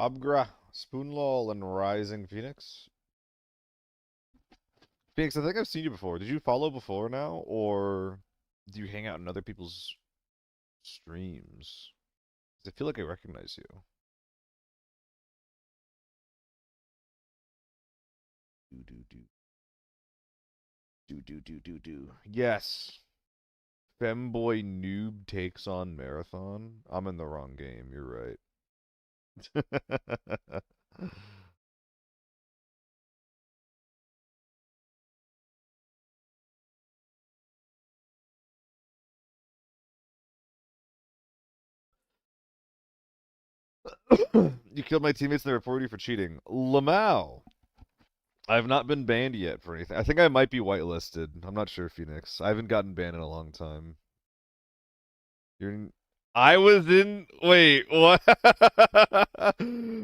Abgra, Spoonlol, and Rising Phoenix. Phoenix, I think I've seen you before. Did you follow before now, or do you hang out in other people's streams? 'Cause I feel like I recognize you. Do do do do do do do do. Yes. Femboy noob takes on marathon. I'm in the wrong game. You're right. You killed my teammates and they reported you for cheating. Lamau. I have not been banned yet for anything. I think I might be whitelisted. I'm not sure, Phoenix. I haven't gotten banned in a long time. You're in... I was in. Wait, what?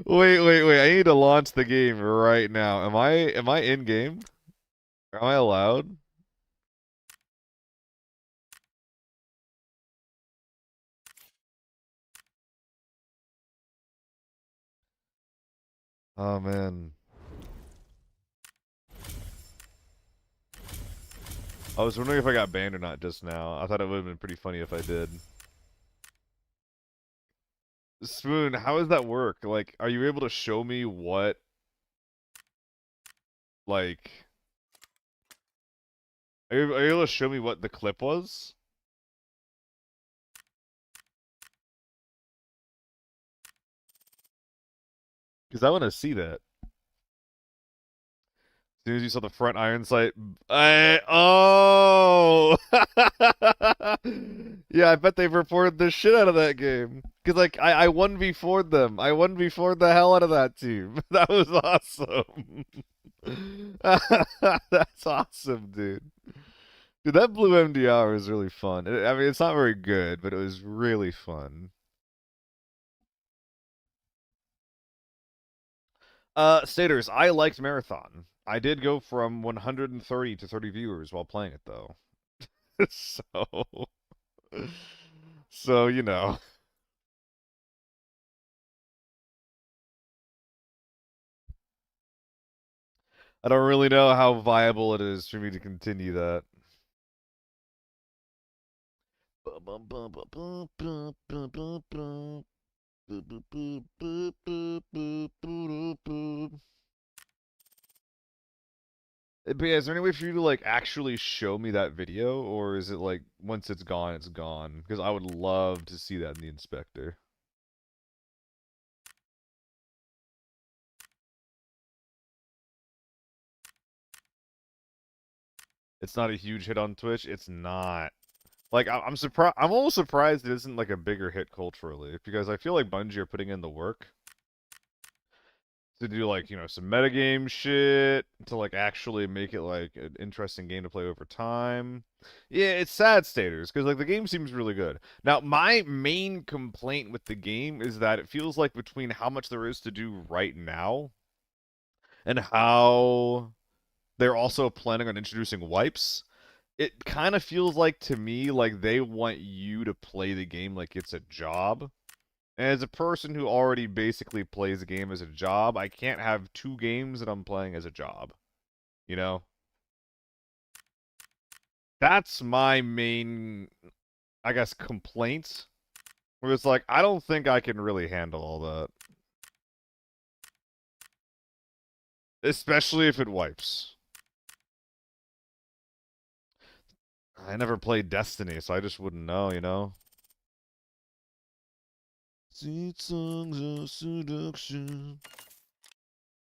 Wait. I need to launch the game right now. Am I in game? Am I allowed? Oh man. I was wondering if I got banned or not just now. I thought it would have been pretty funny if I did. Spoon, how does that work? Like, are you able to show me what, like, are you able to show me what the clip was? Because I want to see that. As soon as you saw the front iron sight, oh, yeah, I bet they've reported the shit out of that game. Cause like I 1v4'd them. I 1v4'd the hell out of that team. That was awesome. That's awesome, dude. Dude, that blue MDR was really fun. I mean, it's not very good, but it was really fun. Staters, I liked Marathon. I did go from 130 to 30 viewers while playing it, though. So, so you know, I don't really know how viable it is for me to continue that. But yeah, is there any way for you to like actually show me that video, or is it like once it's gone, it's gone? Because I would love to see that in the inspector. It's not a huge hit on Twitch. It's not. Like I'm surprised. I'm almost surprised it isn't like a bigger hit culturally because I feel like Bungie are putting in the work to do like some metagame shit to like actually make it like an interesting game to play over time. Yeah, it's sad staters because like the game seems really good. Now my main complaint with the game is that it feels like between how much there is to do right now and how they're also planning on introducing wipes, it kind of feels like to me like they want you to play the game like it's a job. And as a person who already basically plays a game as a job, I can't have two games that I'm playing as a job. You know? That's my main, I guess, complaint. Where it's like, I don't think I can really handle all that. Especially if it wipes. I never played Destiny, so I just wouldn't know, you know? Sweet songs of seduction.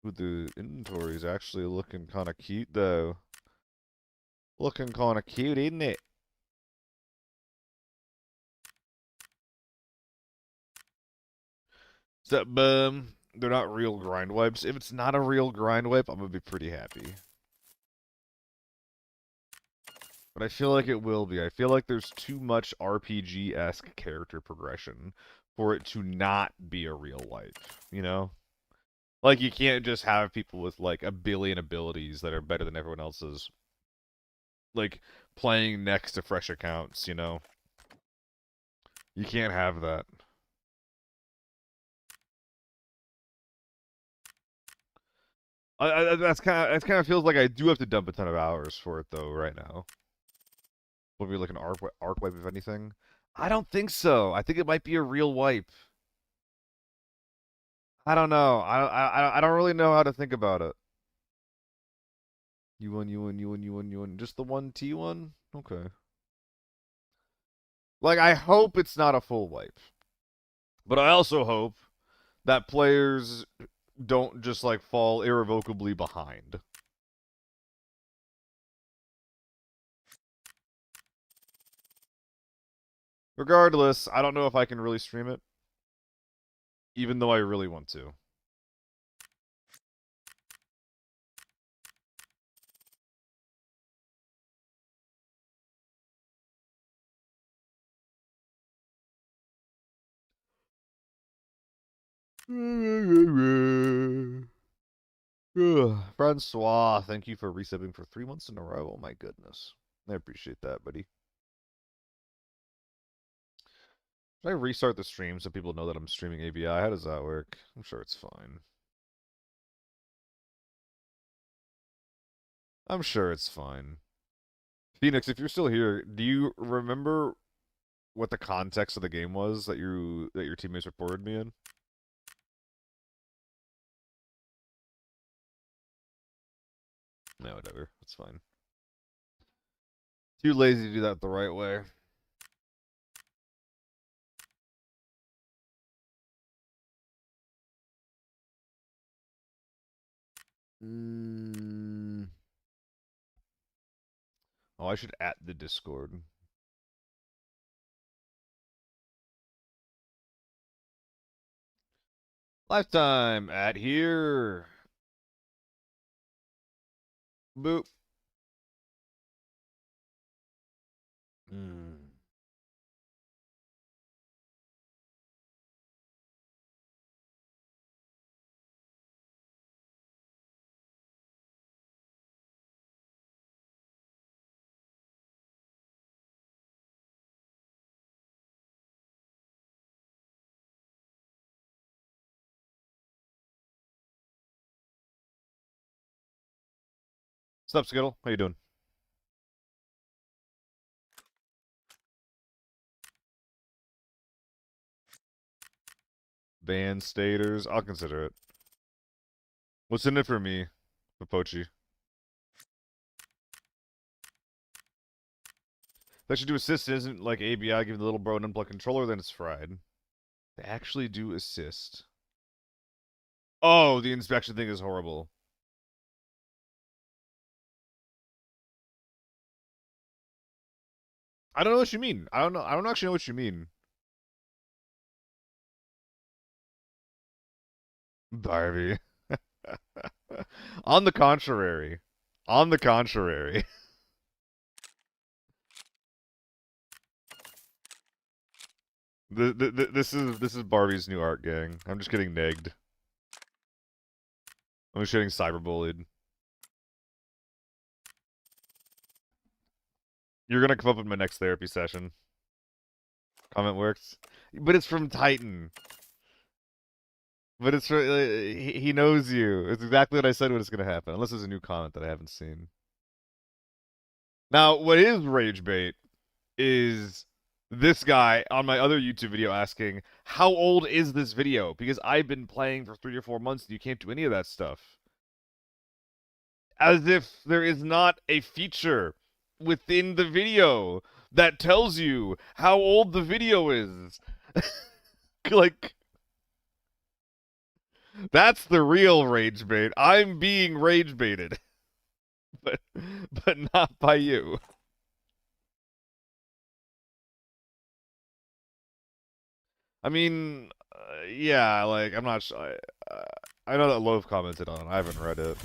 Ooh, the inventory is actually looking kind of cute, though. Looking kind of cute, isn't it? So, they're not real grind wipes. If it's not a real grind wipe, I'm gonna be pretty happy. But I feel like it will be. I feel like there's too much RPG-esque character progression for it to not be a real wipe, you know? Like, you can't just have people with, like, a billion abilities that are better than everyone else's. Like, playing next to fresh accounts, you know? You can't have that. That's kind of feels like I do have to dump a ton of hours for it though right now. Will be like an arc wipe if anything. I don't think so. I think it might be a real wipe. I don't know. I don't really know how to think about it. U1. Just the one T1? Okay. Like I hope it's not a full wipe. But I also hope that players don't just like fall irrevocably behind. Regardless, I don't know if I can really stream it, even though I really want to. Francois, thank you for resubbing for 3 months in a row. Oh my goodness. I appreciate that, buddy. Should I restart the stream so people know that I'm streaming ABI? How does that work? I'm sure it's fine. I'm sure it's fine. Phoenix, if you're still here, do you remember what the context of the game was that your teammates reported me in? No, whatever. It's fine. Too lazy to do that the right way. Oh, I should at the Discord. Lifetime at here. Boop. Mm. What's up, Skittle? How you doing? Band staters. I'll consider it. What's in it for me, Pochi? They should do assist isn't like ABI giving the little bro an unplugged controller, then it's fried. They actually do assist. Oh, the inspection thing is horrible. I don't know what you mean. I don't know. I don't actually know what you mean. Barbie. On the contrary. On the contrary. This is Barbie's new art gang. I'm just getting negged. I'm just getting cyberbullied. You're gonna come up in my next therapy session. Comment works. But it's from Titan. But it's for, he knows you. It's exactly what I said when it's gonna happen. Unless there's a new comment that I haven't seen. Now, what is rage bait is this guy on my other YouTube video asking, how old is this video? Because I've been playing for 3 or 4 months and you can't do any of that stuff. As if there is not a feature within the video that tells you how old the video is. Like, that's the real rage bait. I'm being rage baited. But not by you. I mean, yeah, like, I'm not sure. I know that Loaf commented on it. I haven't read it.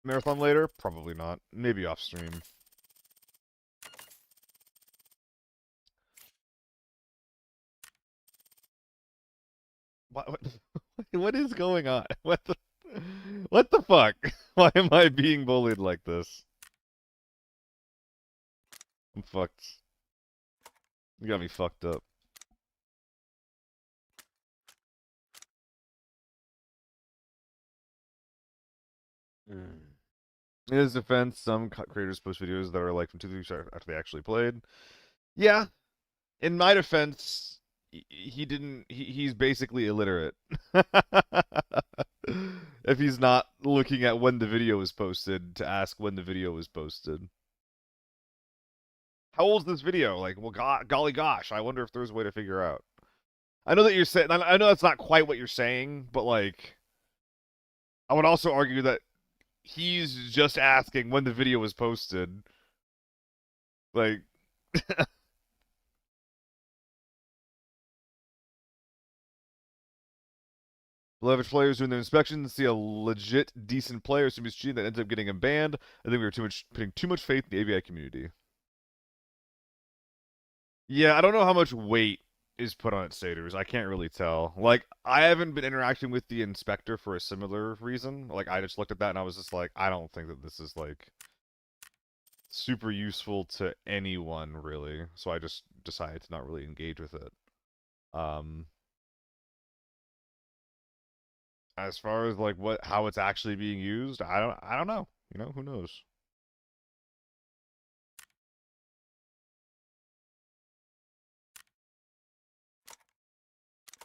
Marathon later? Probably not. Maybe off stream. What, what is going on? What the fuck? Why am I being bullied like this? I'm fucked. You got me fucked up. In his defense, some creators post videos that are like from 2 3 weeks after they actually played. Yeah, in my defense, he didn't. He's basically illiterate. If he's not looking at when the video was posted to ask when the video was posted. How old is this video? Like, well, golly gosh, I wonder if there's a way to figure out. I know that you're saying. I know that's not quite what you're saying, but like, I would also argue that he's just asking when the video was posted. Like, beloved players doing their inspections see a legit decent player who's cheating that ends up getting him banned. I think we were putting too much faith in the ABI community. Yeah, I don't know how much weight is put on it, Staters. I can't really tell. Like, I haven't been interacting with the inspector for a similar reason. Like, I just looked at that and I was just like, I don't think that this is like super useful to anyone really. So I just decided to not really engage with it. Um, as far as like how it's actually being used, I don't know. You know, who knows?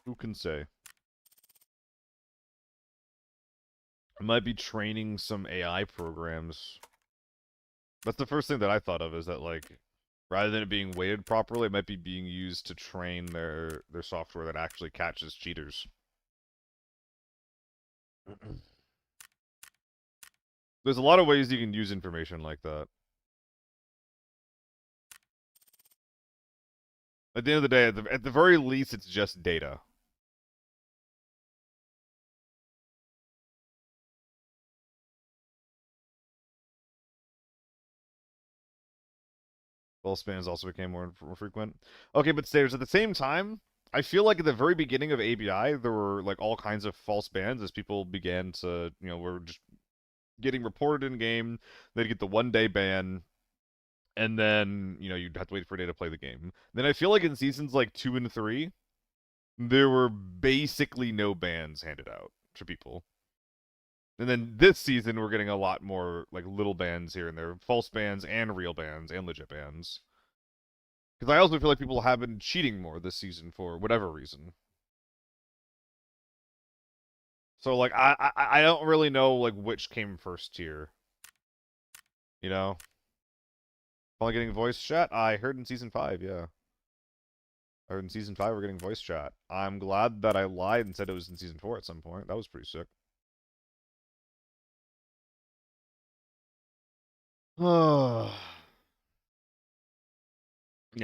Who can say? I might be training some AI programs. That's the first thing that I thought of, is that like, rather than it being weighted properly, it might be being used to train their software that actually catches cheaters. There's a lot of ways you can use information like that. At the end of the day, at the very least, it's just data. False spams also became more frequent. Okay, but Stairs, at the same time, I feel like at the very beginning of ABI, there were like all kinds of false bans as people began to, were just getting reported in game. They'd get the 1 day ban, and then you'd have to wait for a day to play the game. Then I feel like in seasons like 2 and 3, there were basically no bans handed out to people. And then this season, we're getting a lot more like little bans here and there, false bans and real bans and legit bans. Because I also feel like people have been cheating more this season for whatever reason. So like I don't really know like which came first here. You know? Finally getting voice chat? I heard in season 5, yeah. I heard in season 5 we're getting voice chat. I'm glad that I lied and said it was in season 4 at some point. That was pretty sick. Yeah,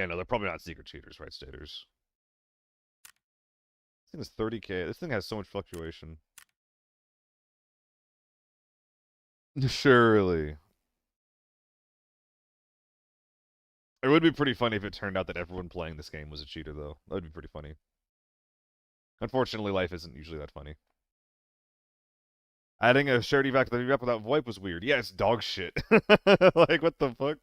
no, they're probably not secret cheaters, right, Staters? This thing is 30K. This thing has so much fluctuation. Surely. It would be pretty funny if it turned out that everyone playing this game was a cheater, though. That would be pretty funny. Unfortunately, life isn't usually that funny. Adding a shared evac to the evac without VoIP was weird. Yeah, it's dog shit. Like, what the fuck?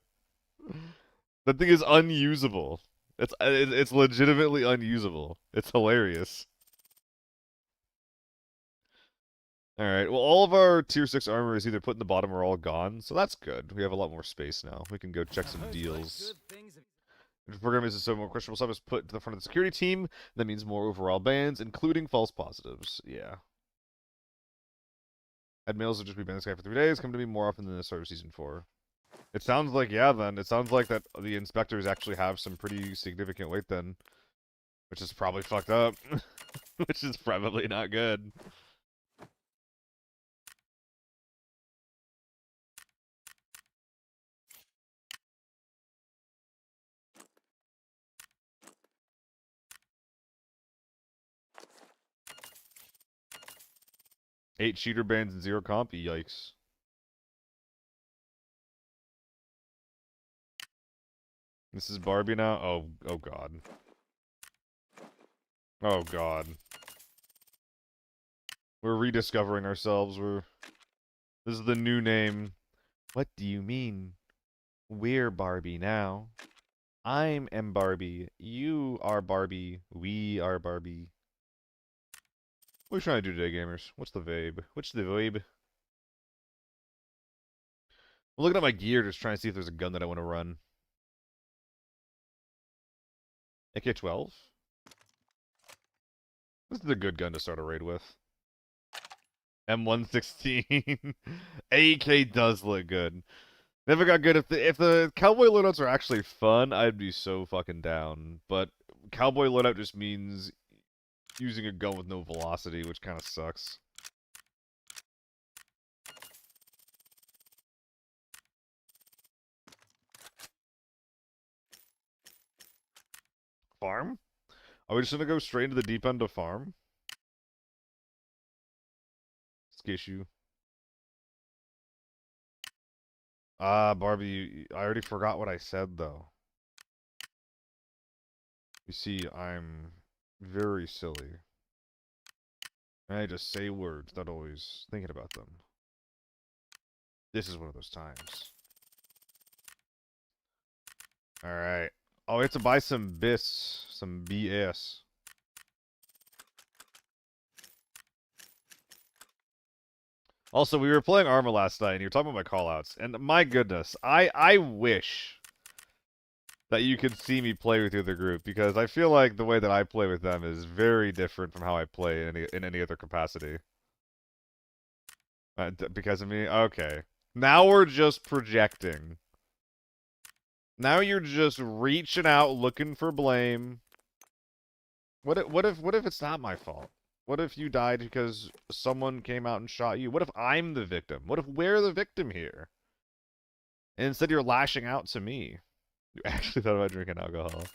That thing is unusable. It's legitimately unusable. It's hilarious. Alright, well, all of our tier 6 armor is either put in the bottom or all gone, so that's good. We have a lot more space now. We can go check some deals. If the program is so more questionable stuff is put to the front of the security team, that means more overall bans, including false positives. Yeah. Admins will just be banning this guy for 3 days, come to me more often than the start of season 4. It sounds like, yeah, then. It sounds like that the inspectors actually have some pretty significant weight then. Which is probably fucked up. Which is probably not good. Eight cheater bans and 0 comp? Yikes. This is Barbie now? Oh god. Oh god. We're rediscovering ourselves. This is the new name. What do you mean? We're Barbie now. I'm M Barbie. You are Barbie. We are Barbie. What are you trying to do today, gamers? What's the vibe? What's the vibe? I'm looking at my gear, just trying to see if there's a gun that I want to run. AK-12? This is a good gun to start a raid with. M116. AK does look good. Never got good. If the cowboy loadouts are actually fun, I'd be so fucking down. But cowboy loadout just means using a gun with no velocity, which kind of sucks. Farm? Are we just gonna go straight into the deep end of farm? Skishu. Ah, Barbie, I already forgot what I said, though. You see, I'm very silly. I just say words, not always thinking about them. This is one of those times. Alright. Oh, we have to buy some BIS. Some BS. Also, we were playing Arma last night, and you were talking about my callouts. And my goodness, I wish that you could see me play with the other group, because I feel like the way that I play with them is very different from how I play in any other capacity. Because of me? Okay. Now we're just projecting. Now you're just reaching out, looking for blame. What if it's not my fault? What if you died because someone came out and shot you? What if I'm the victim? What if we're the victim here? And instead you're lashing out to me. You actually thought about drinking alcohol.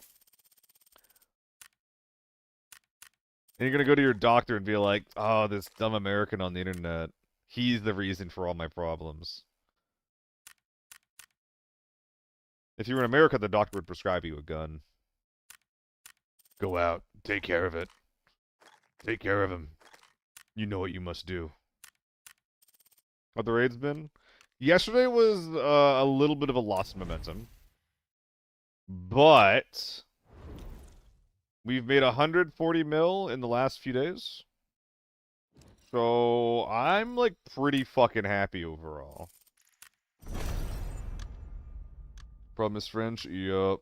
And you're gonna go to your doctor and be like, oh, this dumb American on the internet. He's the reason for all my problems. If you were in America, the doctor would prescribe you a gun. Go out. Take care of it. Take care of him. You know what you must do. What the raid's been? Yesterday was a little bit of a loss of momentum. But we've made 140 mil in the last few days. So I'm like pretty fucking happy overall. Problem is French? Yup.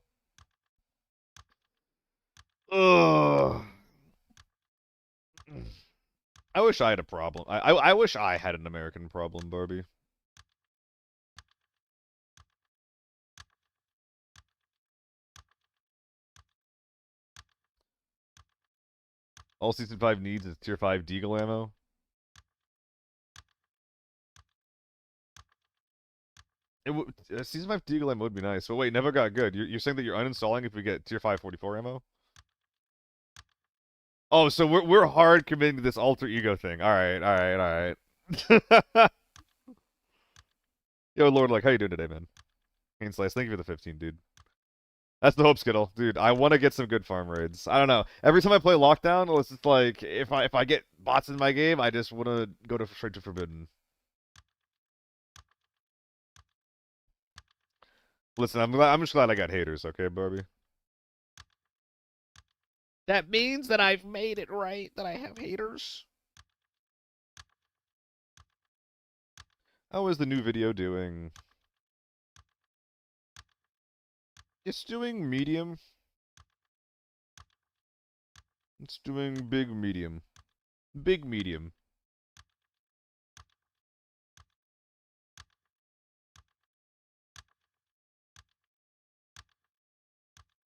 Ugh. I wish I had a problem. I wish I had an American problem, Barbie. All Season 5 needs is Tier 5 Deagle ammo. Season 5 Deagle ammo would be nice. But wait, never got good. You're saying that you're uninstalling if we get Tier 5 44 ammo? Oh, so we're hard committing to this alter ego thing. Alright, alright, alright. Yo, Lord, like, how you doing today, man? Cane Slice, thank you for the 15, dude. That's the hope, Skittle. Dude, I want to get some good farm raids. I don't know. Every time I play Lockdown, it's just like, if I get bots in my game, I just want to go to straight to Forbidden. Listen, I'm just glad I got haters, okay, Barbie? That means that I've made it right, that I have haters. How is the new video doing? It's doing medium. It's doing big medium. Big medium.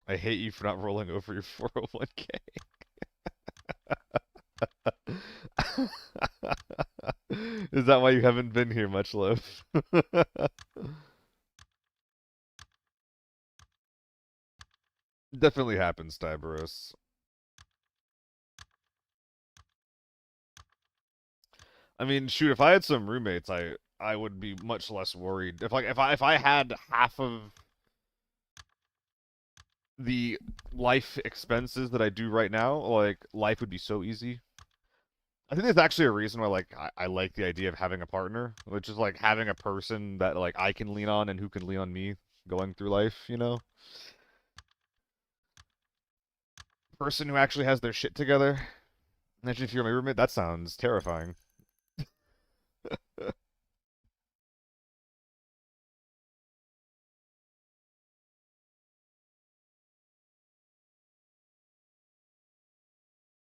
I hate you for not rolling over your 401k. Is that why you haven't been here much, love? Definitely happens, Tyberos. I mean, shoot, if I had some roommates, I would be much less worried. If I had half of the life expenses that I do right now, like life would be so easy. I think there's actually a reason why like I like the idea of having a partner, which is like having a person that like I can lean on and who can lean on me going through life, you know? Person who actually has their shit together. Imagine if you're my roommate, that sounds terrifying.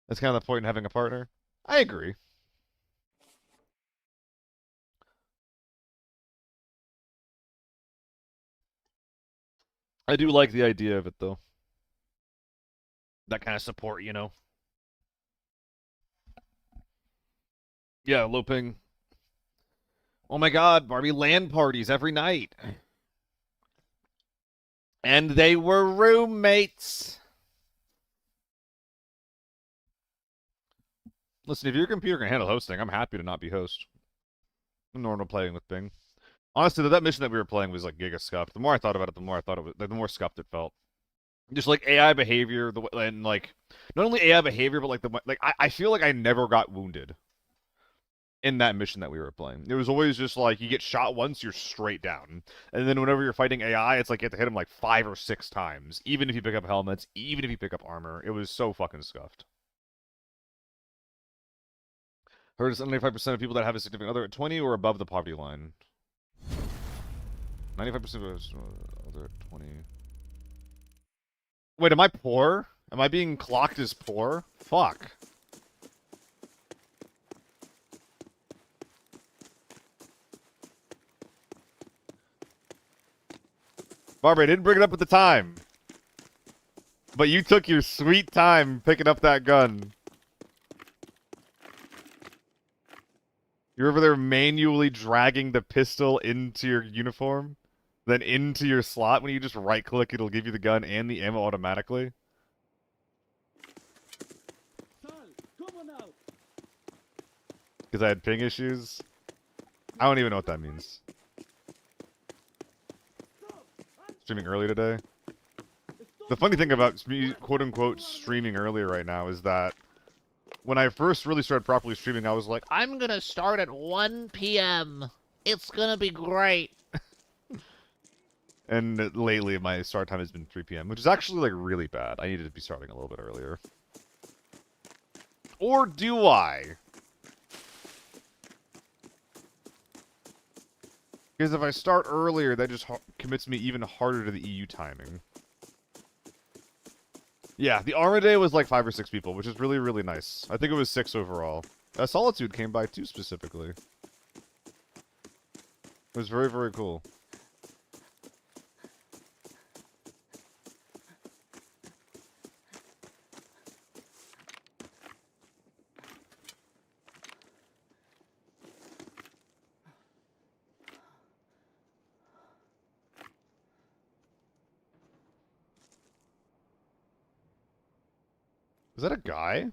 That's kind of the point in having a partner. I agree. I do like the idea of it, though. That kind of support, you know? Yeah, low ping. Oh my god, Barbie LAN parties every night. And they were roommates. Listen, if your computer can handle hosting, I'm happy to not be host. I'm normal playing with Bing. Honestly, that mission that we were playing was like giga scuffed. The more I thought about it, the more I thought it was, the more scuffed it felt. Just like AI behavior, and like not only AI behavior, but like I feel like I never got wounded in that mission that we were playing. It was always just like you get shot once, you're straight down, and then whenever you're fighting AI, it's like you have to hit him like 5 or 6 times, even if you pick up helmets, even if you pick up armor. It was so fucking scuffed. Heard 75% of people that have a significant other at 20 or above the poverty line. 95% of other at 20. Wait, am I poor? Am I being clocked as poor? Fuck. Barbara, I didn't bring it up at the time. But you took your sweet time picking up that gun. You're over there manually dragging the pistol into your uniform, then into your slot. When you just right-click, it'll give you the gun and the ammo automatically. Because I had ping issues. I don't even know what that means. Streaming early today. The funny thing about me, quote-unquote, streaming earlier right now is that when I first really started properly streaming, I was like, I'm gonna start at 1 p.m. It's gonna be great. And lately, my start time has been 3 p.m., which is actually, like, really bad. I needed to be starting a little bit earlier. Or do I? Because if I start earlier, that just commits me even harder to the EU timing. Yeah, the Arma Day was like 5 or 6 people, which is really, really nice. I think it was 6 overall. Solitude came by too, specifically. It was very, very cool. Is that a guy?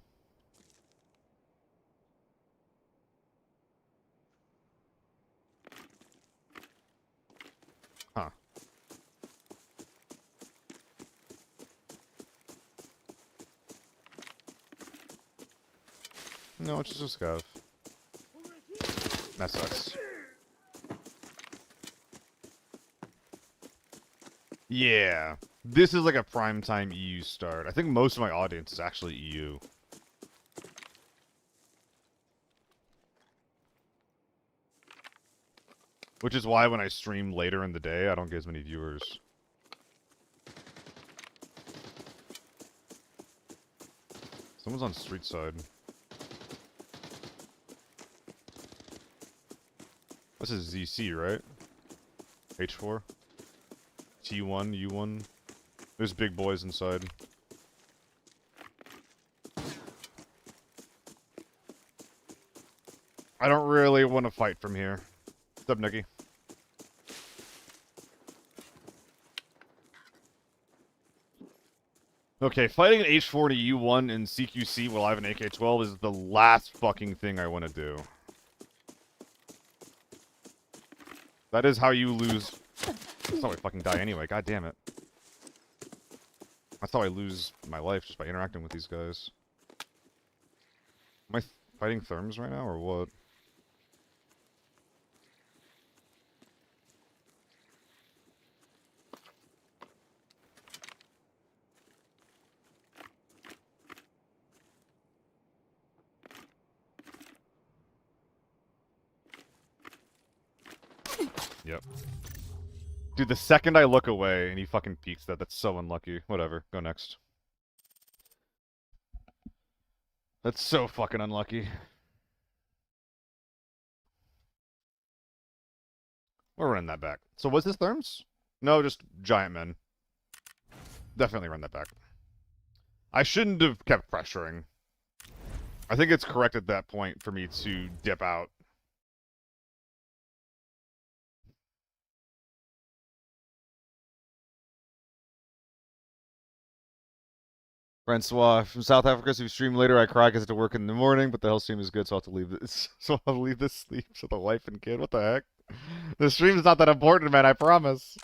Huh. No, it's just a scav. That sucks. Yeah. This is like a primetime EU start. I think most of my audience is actually EU. Which is why when I stream later in the day, I don't get as many viewers. Someone's on street side. This is ZC, right? H4? T1, U1. There's big boys inside. I don't really want to fight from here. What's up, Nikki? Okay, fighting an H4 to U1 in CQC while I have an AK-12 is the last fucking thing I want to do. That is how you lose. That's how I fucking die anyway, god damn it. That's how I lose my life, just by interacting with these guys. Am I fighting therms right now, or what? Yep. Dude, the second I look away and he fucking peeks that's so unlucky. Whatever, go next. That's so fucking unlucky. We're running that back. So was this Therms? No, just giant men. Definitely run that back. I shouldn't have kept pressuring. I think it's correct at that point for me to dip out. Francois from South Africa, so if you stream later, I cry because I have to work in the morning, but the hell stream is good, so I'll have to leave this. So I'll leave this sleep to the wife and kid. What the heck? The stream's not that important, man, I promise.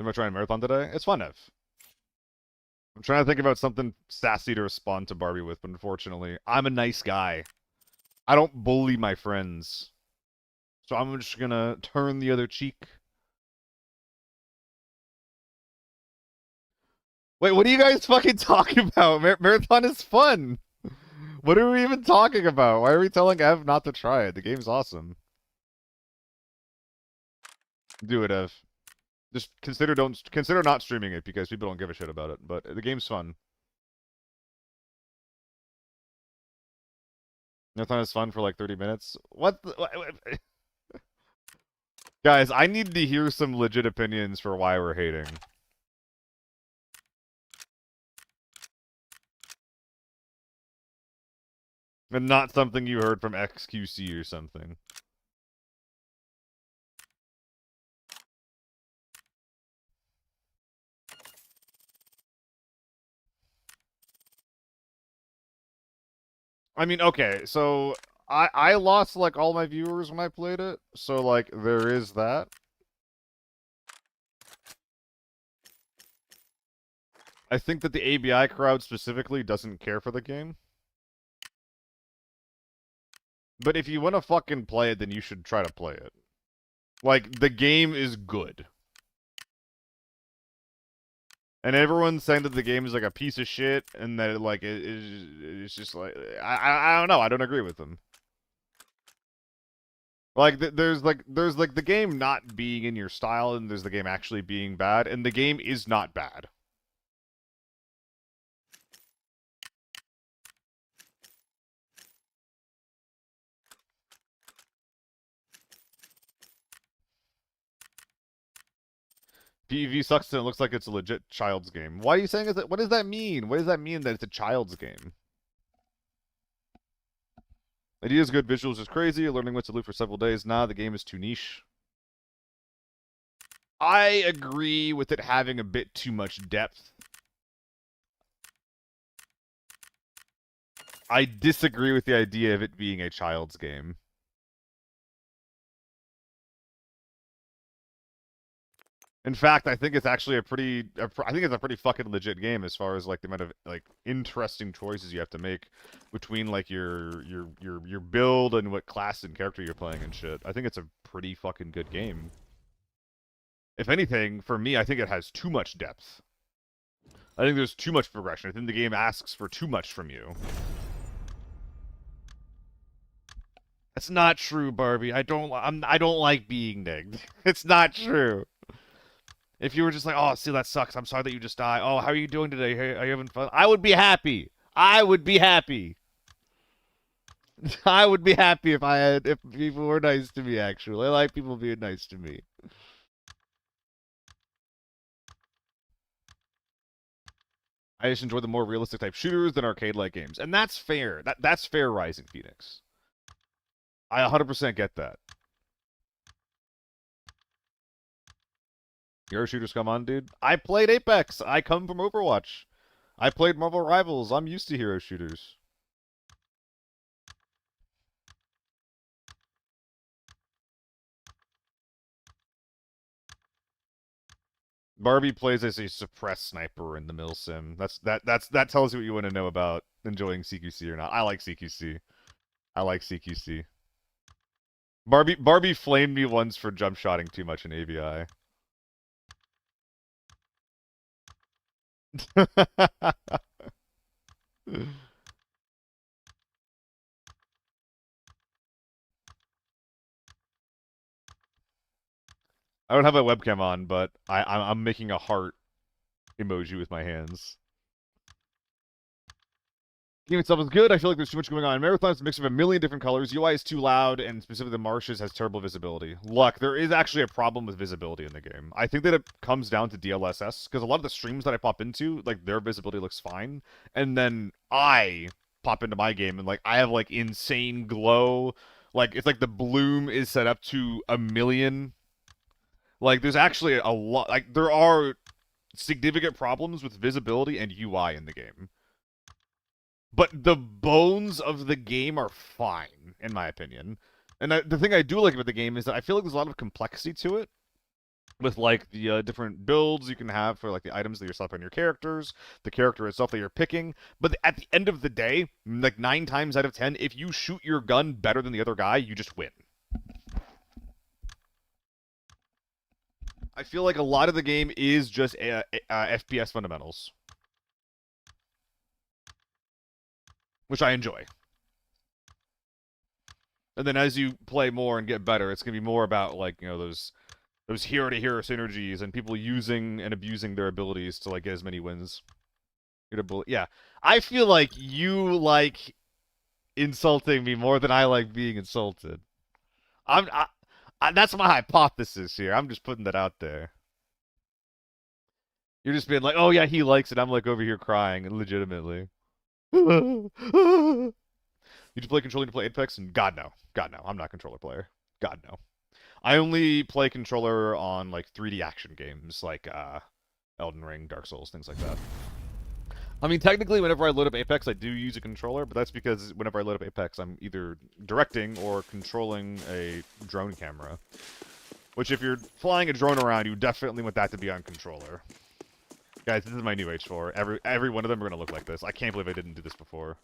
Am I trying a marathon today? It's fun, Ev. I'm trying to think about something sassy to respond to Barbie with, but unfortunately, I'm a nice guy. I don't bully my friends. So I'm just gonna turn the other cheek. Wait, what are you guys fucking talking about? Marathon is fun. What are we even talking about? Why are we telling Ev not to try it? The game's awesome. Do it, Ev. Just consider not streaming it because people don't give a shit about it. But the game's fun. Marathon is fun for like 30 minutes. What? Guys, I need to hear some legit opinions for why we're hating. And not something you heard from XQC or something. I mean, okay, so I lost like all my viewers when I played it, so like there is that. I think that the ABI crowd specifically doesn't care for the game. But if you want to fucking play it, then you should try to play it. Like, the game is good. And everyone's saying that the game is like a piece of shit, and that like it's just like I don't know. I don't agree with them. Like there's like the game not being in your style, and there's the game actually being bad, and the game is not bad. PvP sucks and it looks like it's a legit child's game. Why are you saying that? What does that mean? What does that mean that it's a child's game? Idea's good, visuals is crazy. Learning what to loot for several days. Nah, the game is too niche. I agree with it having a bit too much depth. I disagree with the idea of it being a child's game. In fact, I think it's actually I think it's a pretty fucking legit game as far as like the amount of like interesting choices you have to make between like your build and what class and character you're playing and shit. I think it's a pretty fucking good game. If anything, for me, I think it has too much depth. I think there's too much progression. I think the game asks for too much from you. That's not true, Barbie. I don't like being nigged. It's not true. If you were just like, oh, see, that sucks. I'm sorry that you just died. Oh, how are you doing today? Hey, are you having fun? I would be happy. I would be happy. I would be happy if people were nice to me, actually. I like people being nice to me. I just enjoy the more realistic type shooters than arcade-like games. And that's fair. That's fair, Rising Phoenix. I 100% get that. Hero shooters come on, dude. I played Apex. I come from Overwatch. I played Marvel Rivals. I'm used to hero shooters. Barbie plays as a suppressed sniper in the mill sim. That tells you what you want to know about enjoying CQC or not. I like CQC. I like CQC. Barbie flamed me once for jump shotting too much in ABI. I don't have a webcam on, but I'm making a heart emoji with my hands. Game itself is good. I feel like there's too much going on in Marathon. It's a mix of a million different colors. UI is too loud, and specifically the marshes has terrible visibility. Luck, there is actually a problem with visibility in the game. I think that it comes down to DLSS, because a lot of the streams that I pop into, like, their visibility looks fine, and then I pop into my game, and, like, I have, like, insane glow. Like, it's like the bloom is set up to 1,000,000. Like, there's actually a lot, like, there are significant problems with visibility and UI in the game. But the bones of the game are fine, in my opinion. And the thing I do like about the game is that I feel like there's a lot of complexity to it, with like the different builds you can have for like the items that you're selecting on your characters, the character itself that you're picking. But at the end of the day, like 9 times out of 10, if you shoot your gun better than the other guy, you just win. I feel like a lot of the game is just FPS fundamentals, which I enjoy. And then as you play more and get better, it's gonna be more about like, you know, those hero-to-hero synergies and people using and abusing their abilities to like get as many wins. Yeah, I feel like you like insulting me more than I like being insulted. That's my hypothesis here. I'm just putting that out there. You're just being like, oh yeah, he likes it. I'm like over here crying legitimately. You play controller to play Apex? And God no. God no. I'm not a controller player. God no. I only play controller on like 3D action games like Elden Ring, Dark Souls, things like that. I mean, technically, whenever I load up Apex, I do use a controller, but that's because whenever I load up Apex, I'm either directing or controlling a drone camera. Which, if you're flying a drone around, you definitely want that to be on controller. Guys, this is my new H4. Every one of them are gonna look like this. I can't believe I didn't do this before.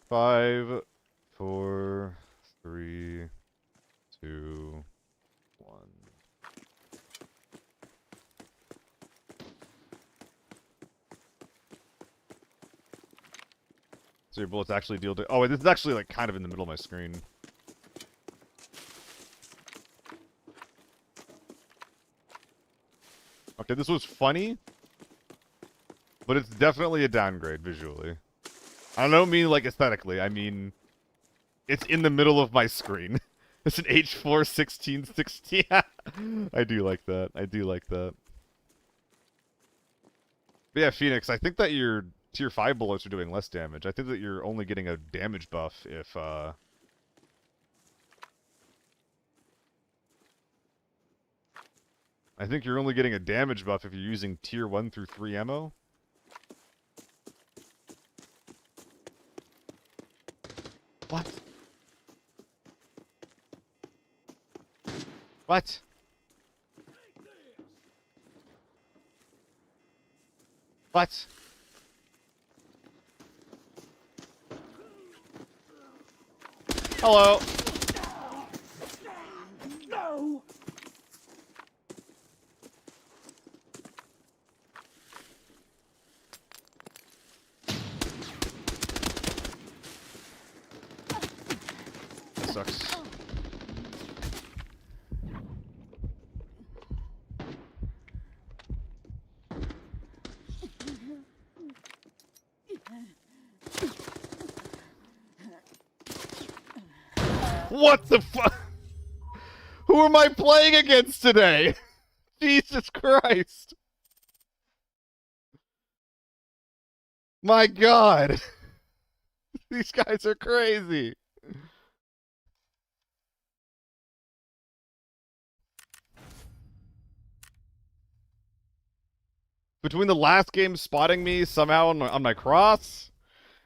5, 4, 3, 2, 1. So your bullets actually deal to... Oh, this is actually like kind of in the middle of my screen. Okay, this was funny, but it's definitely a downgrade visually. I don't mean like aesthetically, I mean it's in the middle of my screen. It's an H4 1660. I do like that. I do like that. But yeah, Phoenix, I think that your tier 5 bullets are doing less damage. I think that you're only getting a damage buff if I think you're only getting a damage buff if you're using tier 1 through 3 ammo. What? What? What? Hello. No. That sucks. What the fuck? Who am I playing against today? Jesus Christ. My God. These guys are crazy. Between the last game spotting me somehow on my cross,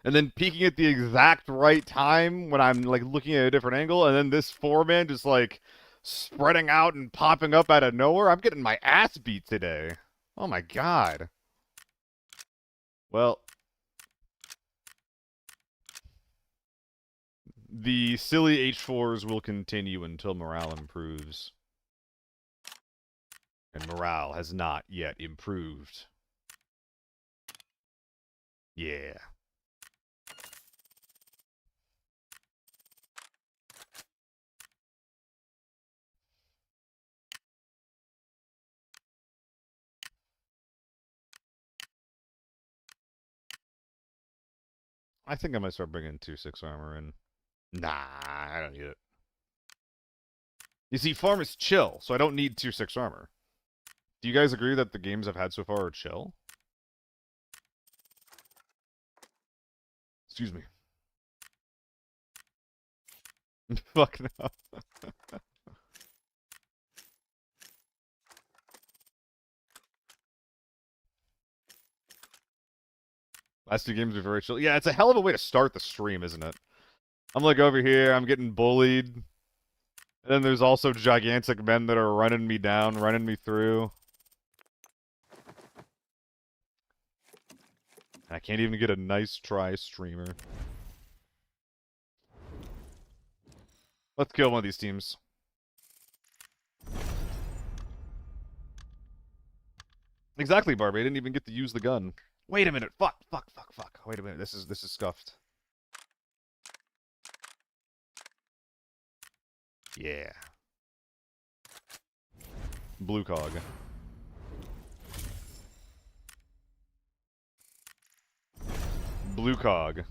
and then peeking at the exact right time when I'm like looking at a different angle, and then this 4-man just like spreading out and popping up out of nowhere, I'm getting my ass beat today. Oh my God. Well, the silly H4s will continue until morale improves. And morale has not yet improved. Yeah. I think I might start bringing 2/6 armor in. Nah, I don't need it. You see, farm is chill, so I don't need 2/6 armor. Do you guys agree that the games I've had so far are chill? Excuse me. Fuck no. Last two games were very chill. Yeah, it's a hell of a way to start the stream, isn't it? I'm like over here, I'm getting bullied. And then there's also gigantic men that are running me down, running me through. I can't even get a nice try streamer. Let's kill one of these teams. Exactly, Barbie. I didn't even get to use the gun. Wait a minute. Fuck. Wait a minute. This is scuffed. Yeah. Blue cog. Blue cog.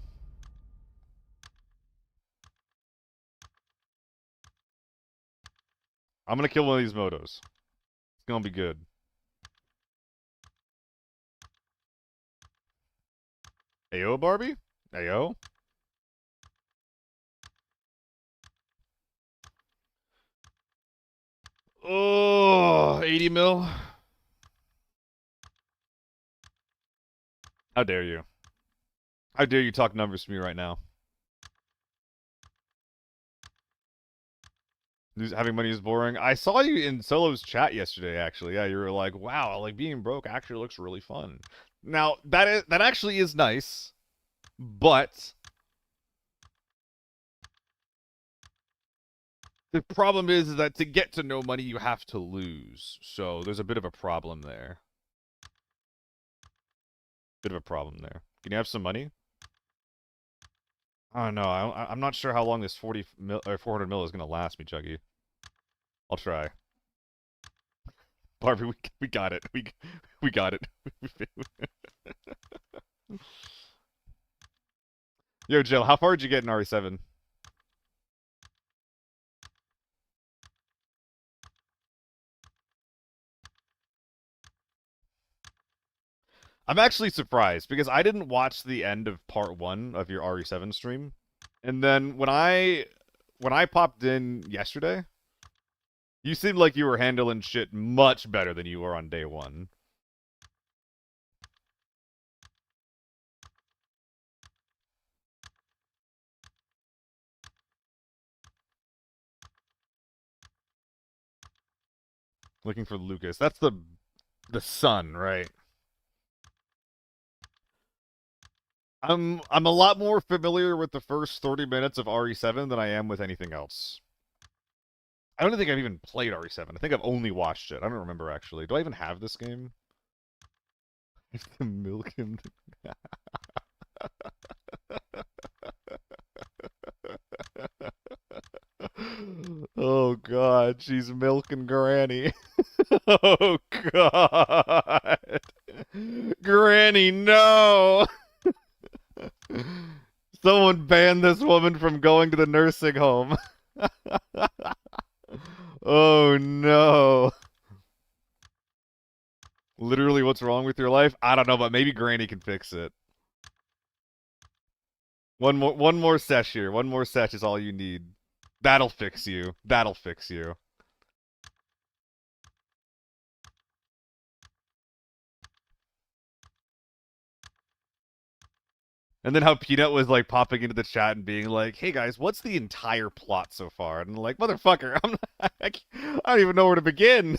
I'm gonna kill one of these motos. It's gonna be good. Ayo, Barbie? Ayo? Oh, 80 mil? How dare you? How dare you talk numbers to me right now? Having money is boring. I saw you in Solo's chat yesterday, actually. Yeah, you were like, wow, like being broke actually looks really fun. Now, that actually is nice, but the problem is that to get to no money, you have to lose. So there's a bit of a problem there. Bit of a problem there. Can you have some money? Oh no, I'm not sure how long this 40 mil or 400 mil is gonna last me, Chuggy. I'll try. Barbie, we got it. We got it. Yo, Jill, how far did you get in RE7? I'm actually surprised because I didn't watch the end of part 1 of your RE7 stream. And then when I popped in yesterday, you seemed like you were handling shit much better than you were on day 1. Looking for Lucas. That's the son, right? I'm a lot more familiar with the first 30 minutes of RE7 than I am with anything else. I don't think I've even played RE7. I think I've only watched it. I don't remember actually. Do I even have this game? I have to milk him. Oh god, she's milking Granny. Oh god. Granny, no. Someone banned this woman from going to the nursing home. Oh no. Literally, what's wrong with your life? I don't know, but maybe Granny can fix it. One more sesh here. One more sesh is all you need. That'll fix you. That'll fix you. And then how Peanut was like popping into the chat and being like, "Hey guys, what's the entire plot so far?" And like, "Motherfucker, I don't even know where to begin."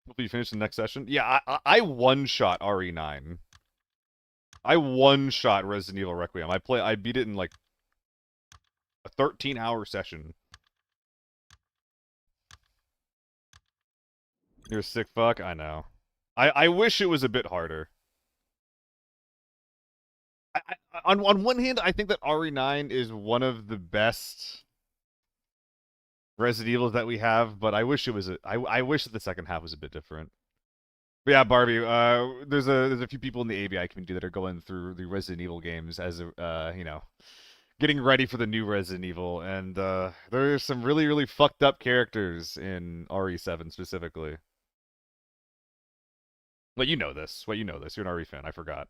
Hopefully you finish the next session. Yeah, I one-shot RE9. I one-shot Resident Evil Requiem. I beat it in like a 13-hour session. You're a sick fuck? I know. I wish it was a bit harder. On one hand, I think that RE9 is one of the best Resident Evils that we have, but I wish it was I wish that the second half was a bit different. But yeah, Barbie. There's a few people in the ABI community that are going through the Resident Evil games as a getting ready for the new Resident Evil, and there's some really fucked up characters in RE7 specifically. Well, you know this. Well, you know this. You're an RE fan. I forgot.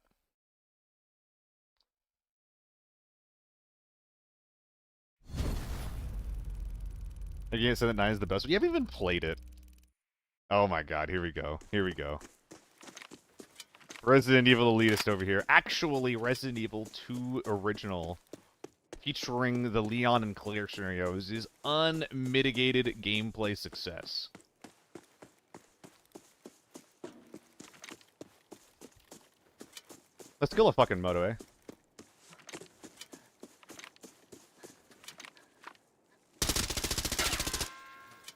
You can't say that 9 is the best. You haven't even played it. Oh my god, here we go. Here we go. Resident Evil elitist over here. Actually, Resident Evil 2 original, featuring the Leon and Claire scenarios, is unmitigated gameplay success. Let's kill a fucking moto, eh?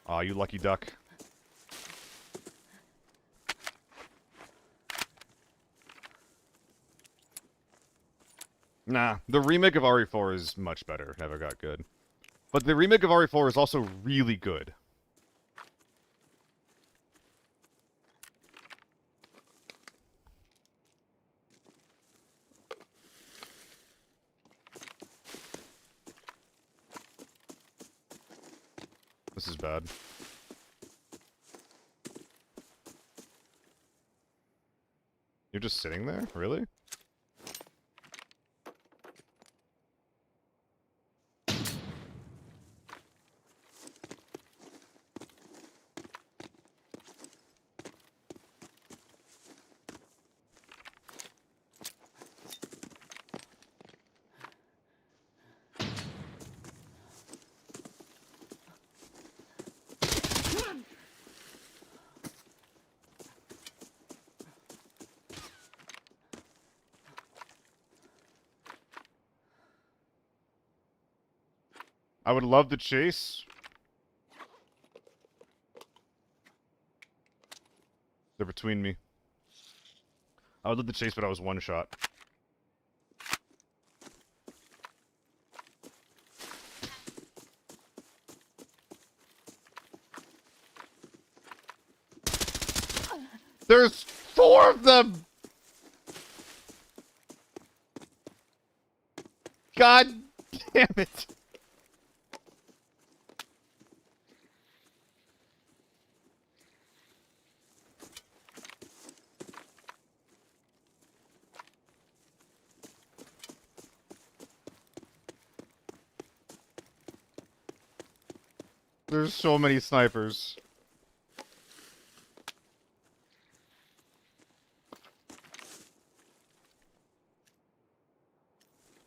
Aw, you lucky duck. Nah, the remake of RE4 is much better. Never got good. But the remake of RE4 is also really good. This is bad. You're just sitting there? Really? I would love to chase. They're between me. I would love to chase, but I was one shot. There's 4 of them! God damn it! There's so many snipers.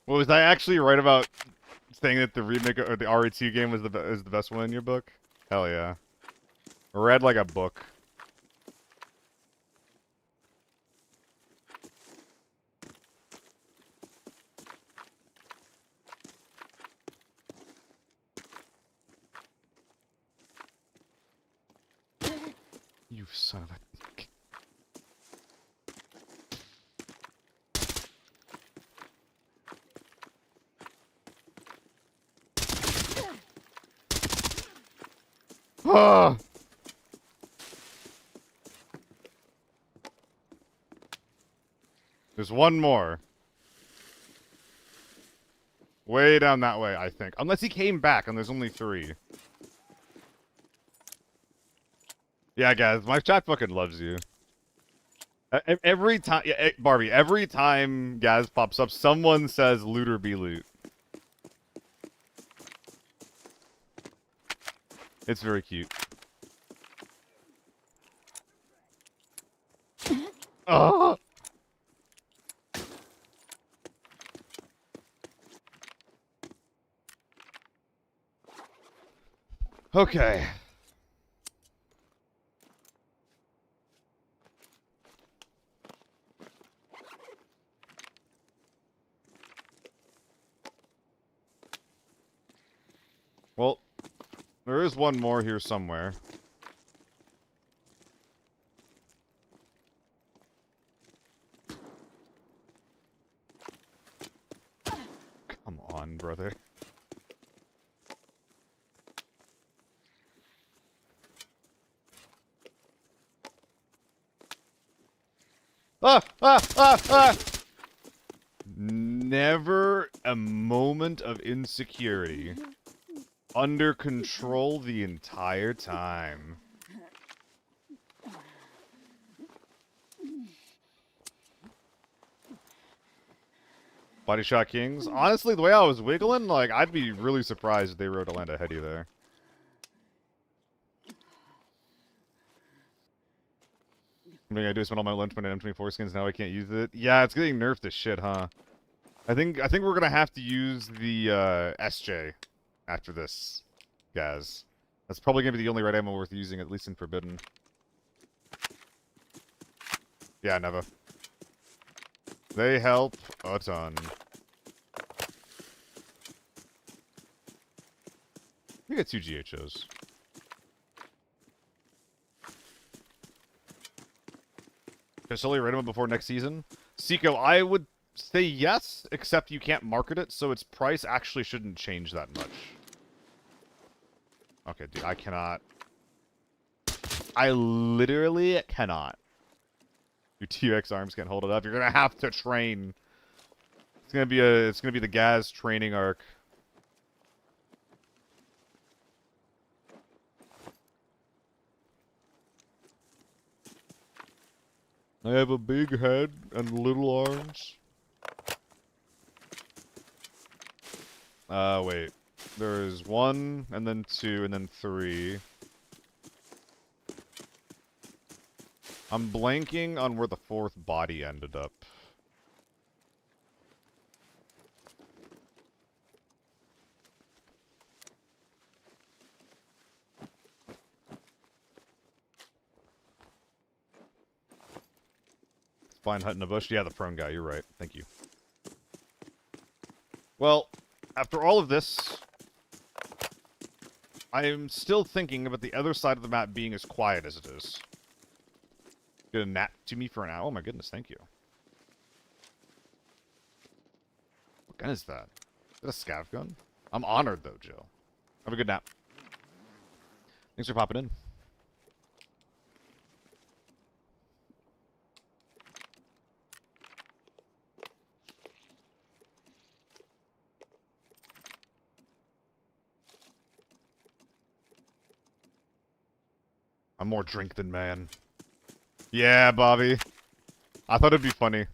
Well, was I actually right about saying that the remake or the RE2 game was is the best one in your book? Hell yeah. Read like a book. You son of a... Ah! There's one more. Way down that way, I think. Unless he came back and there's only 3. Yeah, guys, my chat fucking loves you. Every time, yeah, Barbie, every time Gaz pops up, someone says loot or be loot. It's very cute. Oh! Okay. Well, there is one more here somewhere. Come on, brother. ah! Never a moment of insecurity. Under control the entire time. Body shot kings. Honestly, the way I was wiggling, like, I'd be really surprised if they were to land ahead of you there. I mean, I do spend all my lunch on M24 skins, now I can't use it. Yeah, it's getting nerfed to shit, huh? I think we're gonna have to use the SJ after this, guys. That's probably gonna be the only red ammo worth using, at least in Forbidden. Yeah, never. They help a ton. We got 2 GHOs. Can Sully random before next season? Seiko, I would say yes, except you can't market it, so its price actually shouldn't change that much. Okay, dude, I cannot. I literally cannot. Your T-Rex arms can't hold it up. You're gonna have to train. It's gonna be the Gaz training arc. I have a big head and little arms. Wait. There's 1, and then 2, and then 3. I'm blanking on where the 4th body ended up. Find hut in a bush? Yeah, the prone guy, you're right. Thank you. Well, after all of this, I am still thinking about the other side of the map being as quiet as it is. Get a nap to me for an hour? Oh my goodness, thank you. What gun is that? Is that a scav gun? I'm honored though, Joe. Have a good nap. Thanks for popping in. I'm more drink than man. Yeah, Bobby. I thought it'd be funny.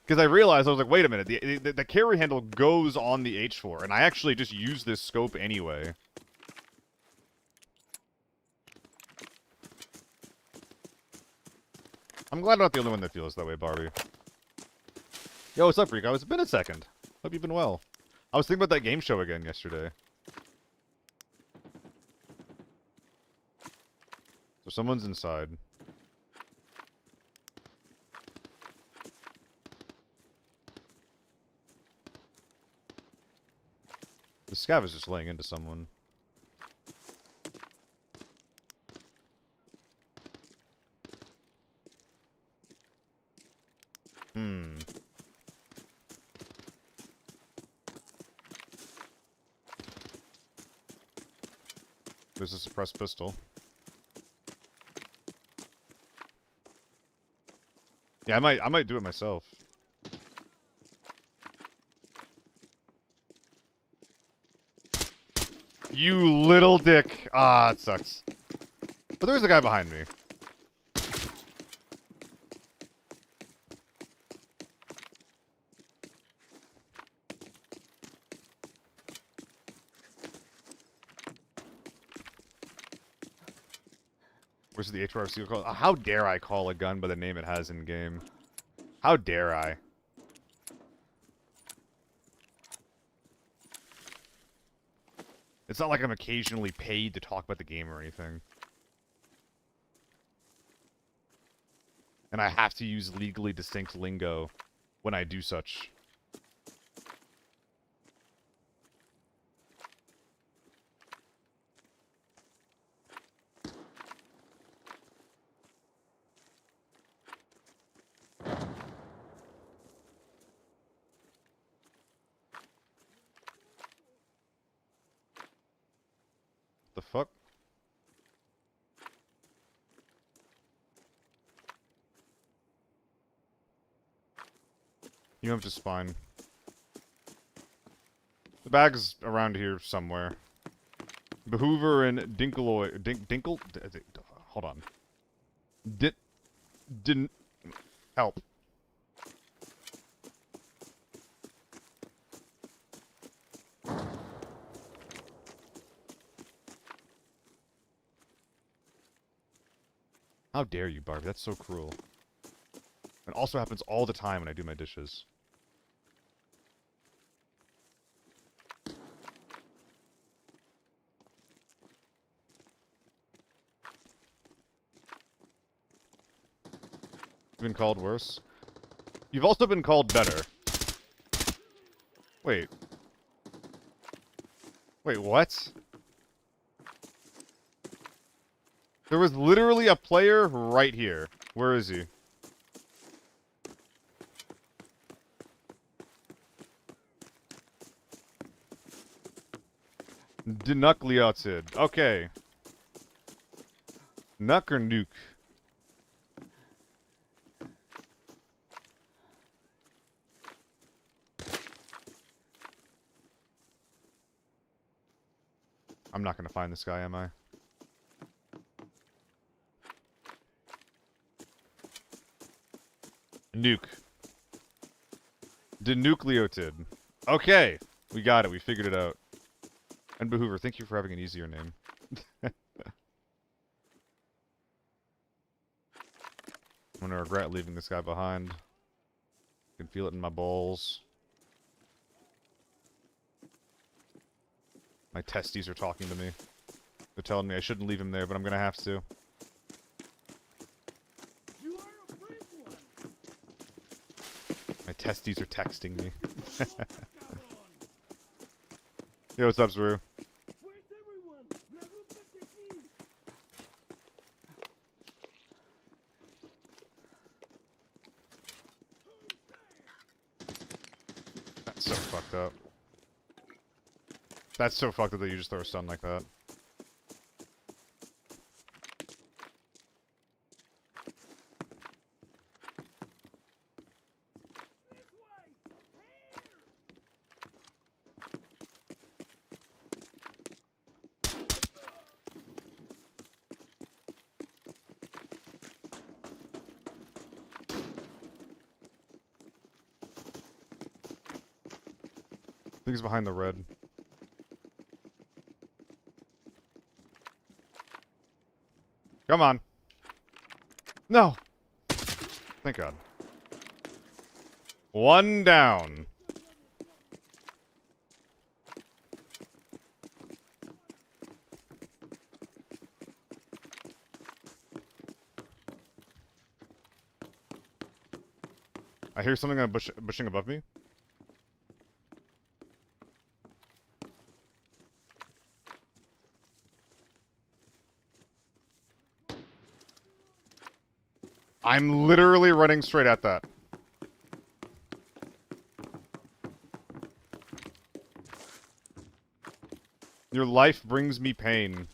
Because I realized, I was like, wait a minute, the carry handle goes on the H4, and I actually just use this scope anyway. I'm glad I'm not the only one that feels that way, Barbie. Yo, what's up, Rico? It's been a second. Hope you've been well. I was thinking about that game show again yesterday. So someone's inside. The scav is just laying into someone. There's a suppressed pistol. Yeah, I might do it myself. You little dick. Ah, it sucks. But there's a guy behind me. Where's the HRC call? How dare I call a gun by the name it has in game? How dare I? It's not like I'm occasionally paid to talk about the game or anything. And I have to use legally distinct lingo when I do such. The fuck? You have to spine. The bag's around here somewhere. Behoover and Dinkeloy... Dinkle? Hold on. Didn't... Help. How dare you, Barbie? That's so cruel. It also happens all the time when I do my dishes. You've been called worse. You've also been called better. Wait. Wait, what? There was literally a player right here. Where is he? Denucleotid. Okay. Nuck or nuke? I'm not gonna find this guy, am I? Nuke. Denucleotid. Okay. We got it. We figured it out. And Behoover, thank you for having an easier name. I'm gonna regret leaving this guy behind. I can feel it in my balls. My testes are talking to me. They're telling me I shouldn't leave him there, but I'm gonna have to. My testes are texting me. Yo, what's up, Zuru? That's so fucked up. That's so fucked up that you just throw a stun like that. I think he's behind the red. Come on. No. Thank God. One down. I hear something on bushing above me. I'm literally running straight at that. Your life brings me pain.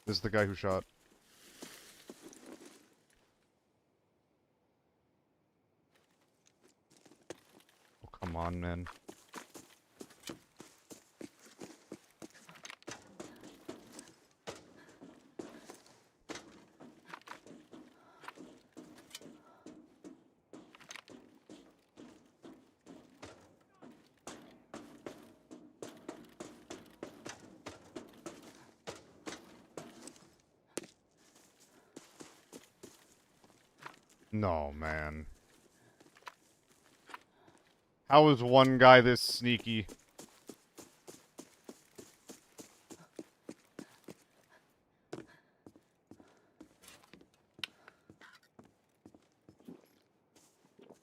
This is the guy who shot. Oh, come on, man. No, man. How is one guy this sneaky?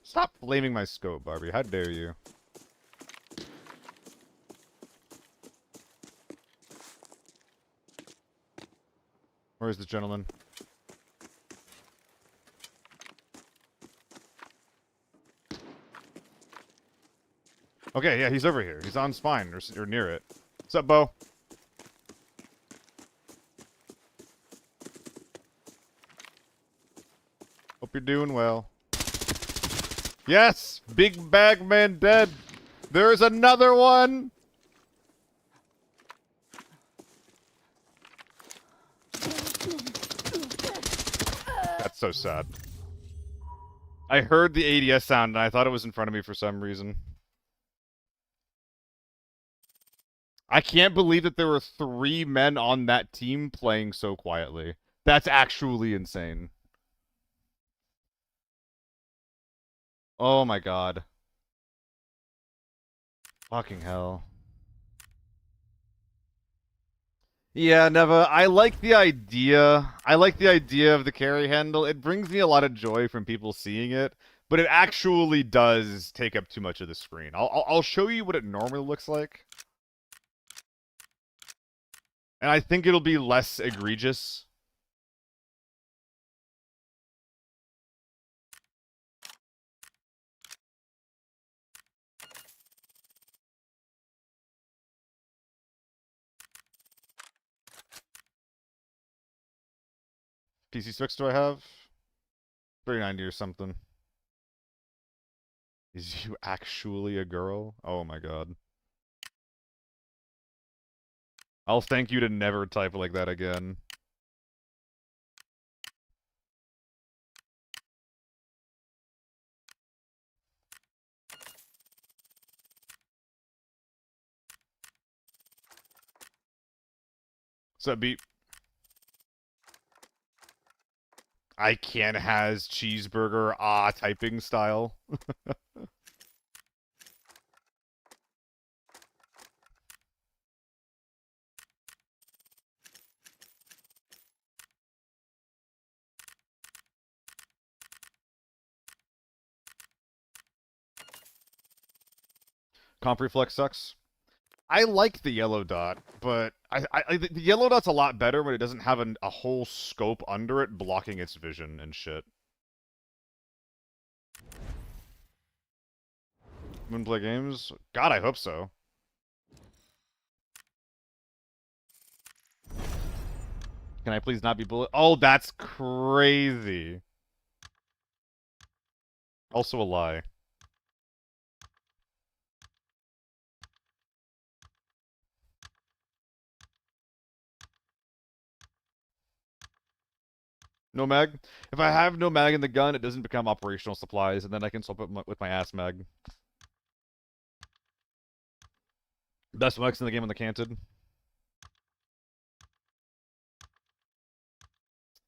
Stop blaming my scope, Barbie. How dare you? Where is the gentleman? Okay, yeah, he's over here. He's on spine, or near it. What's up, Bo? Hope you're doing well. Yes! Big bag man dead! There's another one! That's so sad. I heard the ADS sound and I thought it was in front of me for some reason. I can't believe that there were 3 men on that team playing so quietly. That's actually insane. Oh my god. Fucking hell. Yeah, Neva, I like the idea. I like the idea of the carry handle. It brings me a lot of joy from people seeing it, but it actually does take up too much of the screen. I'll show you what it normally looks like. And I think it'll be less egregious. PC specs do I have? 390 or something. Is you actually a girl? Oh my god. I'll thank you to never type like that again. What's up, Beat? I can has cheeseburger typing style. Comp reflex sucks. I like the yellow dot, but the yellow dot's a lot better when it doesn't have a whole scope under it blocking its vision and shit. Moonplay Games? God, I hope so. Can I please not be bullet? Oh, that's crazy. Also a lie. No mag? If I have no mag in the gun, it doesn't become operational supplies, and then I can swap it with my ass mag. Best mags in the game on the canted.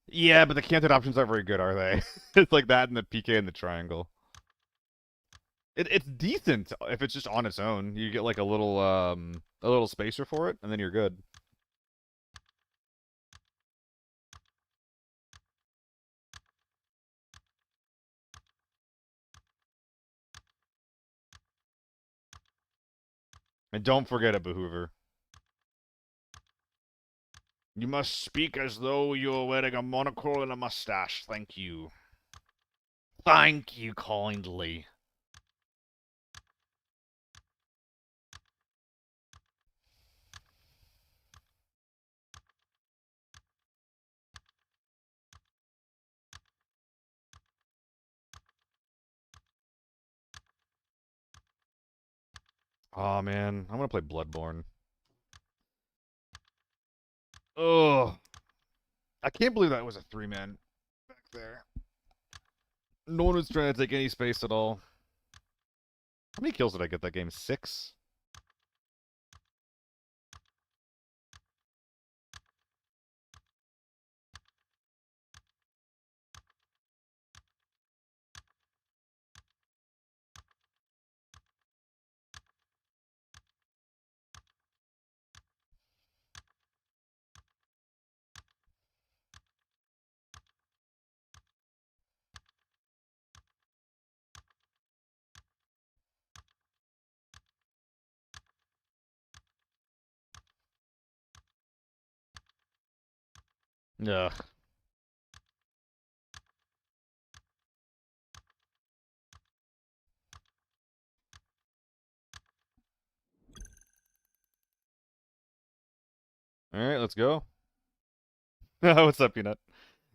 Yeah, but the canted options aren't very good, are they? It's like that and the PK and the triangle. It's decent if it's just on its own. You get like a little spacer for it, and then you're good. And don't forget it, Behoover. You must speak as though you were wearing a monocle and a mustache. Thank you. Thank you kindly. Oh man, I'm gonna play Bloodborne. Ugh. I can't believe that was a 3-man back there. No one was trying to take any space at all. How many kills did I get that game? 6? Ugh. Alright, let's go. What's up, Peanut?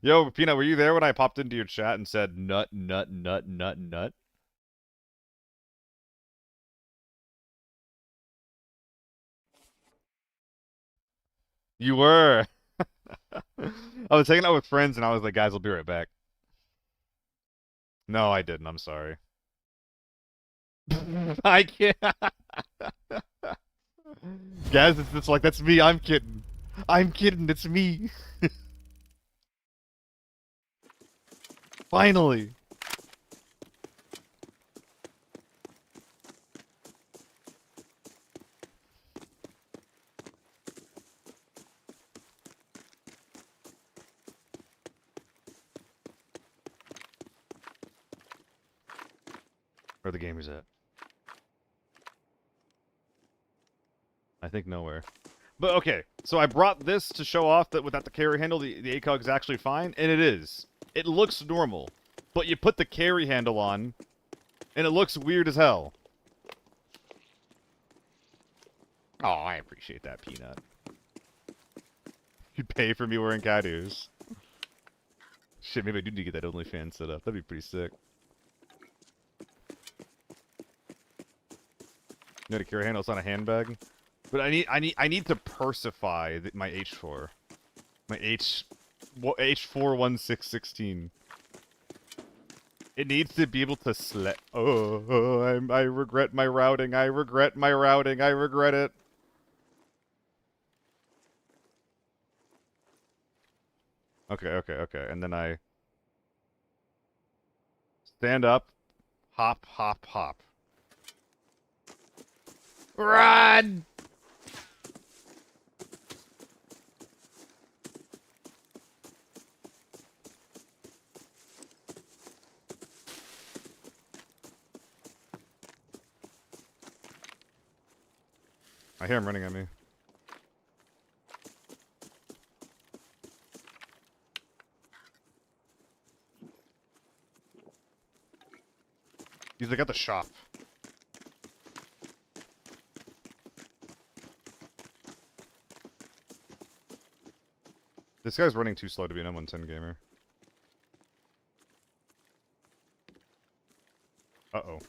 Yo, Peanut, were you there when I popped into your chat and said nut, nut, nut, nut, nut? You were. I was hanging out with friends and I was like, guys, I'll be right back. No, I didn't. I'm sorry. I can't. Guys, it's just like, that's me. I'm kidding. I'm kidding. It's me. Finally. Where the gamers at? I think nowhere. But okay, so I brought this to show off that without the carry handle, the ACOG is actually fine, and it is. It looks normal, but you put the carry handle on, and it looks weird as hell. Oh, I appreciate that, Peanut. You'd pay for me wearing tattoos. Shit, maybe I do need to get that OnlyFans set up. That'd be pretty sick. You know, the carry handle's on a handbag. But I need to persify my H4. My H41616. It needs to be able to I regret my routing. I regret my routing. I regret it. Okay. And then I stand up, hop, hop, hop. Run! I hear him running at me. He's like at the shop. This guy's running too slow to be an M110 gamer. Uh-oh.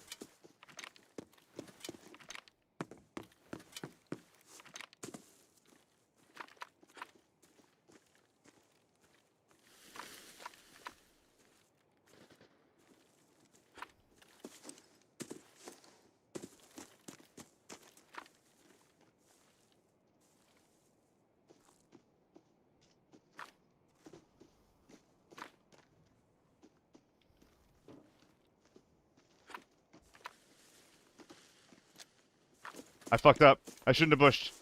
I fucked up. I shouldn't have bushed.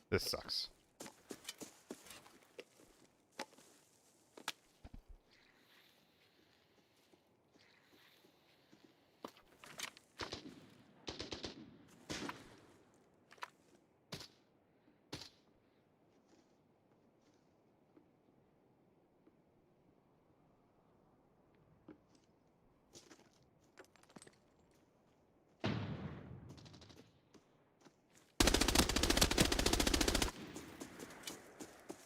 This sucks.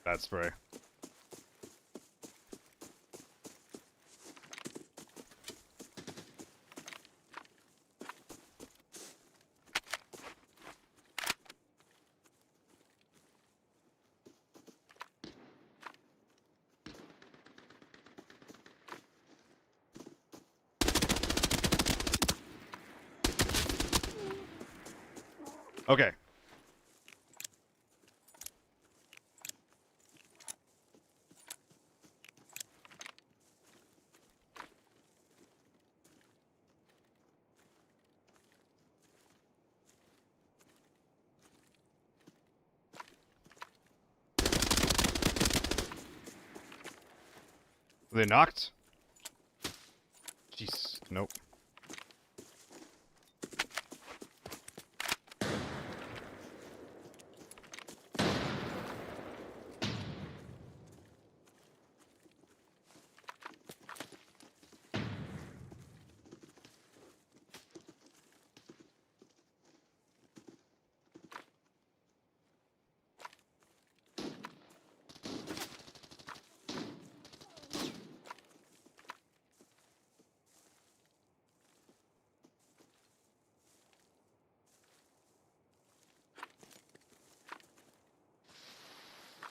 Bad spray. Okay. They knocked? Jeez. Nope.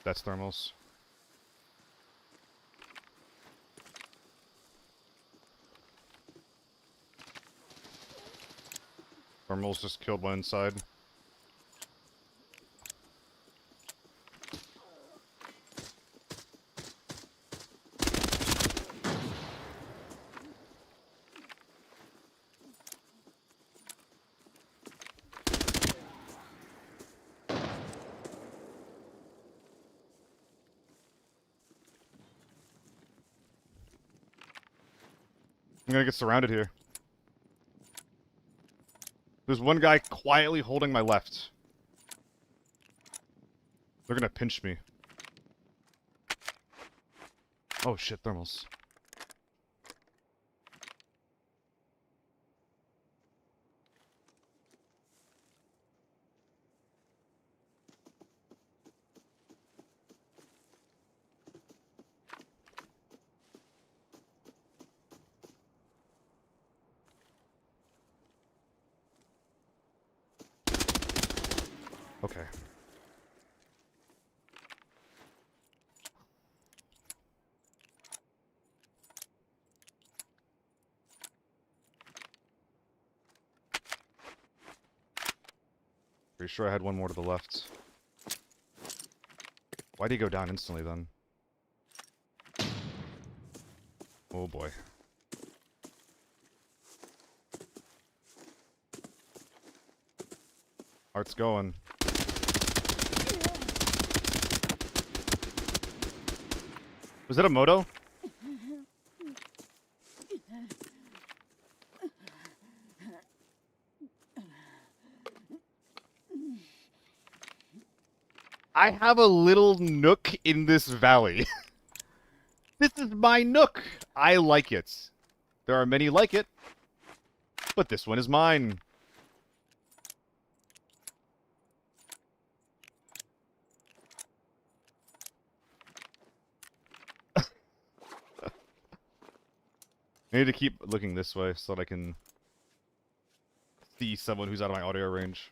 That's thermals. Thermals just killed one inside. I'm gonna get surrounded here. There's one guy quietly holding my left. They're gonna pinch me. Oh shit, thermals. Okay. Pretty sure I had one more to the left. Why'd he go down instantly then? Oh boy. Heart's going. Was that a moto? I have a little nook in this valley. This is my nook. I like it. There are many like it, but this one is mine. I need to keep looking this way so that I can see someone who's out of my audio range.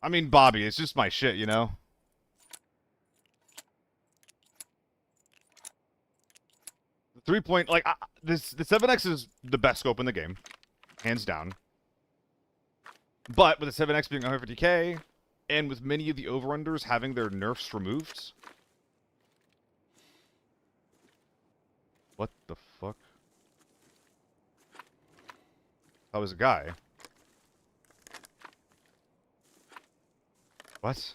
I mean, Bobby, it's just my shit, you know? The 3-point, like, the 7X is the best scope in the game. Hands down. But with the 7X being 150k, and with many of the over-unders having their nerfs removed... What the fuck? That was a guy. What?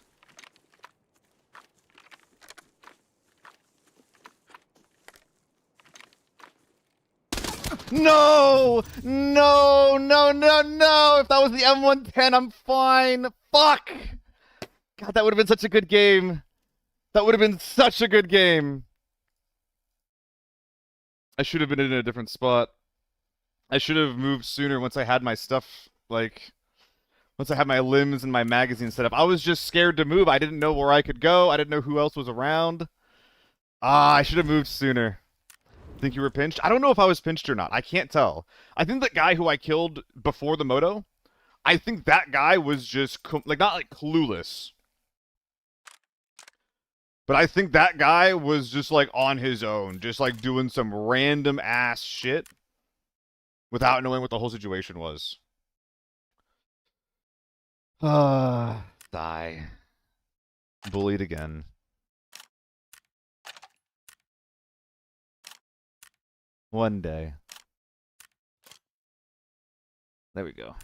No! No! No, no, no! If that was the M110, I'm fine! Fuck! God, that would have been such a good game. That would have been such a good game. I should have been in a different spot. I should have moved sooner once I had my stuff, like... Once I had my limbs and my magazine set up. I was just scared to move. I didn't know where I could go. I didn't know who else was around. Ah, I should have moved sooner. Think you were pinched? I don't know if I was pinched or not. I can't tell. I think that guy who I killed before the moto, I think that guy was just, like, not like clueless. But I think that guy was just, like, on his own. Just, like, doing some random ass shit without knowing what the whole situation was. Die. Bullied again. One day. There we go.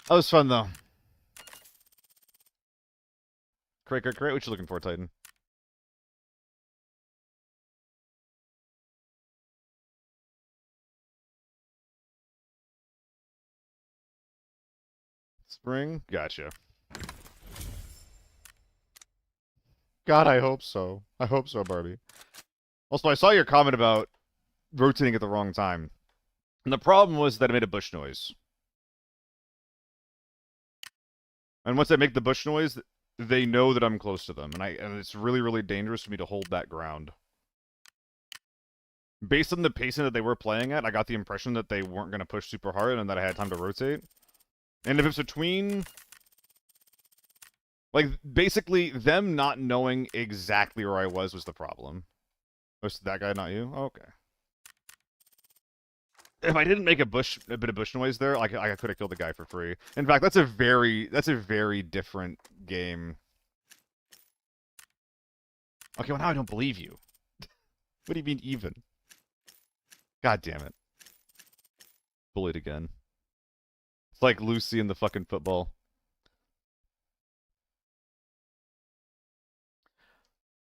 That was fun, though. Great. What you looking for, Titan? Spring? Gotcha. God, I hope so. I hope so, Barbie. Also, I saw your comment about rotating at the wrong time. And the problem was that I made a bush noise. And once I make the bush noise, they know that I'm close to them. And it's really, really dangerous for me to hold that ground. Based on the pacing that they were playing at, I got the impression that they weren't going to push super hard and that I had time to rotate. And if it's between... Like, basically, them not knowing exactly where I was the problem. Was that guy not you? Oh, okay. If I didn't make a bit of bush noise there, I could have killed the guy for free. In fact, that's a very different game. Okay, well now I don't believe you. What do you mean even? God damn it. Bullied again. It's like Lucy in the fucking football.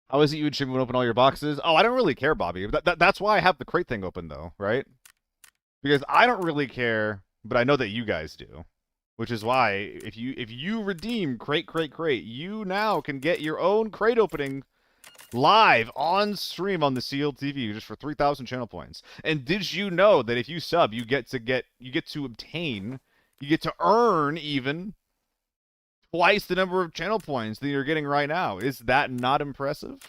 How is it you and Jimmy would open all your boxes? Oh, I don't really care, Bobby. That's why I have the crate thing open, though, right? Because I don't really care, but I know that you guys do. Which is why, if you redeem crate, you now can get your own crate opening live on stream on the SealTV just for 3,000 channel points. And did you know that if you sub, you get to obtain, you get to earn even twice the number of channel points that you're getting right now? Is that not impressive?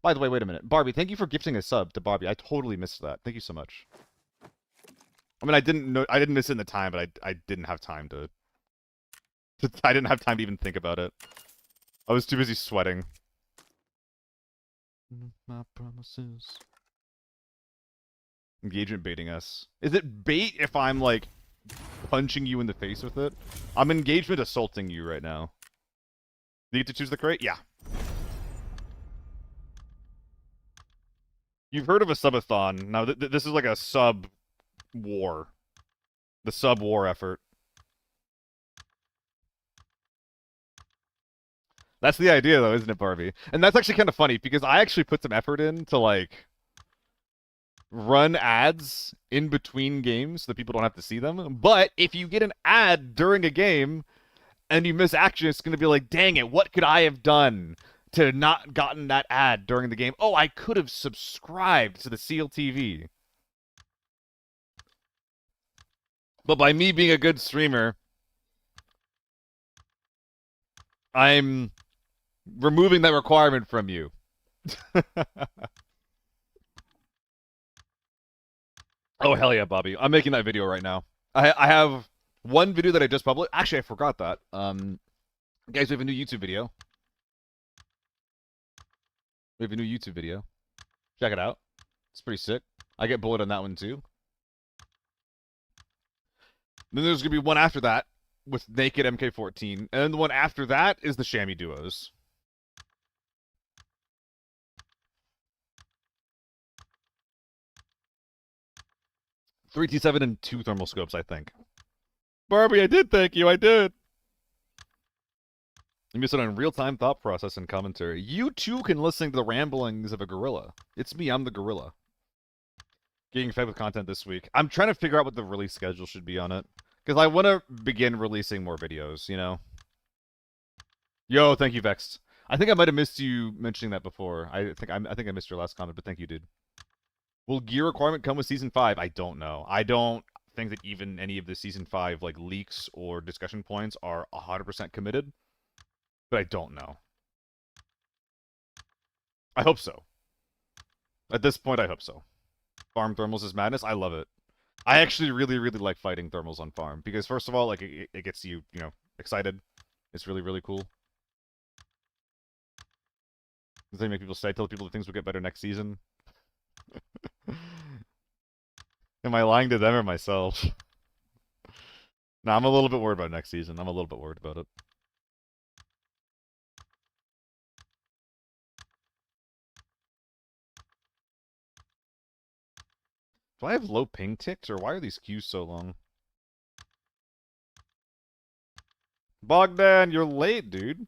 By the way, wait a minute. Barbie, thank you for gifting a sub to Barbie. I totally missed that. Thank you so much. I mean, I didn't miss it in the time, but I didn't have time to I didn't have time to even think about it. I was too busy sweating. My promises. Engagement baiting us. Is it bait if I'm, like, punching you in the face with it? I'm engagement assaulting you right now. Do you get to choose the crate? Yeah. You've heard of a subathon. Now, this is like a sub-war. The sub-war effort. That's the idea, though, isn't it, Barbie? And that's actually kind of funny, because I actually put some effort in to, like, run ads in between games so that people don't have to see them. But if you get an ad during a game and you miss action, it's going to be like, dang it, what could I have done to not gotten that ad during the game? Oh, I could have subscribed to the SealTV. But by me being a good streamer, I'm removing that requirement from you. Oh, hell yeah, Bobby. I'm making that video right now. I have one video that I just published. Actually, I forgot that. Guys, we have a new YouTube video. We have a new YouTube video. Check it out. It's pretty sick. I get bullied on that one, too. Then there's going to be one after that with naked MK14. And then the one after that is the Shammy duos. Three T7 and 2 thermal scopes, I think. Barbie, I did thank you. I did. You missed it on real-time thought process and commentary. You, too, can listen to the ramblings of a gorilla. It's me. I'm the gorilla. Getting fed with content this week. I'm trying to figure out what the release schedule should be on it. Because I want to begin releasing more videos, you know? Yo, thank you, Vexed. I think I might have missed you mentioning that before. I think I missed your last comment, but thank you, dude. Will gear requirement come with Season 5? I don't know. I don't think that even any of the Season 5 like leaks or discussion points are 100% committed. But I don't know. I hope so. At this point, I hope so. Farm thermals is madness. I love it. I actually really, really like fighting thermals on farm. Because first of all, like, it gets you, you know, excited. It's really, really cool. Does that make people say, tell people that things will get better next season? Am I lying to them or myself? No, I'm a little bit worried about next season. I'm a little bit worried about it. Do I have low ping ticks, or why are these queues so long? Bogdan, you're late, dude.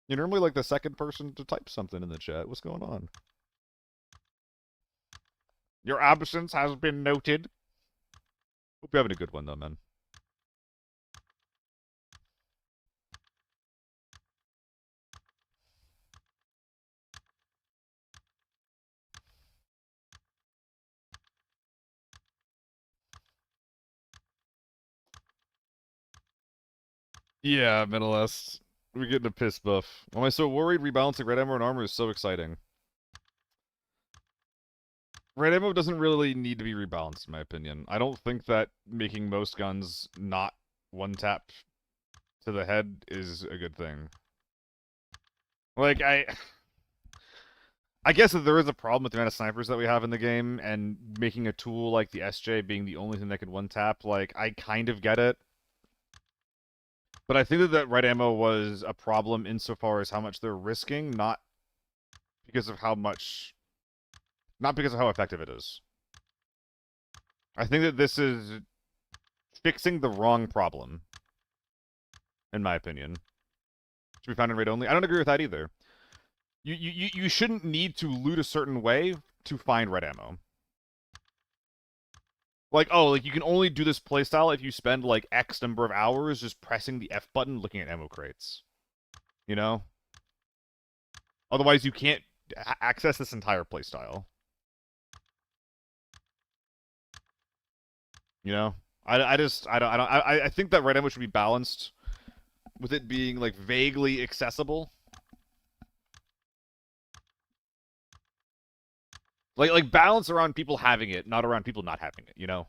You're normally like the second person to type something in the chat. What's going on? Your absence has been noted. Hope you're having a good one, though, man. Yeah, Middle S. We're getting a piss buff. Why am I so worried? Rebalancing red ammo and armor is so exciting. Red ammo doesn't really need to be rebalanced, in my opinion. I don't think that making most guns not one tap to the head is a good thing. Like, I guess that there is a problem with the amount of snipers that we have in the game, and making a tool like the SJ being the only thing that could one tap, like, I kind of get it. But I think that red ammo was a problem insofar as how much they're risking, not because of how effective it is. I think that this is fixing the wrong problem, in my opinion. To be found in raid only. I don't agree with that either. You shouldn't need to loot a certain way to find red ammo. Like, oh, like you can only do this playstyle if you spend like X number of hours just pressing the F button looking at ammo crates. You know? Otherwise you can't access this entire playstyle. You know? I think that red ammo should be balanced with it being like vaguely accessible. Like balance around people having it, not around people not having it, you know?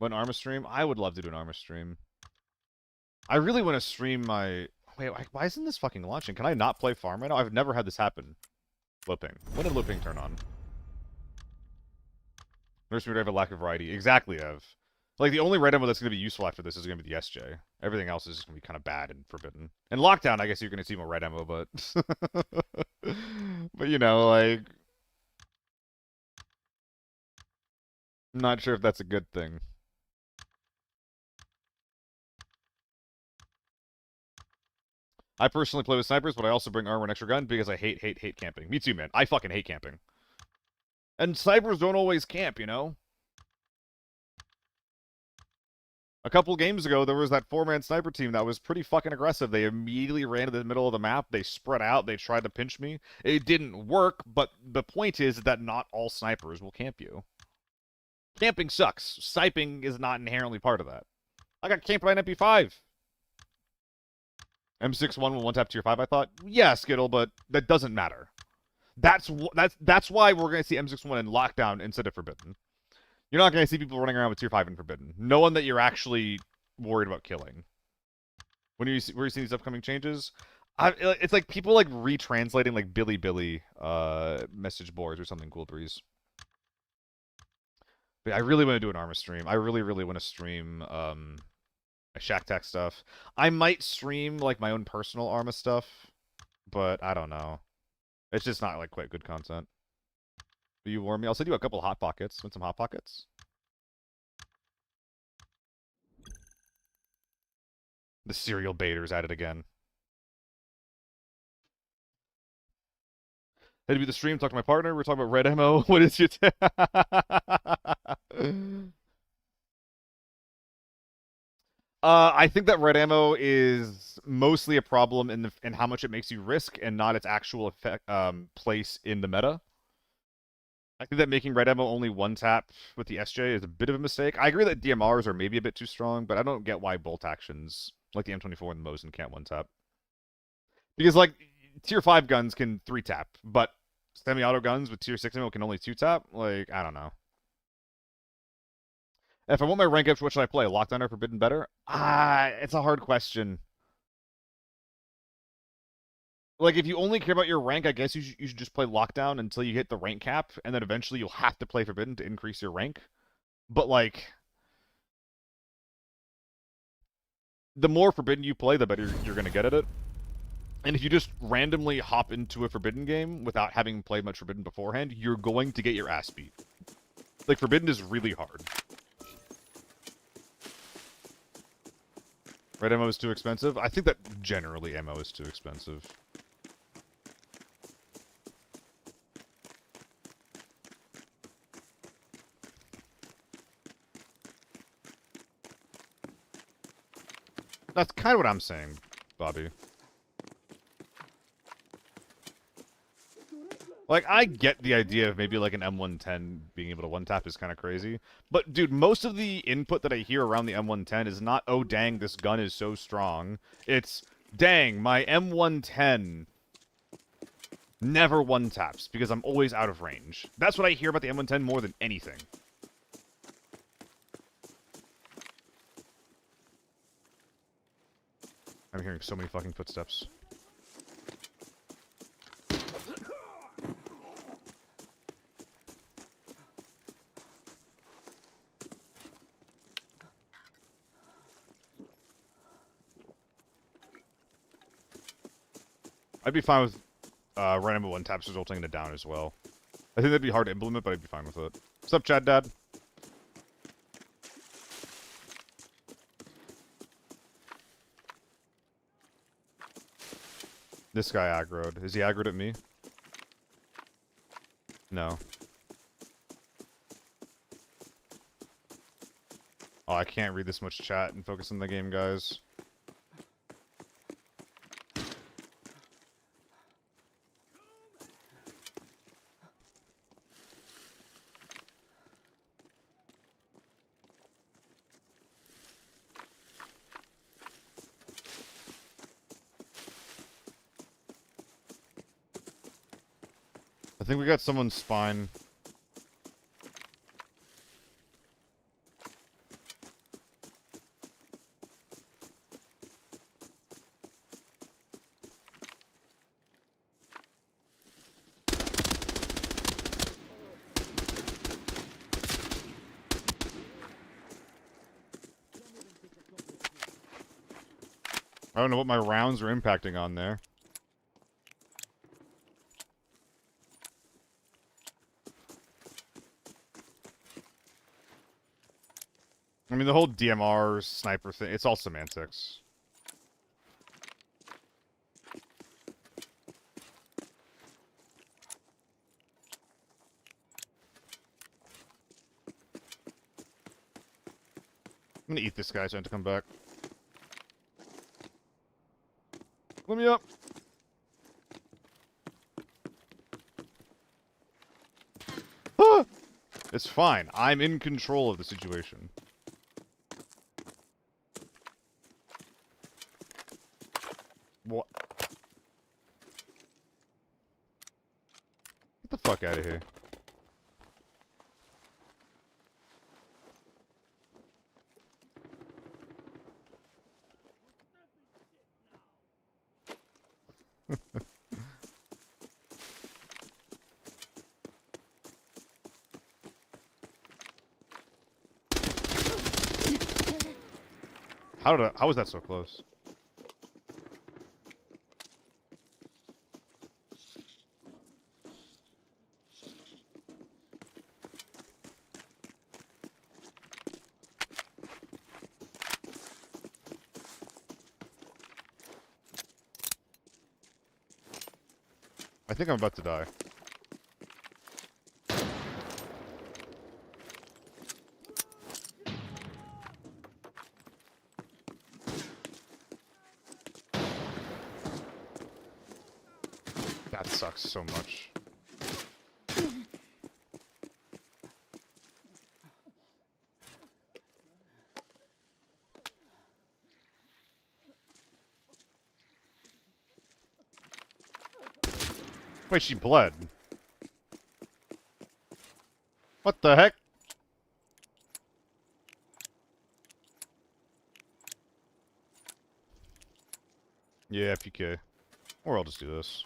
An Arma stream? I would love to do an Arma stream. I really want to stream my... Wait, why isn't this fucking launching? Can I not play farm right now? I've never had this happen. Looping. When did looping turn on? Nurse would have a lack of variety. Exactly, Ev. Like, the only red ammo that's going to be useful after this is going to be the SJ. Everything else is going to be kind of bad and forbidden. And Lockdown, I guess you're going to see more red ammo, but... but, you know, like... I'm not sure if that's a good thing. I personally play with snipers, but I also bring armor and extra gun because I hate camping. Me too, man. I fucking hate camping. And snipers don't always camp, you know? A couple games ago, there was that four-man sniper team that was pretty fucking aggressive. They immediately ran to the middle of the map. They spread out. They tried to pinch me. It didn't work, but the point is that not all snipers will camp you. Camping sucks. Sniping is not inherently part of that. I got camped by an MP5. M61 will one-tap tier 5, I thought. Yeah, Skittle, but that doesn't matter. That's why we're going to see M61 in Lockdown instead of Forbidden. You're not going to see people running around with tier 5 in Forbidden. No one that you're actually worried about killing. Where you see these upcoming changes? It's like people like retranslating like Billy message boards or something, Cool Breeze. But I really want to do an Arma stream. I really want to stream Shack Tech stuff. I might stream like my own personal Arma stuff, but I don't know. It's just not like quite good content. Will you warn me? I'll send you a couple Hot Pockets. Want some Hot Pockets? The serial baiter's at it again. Had to be the stream, talk to my partner. We're talking about red ammo. What is your... I think that red ammo is mostly a problem in how much it makes you risk and not its actual effect, place in the meta. I think that making red ammo only one tap with the SJ is a bit of a mistake. I agree that DMRs are maybe a bit too strong, but I don't get why bolt actions like the M24 and the Mosin can't one tap. Because like tier 5 guns can 3 tap, but semi-auto guns with tier 6 ammo can only 2 tap. Like, I don't know. If I want my rank up, what should I play? Lockdown or Forbidden better? It's a hard question. Like, if you only care about your rank, I guess you should just play Lockdown until you hit the rank cap, and then eventually you'll have to play Forbidden to increase your rank. But, like, the more Forbidden you play, the better you're going to get at it. And if you just randomly hop into a Forbidden game without having played much Forbidden beforehand, you're going to get your ass beat. Like, Forbidden is really hard. Red ammo is too expensive? I think that generally ammo is too expensive. That's kind of what I'm saying, Bobby. Like, I get the idea of maybe like an M110 being able to one-tap is kind of crazy. But, dude, most of the input that I hear around the M110 is not, oh, dang, this gun is so strong. It's, dang, my M110 never one-taps because I'm always out of range. That's what I hear about the M110 more than anything. I'm hearing so many fucking footsteps. I'd be fine with random one-taps resulting in a down as well. I think that'd be hard to implement, but I'd be fine with it. What's up, Chad Dad? This guy aggroed. Is he aggroed at me? No. Oh, I can't read this much chat and focus on the game, guys. I think we got someone's spine. I don't know what my rounds are impacting on there. I mean, the whole DMR sniper thing, it's all semantics. I'm gonna eat this guy so I have to come back. Let me up. Ah! It's fine. I'm in control of the situation. What? Get the fuck out of here. How was that so close? I think I'm about to die. That sucks so much. Wait, she bled. What the heck? Yeah, PK. Or I'll just do this.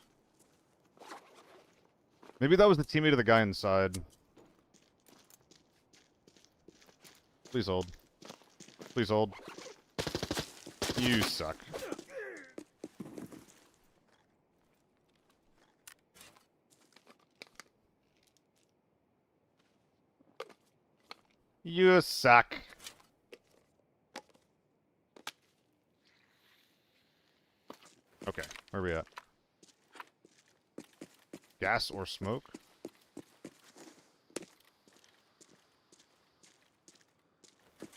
Maybe that was the teammate of the guy inside. Please hold. Please hold. You suck. You suck. Okay, where are we at? Gas or smoke?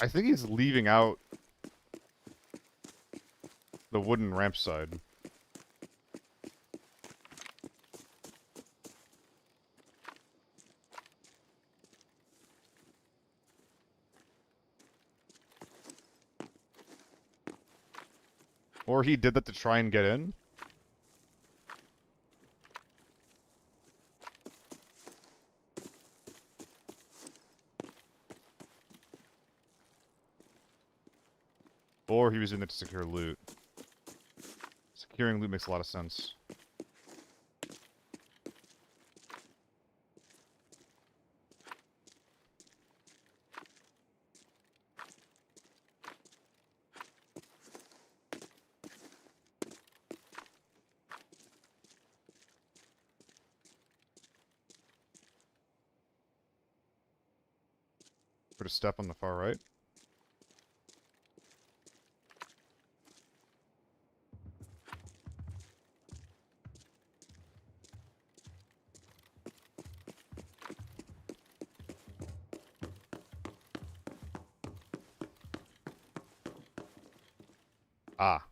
I think he's leaving out the wooden ramp side. Or he did that to try and get in? Or he was in there to secure loot. Securing loot makes a lot of sense. Put a step on the far right. Ah.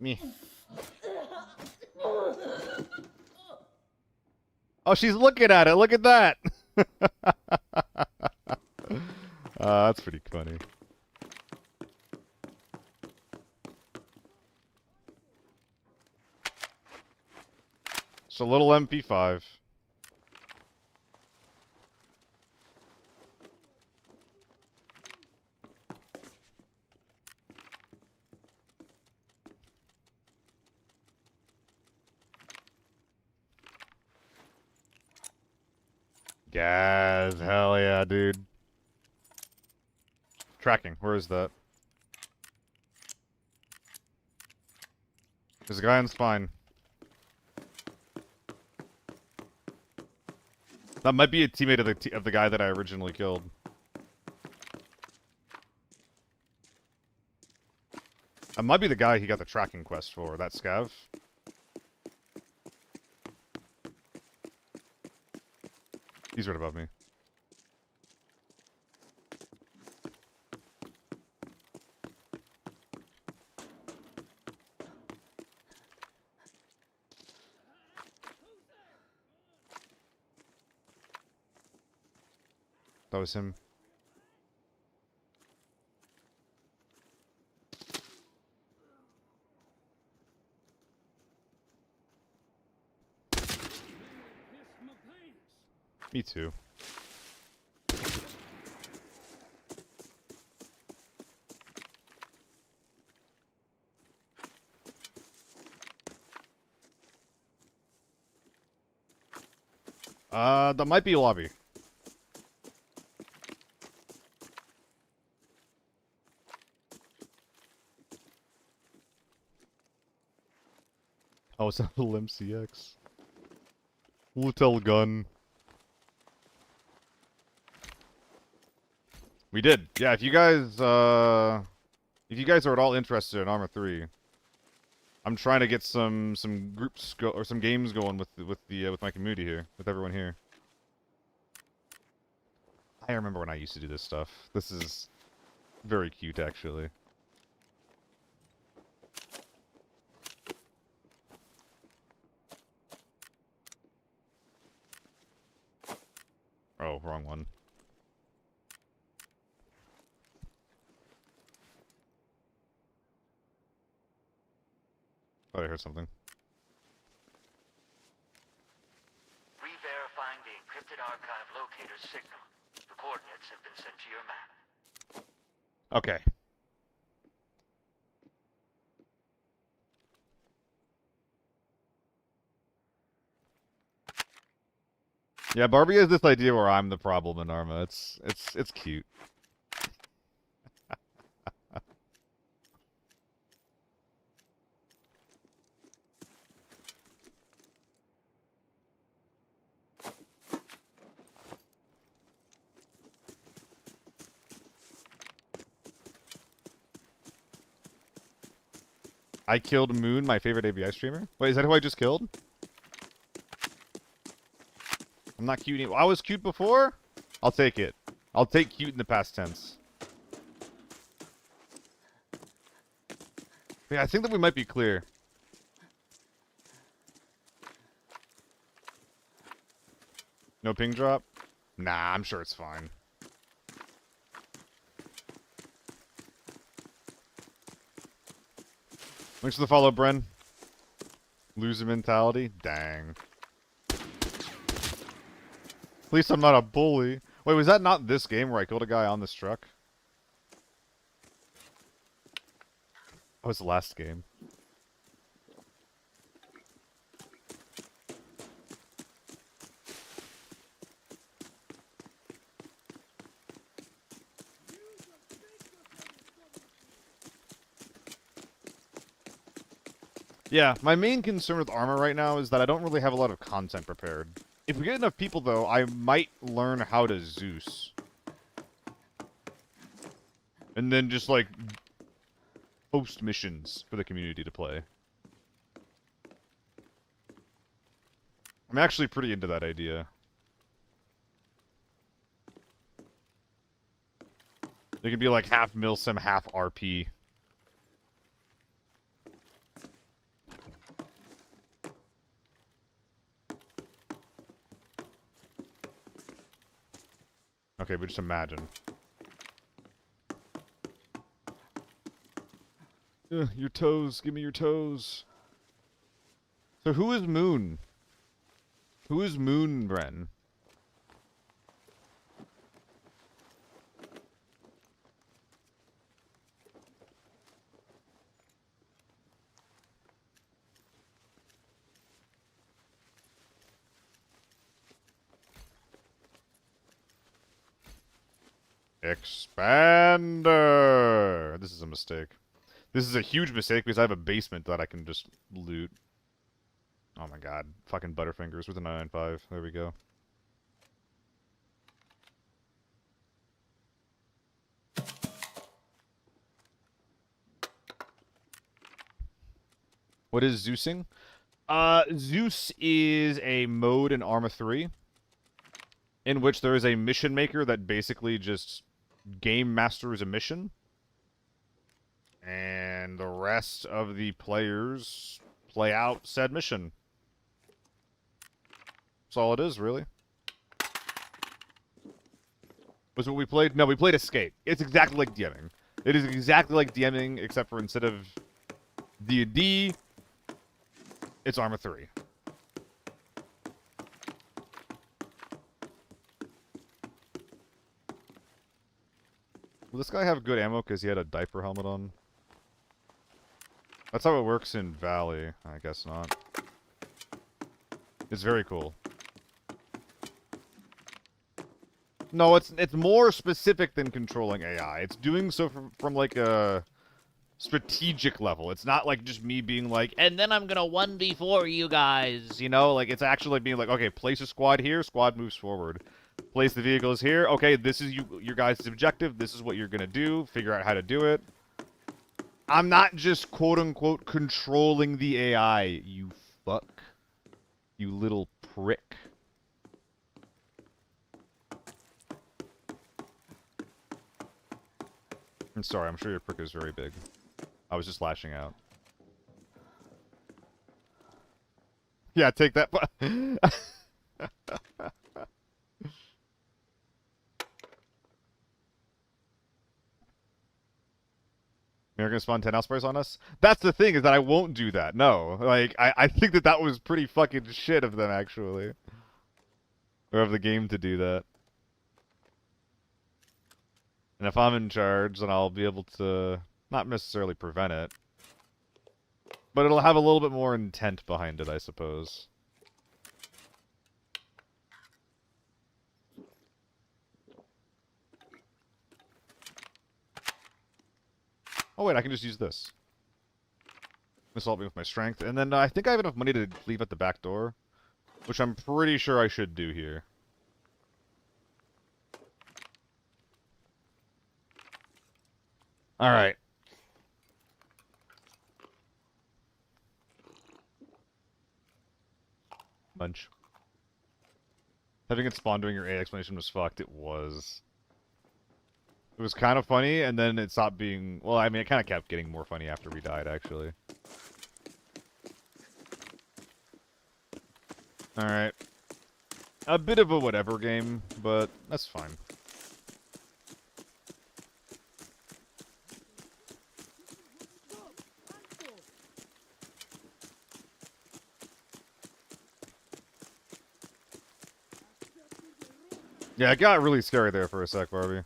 Me. Oh, she's looking at it. Look at that. That's pretty funny. It's a little MP5. Gas. Hell yeah, dude. Tracking. Where is that? There's a guy on the spine. That might be a teammate of the guy that I originally killed. That might be the guy he got the tracking quest for. That scav. He's right above me. That was him. Me too. That might be lobby. Oh, it's a little MCX. Little gun. We did. Yeah, if you guys are at all interested in Arma 3, I'm trying to get some groups or some games going with my community here, with everyone here. I remember when I used to do this stuff. This is very cute, actually. Oh, wrong one. Thought I heard something. Re-verifying the encrypted archive locator signal. The coordinates have been sent to your map. Okay. Yeah, Barbie has this idea where I'm the problem in Arma. It's cute. I killed Moon, my favorite ABI streamer. Wait, is that who I just killed? I'm not cute anymore. I was cute before? I'll take it. I'll take cute in the past tense. Yeah, I think that we might be clear. No ping drop? Nah, I'm sure it's fine. Thanks for the follow, Bren. Loser mentality? Dang. At least I'm not a bully. Wait, was that not this game where I killed a guy on this truck? That was the last game. Yeah, my main concern with Arma right now is that I don't really have a lot of content prepared. If we get enough people, though, I might learn how to Zeus. And then just, like, host missions for the community to play. I'm actually pretty into that idea. It could be like half milsim, half RP. Okay, but just imagine. Your toes. Give me your toes. So who is Moon? Who is Moon, Bren? Expander! This is a mistake. This is a huge mistake because I have a basement that I can just loot. Oh my god. Fucking Butterfingers with a 995. There we go. What is Zeusing? Zeus is a mode in Arma 3 in which there is a mission maker that basically just game masters a mission. And the rest of the players play out said mission. That's all it is, really. Was what we played? No, we played Escape. It's exactly like DMing. It is exactly like DMing, except for instead of D&D, it's Arma 3. Will this guy have good ammo because he had a diaper helmet on? That's how it works in Valley. I guess not. It's very cool. No, it's more specific than controlling AI. It's doing so from like a strategic level. It's not like just me being like, and then I'm gonna 1v4 you guys, you know? Like, it's actually like being like, okay, place a squad here, squad moves forward. Place the vehicles here, okay, this is your guys' objective, this is what you're gonna do, figure out how to do it. I'm not just quote-unquote controlling the AI, you fuck. You little prick. I'm sorry, I'm sure your prick is very big. I was just lashing out. Yeah, take that. You're gonna spawn 10 house bars on us? That's the thing, is that I won't do that. No. Like, I think that was pretty fucking shit of them, actually. Or of the game to do that. And if I'm in charge, then I'll be able to not necessarily prevent it, but it'll have a little bit more intent behind it, I suppose. Oh wait, I can just use this. This will help me with my strength. And then I think I have enough money to leave at the back door, which I'm pretty sure I should do here. Alright. Munch. Having it spawn during your A explanation was fucked. It was. It was kind of funny, and then it stopped being... Well, I mean, it kind of kept getting more funny after we died, actually. Alright. A bit of a whatever game, but that's fine. Yeah, it got really scary there for a sec, Barbie.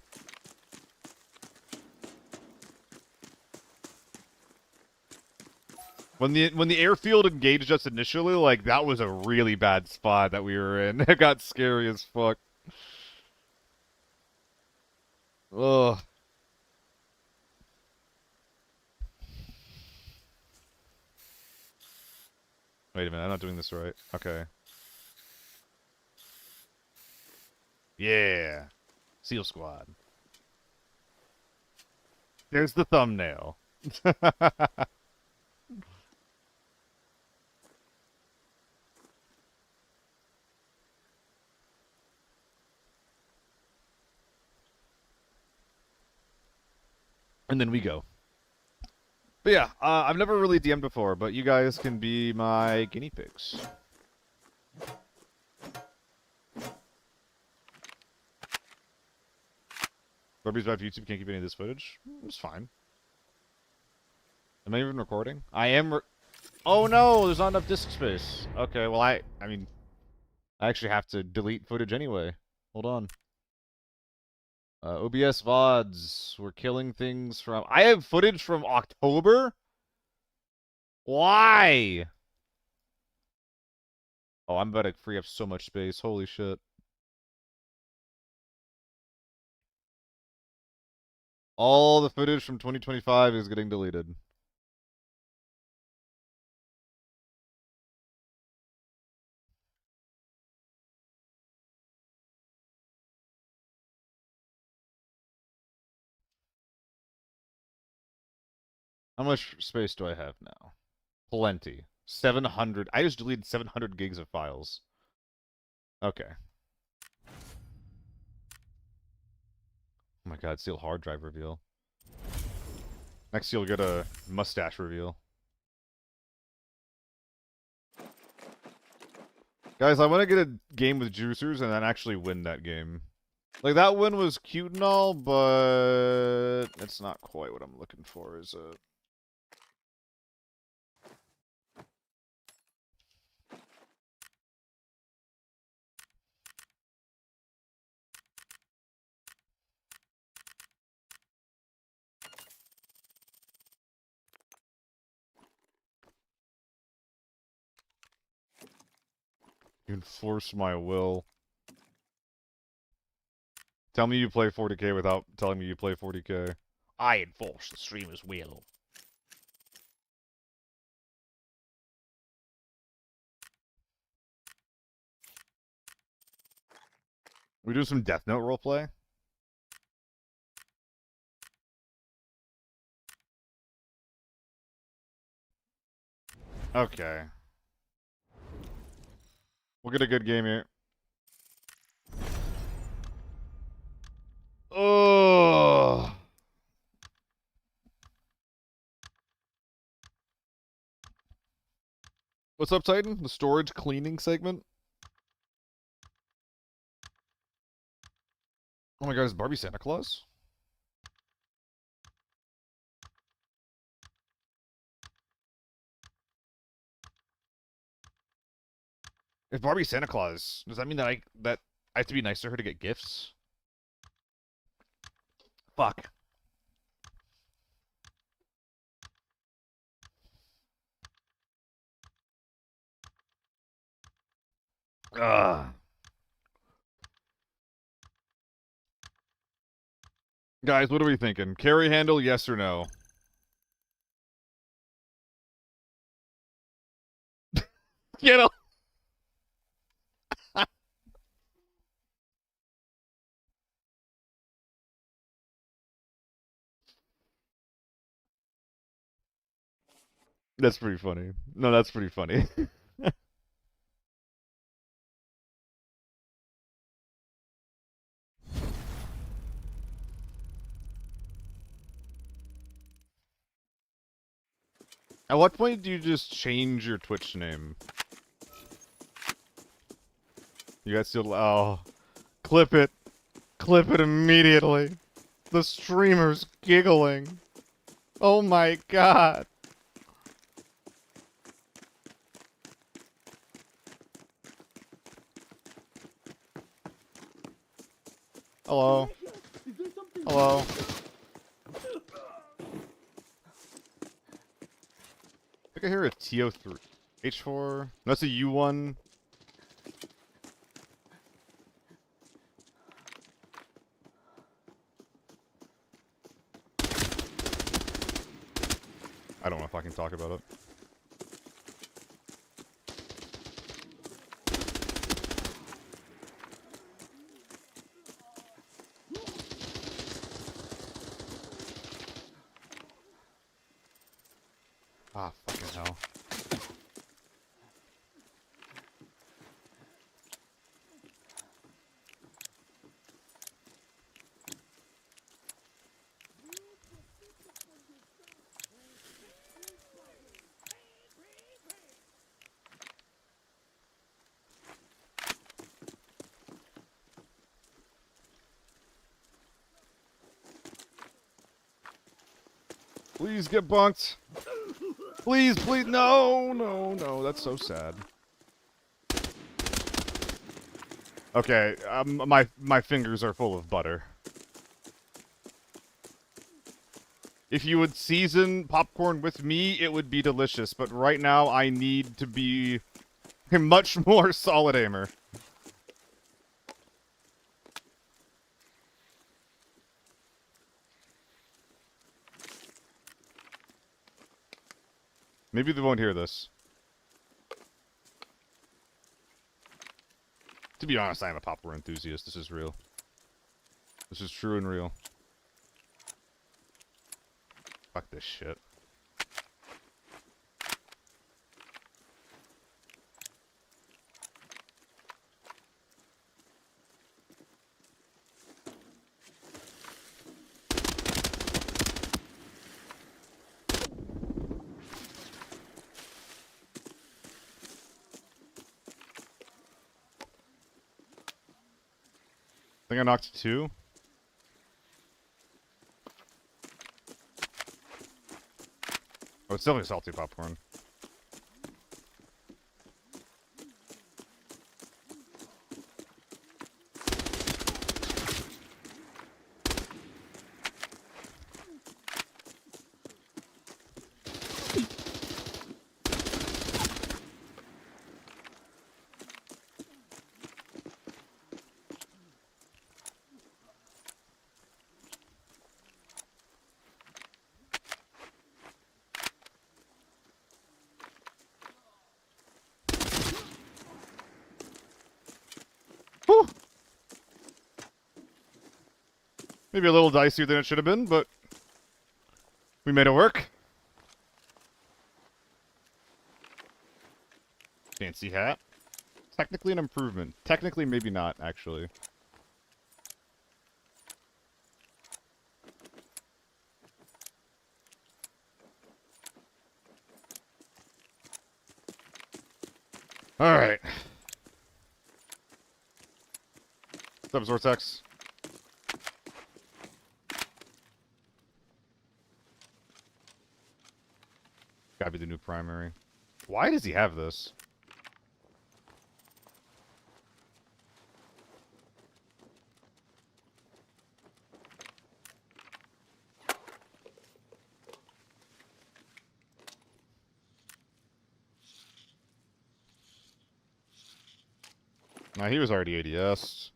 When the airfield engaged us initially, like, that was a really bad spot that we were in. It got scary as fuck. Ugh. Wait a minute, I'm not doing this right. Okay. Yeah. SEAL Squad. There's the thumbnail. And then we go. But yeah, I've never really DM'd before, but you guys can be my guinea pigs. Barbie's back to YouTube, can't keep any of this footage. It's fine. Am I even recording? I am Oh no, there's not enough disk space. Okay, well I mean, I actually have to delete footage anyway. Hold on. OBS VODs. We're killing things from... I have footage from October? Why? Oh, I'm about to free up so much space. Holy shit. All the footage from 2025 is getting deleted. How much space do I have now? Plenty. 700. I just deleted 700 gigs of files. Okay. Oh my god, Seal hard drive reveal. Next you'll get a mustache reveal. Guys, I want to get a game with juicers and then actually win that game. Like, that win was cute and all, but it's not quite what I'm looking for, is it? You enforce my will. Tell me you play 40k without telling me you play 40k. I enforce the streamer's will. We do some Death Note roleplay? Okay. We'll get a good game here. Oh. What's up, Titan? The storage cleaning segment? Oh my god, is Barbie Santa Claus? If Barbie's Santa Claus, does that mean that I have to be nice to her to get gifts? Fuck. Ugh. Guys, what are we thinking? Carry handle, yes or no? Get up. That's pretty funny. No, that's pretty funny. At what point do you just change your Twitch name? You guys still... Oh. Clip it. Clip it immediately. The streamer's giggling. Oh my god. Hello. Hello. I think I hear a TO3. H4. That's a U1. I don't know if I can talk about it. Ah, fucking hell. Please get bunked. Please, please. No, no, no. That's so sad. Okay, my fingers are full of butter. If you would season popcorn with me, it would be delicious. But right now, I need to be a much more solid aimer. Maybe they won't hear this. To be honest, I am a popcorn enthusiast. This is real. This is true and real. Fuck this shit. I think I knocked 2. Oh, it's definitely salty popcorn. Whew. Maybe a little dicier than it should have been, but we made it work. Fancy hat. Technically an improvement. Technically, maybe not, actually. Alright. What's up, Zortex? Gotta be the new primary. Why does he have this? Nah, he was already ADS.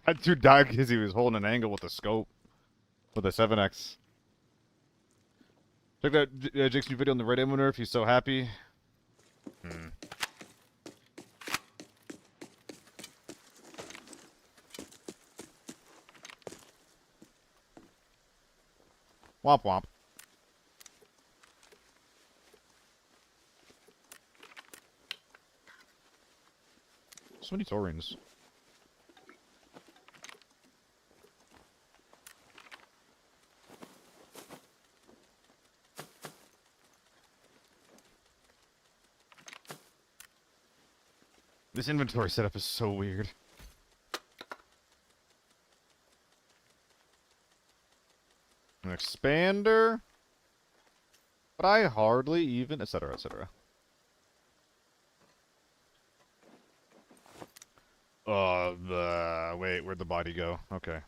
Had to die because he was holding an angle with the scope. With a 7x. Check out Jake's new video on the right winner if he's so happy. Womp womp. So many taurines. This inventory setup is so weird. An expander. But I hardly even, etc., etc. Wait, where'd the body go? Okay.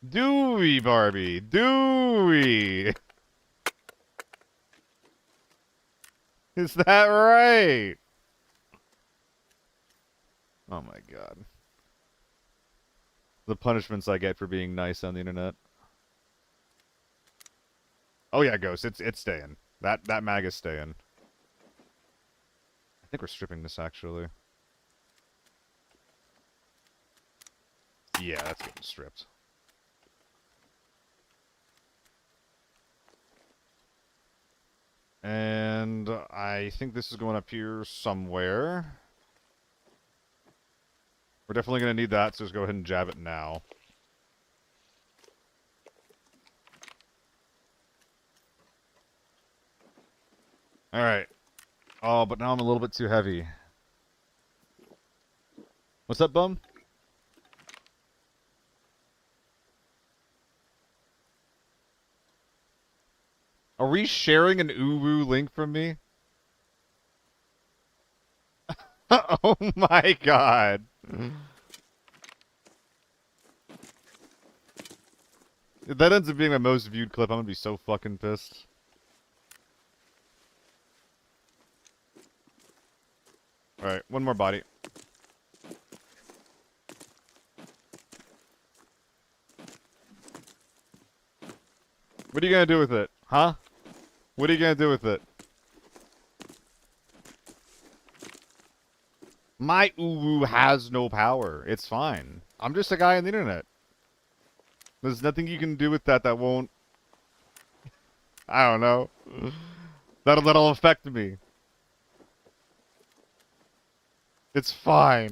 Dewey, Barbie! Dewey! Is that right? Oh my god. The punishments I get for being nice on the internet. Oh yeah, Ghost, it's staying. That mag is staying. I think we're stripping this actually. Yeah, that's getting stripped. And I think this is going up here somewhere. We're definitely going to need that, so let's go ahead and jab it now. Alright. Oh, but now I'm a little bit too heavy. What's up, bum? Are we sharing an uwu link from me? Oh my god. If that ends up being my most viewed clip, I'm gonna be so fucking pissed. Alright, one more body. What are you gonna do with it? Huh? What are you gonna do with it? My uwu has no power. It's fine. I'm just a guy on the internet. There's nothing you can do with that that won't... I don't know. That'll affect me. It's fine.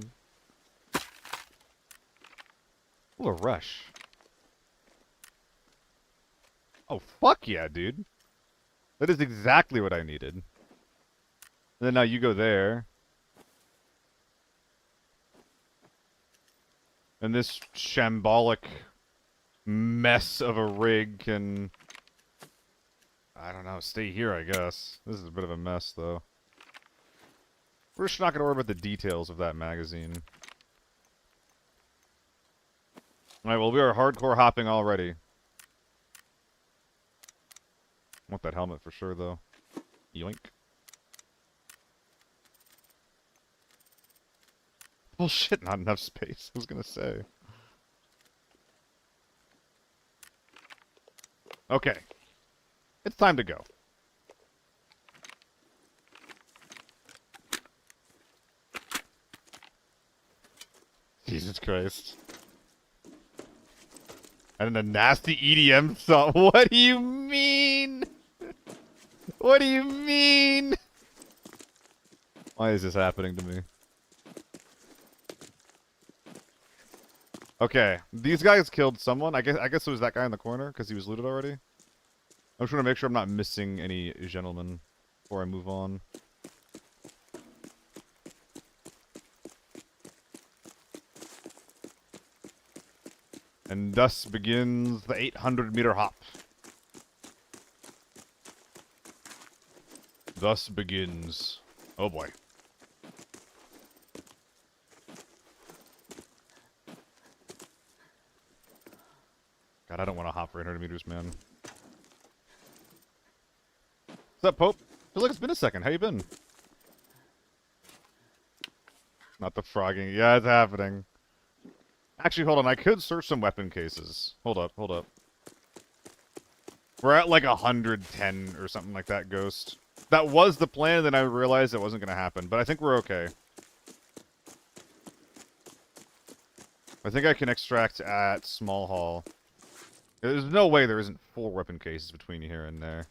Ooh, a rush. Oh, fuck yeah, dude. That is exactly what I needed. And then now you go there. And this shambolic mess of a rig can... I don't know, stay here, I guess. This is a bit of a mess, though. We're just not going to worry about the details of that magazine. Alright, well, we are hardcore hopping already. I want that helmet for sure, though. Yoink. Bullshit, not enough space, I was gonna say. Okay. It's time to go. Jesus Christ. And a nasty EDM song. What do you mean? What do you mean? Why is this happening to me? Okay, these guys killed someone. I guess it was that guy in the corner because he was looted already. I'm trying to make sure I'm not missing any gentlemen before I move on. And thus begins the 800-meter hop. Thus begins... Oh boy. God, I don't want to hop for 800 meters, man. What's up, Pope? Feel like it's been a second. How you been? Not the frogging. Yeah, it's happening. Actually, hold on. I could search some weapon cases. Hold up, hold up. We're at like 110 or something like that, Ghost. That was the plan, then I realized it wasn't going to happen. But I think we're okay. I think I can extract at Small Hall. There's no way there isn't 4 weapon cases between here and there.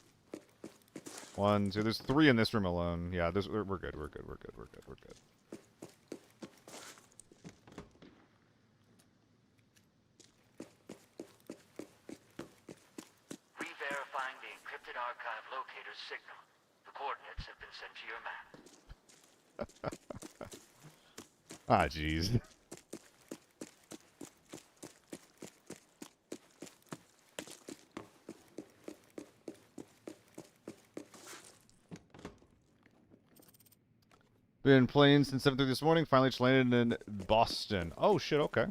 1, 2, there's 3 in this room alone. Yeah, we're good, we're good, we're good, we're good, we're good. Re-verifying the encrypted archive locator's signal. The coordinates have been sent to your map. Ah, jeez. Been playing since 7:30 this morning. Finally just landed in Boston. Oh, shit, okay.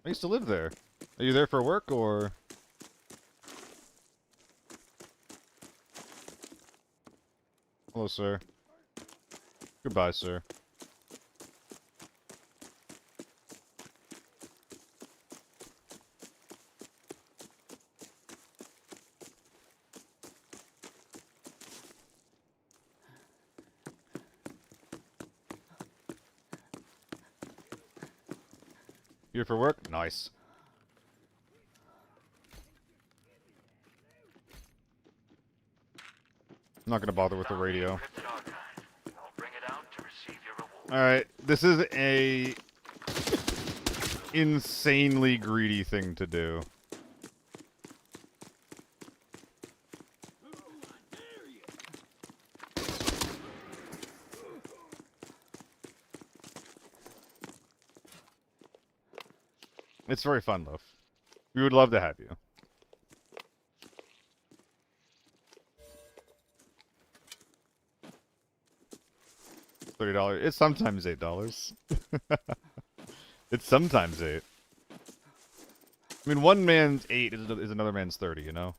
I used to live there. Are you there for work, or...? Hello, sir. Goodbye, sir. Here for work? Nice. I'm not gonna bother with the radio. Alright, this is a insanely greedy thing to do. It's very fun, Loaf. We would love to have you. $30. It's sometimes $8. It's sometimes 8. I mean, one man's 8 is another man's 30, you know?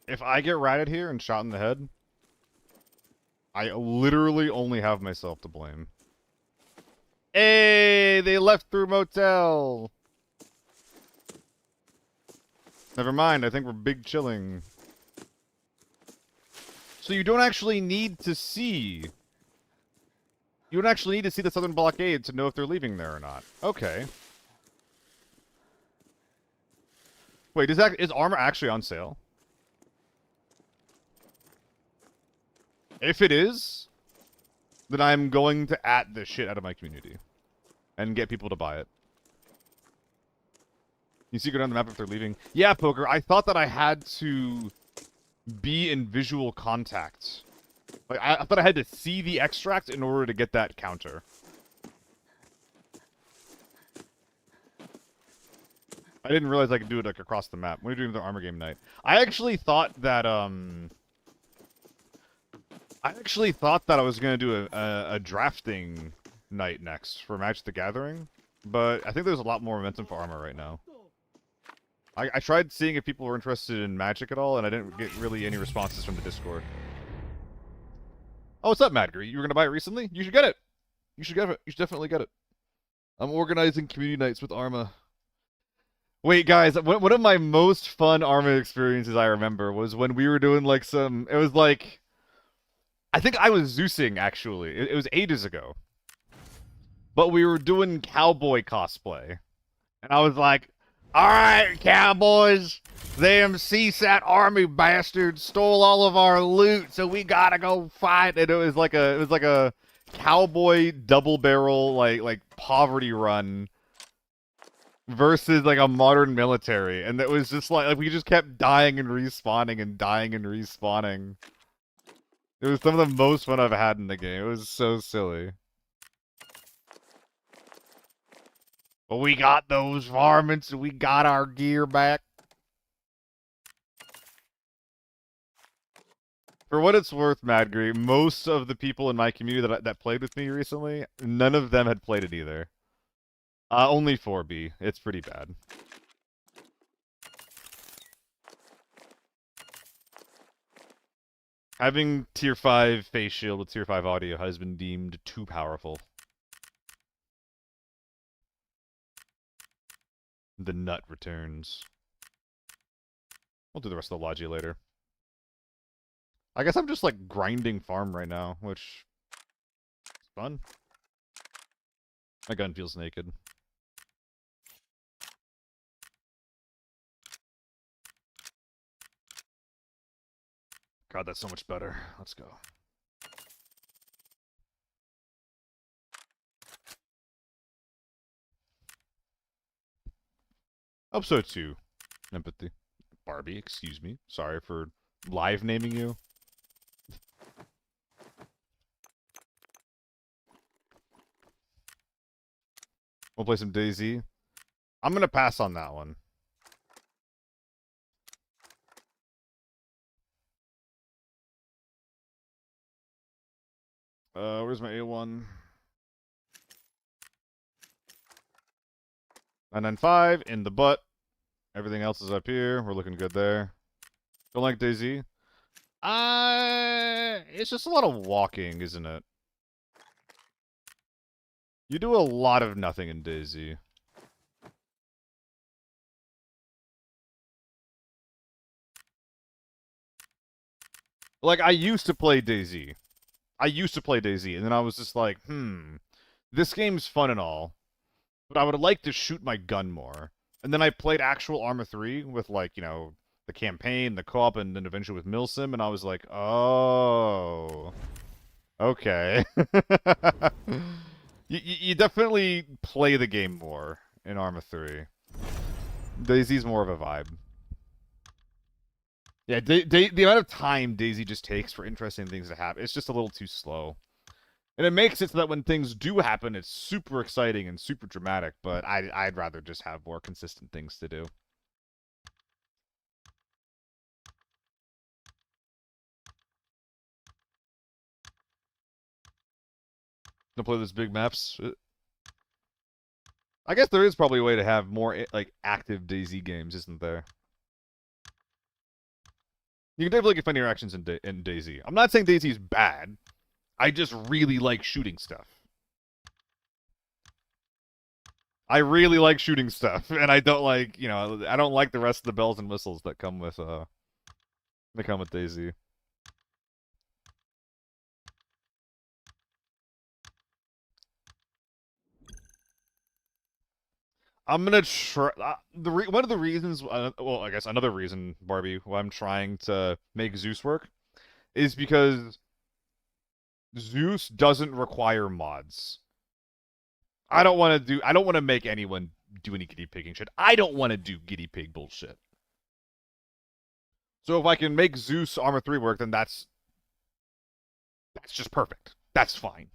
If I get ratted here and shot in the head, I literally only have myself to blame. Hey, they left through motel. Never mind, I think we're big chilling. So you don't actually need to see... You don't actually need to see the southern blockade to know if they're leaving there or not. Okay. Wait, is armor actually on sale? If it is, then I'm going to at the shit out of my community. And get people to buy it. You see, go down the map if they're leaving. Yeah, Poker, I thought that I had to be in visual contact. Like, I thought I had to see the extract in order to get that counter. I didn't realize I could do it, like, across the map. What are you doing with the armor game night? I actually thought that, I was going to do a drafting night next for Magic the Gathering, but I think there's a lot more momentum for armor right now. I tried seeing if people were interested in Magic at all, and I didn't get really any responses from the Discord. Oh, what's up, Madger? You were going to buy it recently? You should get it! You should get it. You should definitely get it. I'm organizing community nights with Arma. Wait, guys, one of my most fun Arma experiences I remember was when we were doing, like, it was like... I think I was Zeusing, actually. It was ages ago. But we were doing cowboy cosplay. And I was like, alright, cowboys, them CSAT army bastards stole all of our loot, so we gotta go fight. And it was like a cowboy double barrel, like poverty run versus like a modern military, and it was just like we just kept dying and respawning and dying and respawning. It was some of the most fun I've had in the game. It was so silly. But we got those varmints and we got our gear back. For what it's worth, Madgre, most of the people in my community that played with me recently, none of them had played it either. Only 4B. It's pretty bad. Having tier 5 face shield with tier 5 audio has been deemed too powerful. The nut returns. We'll do the rest of the Logi later. I guess I'm just like grinding farm right now, which is fun. My gun feels naked. God, that's so much better. Let's go. Episode 2. Empathy. Barbie, excuse me. Sorry for live naming you. We'll play some DayZ. I'm gonna pass on that one. Where's my A1? 995 in the butt. Everything else is up here. We're looking good there. Don't like DayZ. It's just a lot of walking, isn't it? You do a lot of nothing in DayZ. Like, I used to play DayZ. And then I was just like, this game's fun and all, but I would like to shoot my gun more. And then I played actual Arma 3 with, like, you know, the campaign, the co-op, and then eventually with Milsim, and I was like, oh, okay. you definitely play the game more in Arma 3. DayZ's more of a vibe. Yeah, the amount of time DayZ just takes for interesting things to happen, it's just a little too slow. And it makes it so that when things do happen, it's super exciting and super dramatic, but I'd rather just have more consistent things to do. To play those big maps. I guess there is probably a way to have more like active DayZ games, isn't there? You can definitely get fun interactions in DayZ. I'm not saying DayZ is bad. I just really like shooting stuff. I really like shooting stuff, and I don't like, you know, I don't like the rest of the bells and whistles that come with DayZ. I'm gonna try. One of the reasons, well, I guess another reason, Barbie, why I'm trying to make Zeus work is because Zeus doesn't require mods. I don't want to make anyone do any guinea pigging shit. I don't want to do guinea pig bullshit. So if I can make Zeus Armor 3 work, then that's just perfect. That's fine.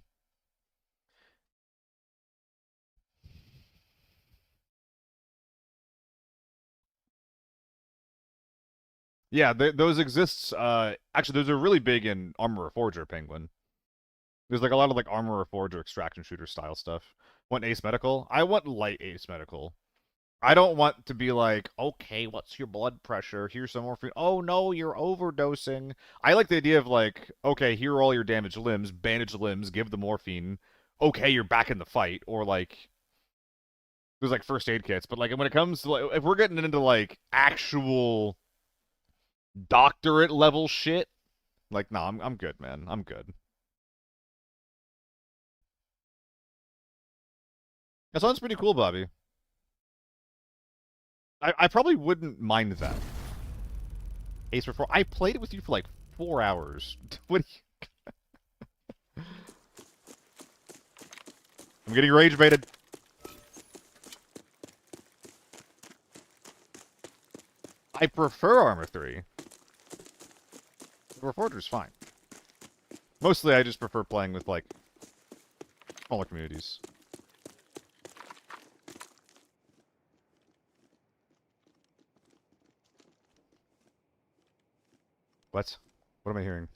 Yeah, those exists. Actually, those are really big in Armor Reforger Penguin. There's like a lot of like Armor Reforger extraction shooter style stuff. Want Ace Medical? I want light Ace Medical. I don't want to be like, okay, what's your blood pressure? Here's some morphine. Oh no, you're overdosing. I like the idea of like, okay, here are all your damaged limbs, bandage limbs, give the morphine. Okay, you're back in the fight. Or like, there's like first aid kits. But like when it comes to like, if we're getting into like actual doctorate level shit, like, nah, I'm good, man. I'm good. That sounds pretty cool, Bobby. I probably wouldn't mind that. Ace for 4. I played it with you for like 4 hours. What? I'm getting rage baited. I prefer Armor 3. The Reforger's fine. Mostly I just prefer playing with, like, smaller communities. What? What am I hearing?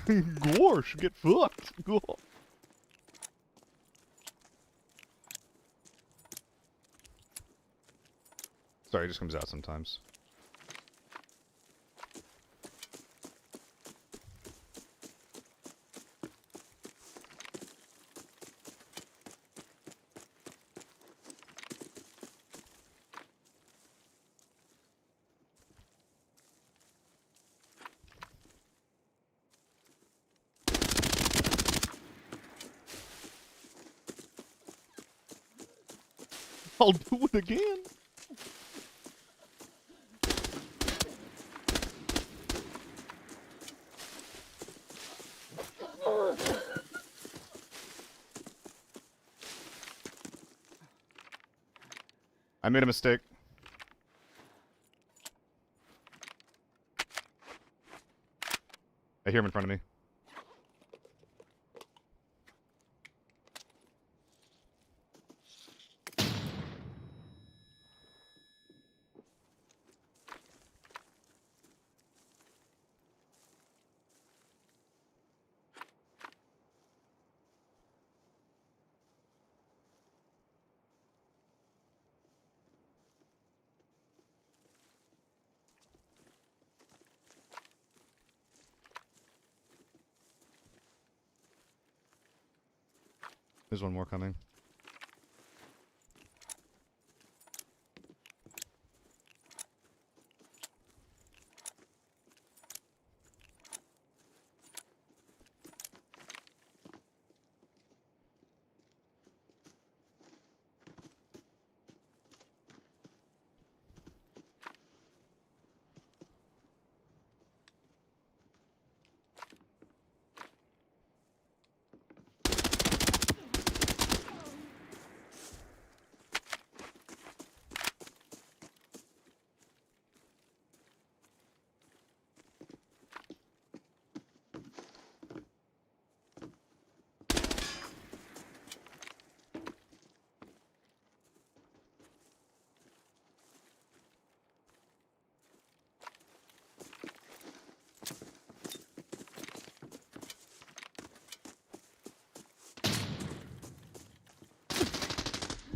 Gorsh, get fucked. Sorry, it just comes out sometimes. I'll do it again. I made a mistake. I hear him in front of me. There's one more coming.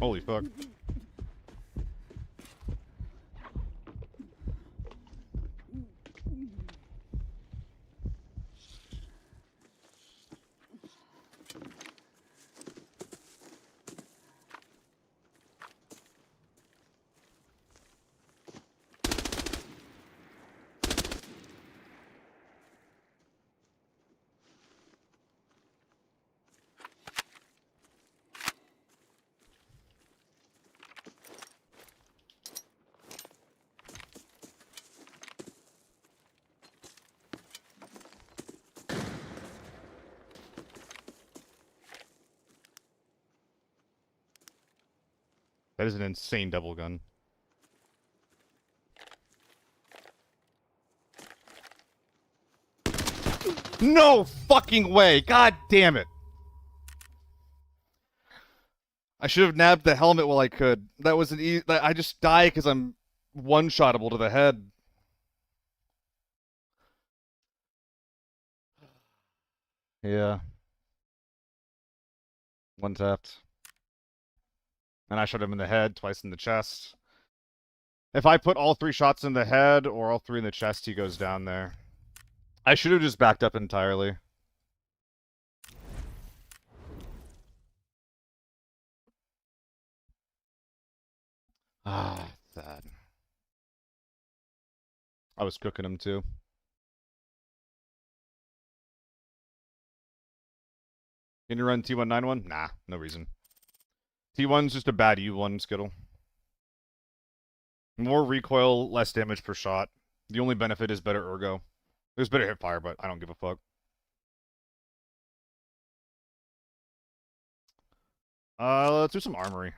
Holy fuck. That is an insane double gun. No fucking way! God damn it! I should have nabbed the helmet while I could. That was an I just die because I'm one-shottable to the head. Yeah. One tapped. And I shot him in the head, twice in the chest. If I put all 3 shots in the head or all 3 in the chest, he goes down there. I should have just backed up entirely. Ah, sad. I was cooking him too. Can you run T191? Nah, no reason. T1's just a bad U1 skittle. More recoil, less damage per shot. The only benefit is better ergo. There's better hip fire, but I don't give a fuck. Let's do some armory.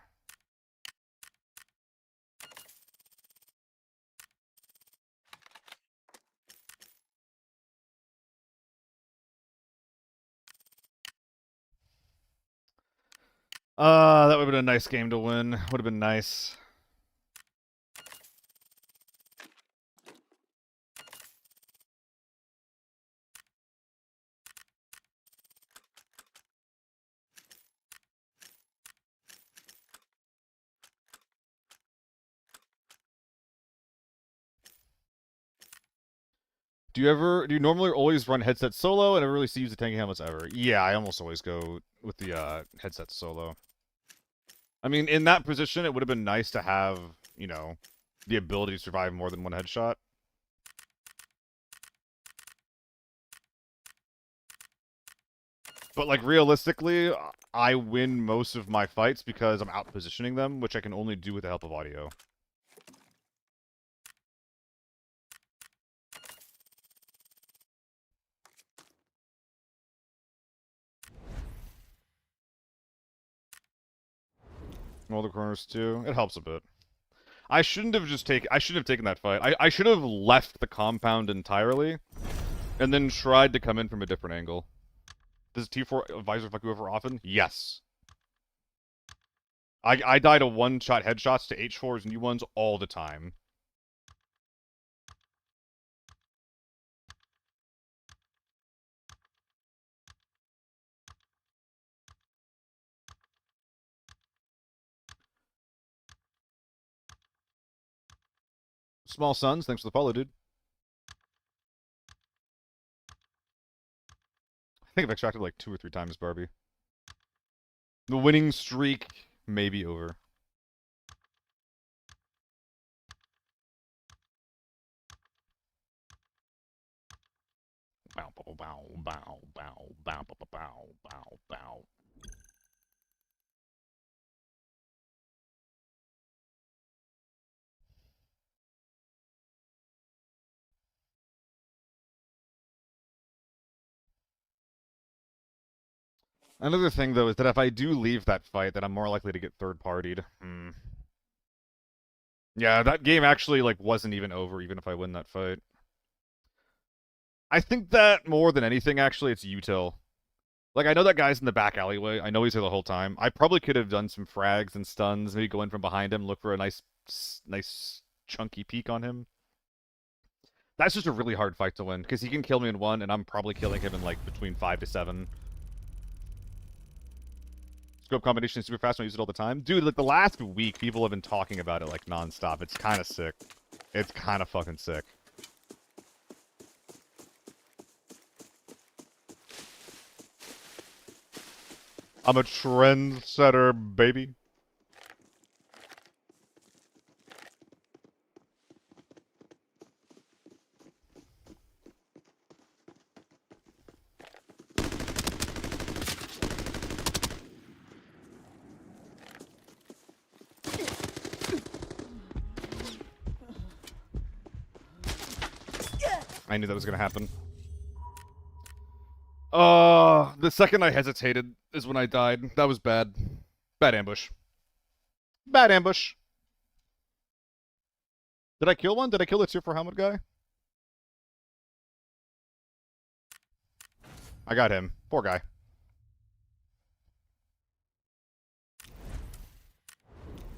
That would have been a nice game to win. Would have been nice. Do you normally always run headset solo and never really see you use the tanking helmets ever? Yeah, I almost always go with the headset solo. I mean, in that position, it would have been nice to have, you know, the ability to survive more than one headshot. But, like, realistically, I win most of my fights because I'm out positioning them, which I can only do with the help of audio. All the corners, too. It helps a bit. I shouldn't have taken that fight. I should have left the compound entirely, and then tried to come in from a different angle. Does T4 visor fuck you over often? Yes. I die to one-shot headshots to H4s and U1s all the time. Small Suns, thanks for the follow, dude. I think I've extracted like 2 or 3 times, Barbie. The winning streak may be over. Bow, bow, bow, bow, bow, bow, bow, bow, bow, bow. Another thing, though, is that if I do leave that fight, then I'm more likely to get third-partied. Yeah, that game actually, like, wasn't even over, even if I win that fight. I think that, more than anything, actually, it's util. Like, I know that guy's in the back alleyway. I know he's there the whole time. I probably could have done some frags and stuns, maybe go in from behind him, look for a nice chunky peek on him. That's just a really hard fight to win, because he can kill me in 1, and I'm probably killing him in, like, between 5 to 7. Scope combination is super fast, I use it all the time. Dude, like, the last week, people have been talking about it, like, non-stop. It's kind of sick. It's kind of fucking sick. I'm a trendsetter, baby. I knew that was gonna happen. The second I hesitated is when I died. That was bad. Bad ambush. Bad ambush. Did I kill one? Did I kill the tier 4 helmet guy? I got him. Poor guy.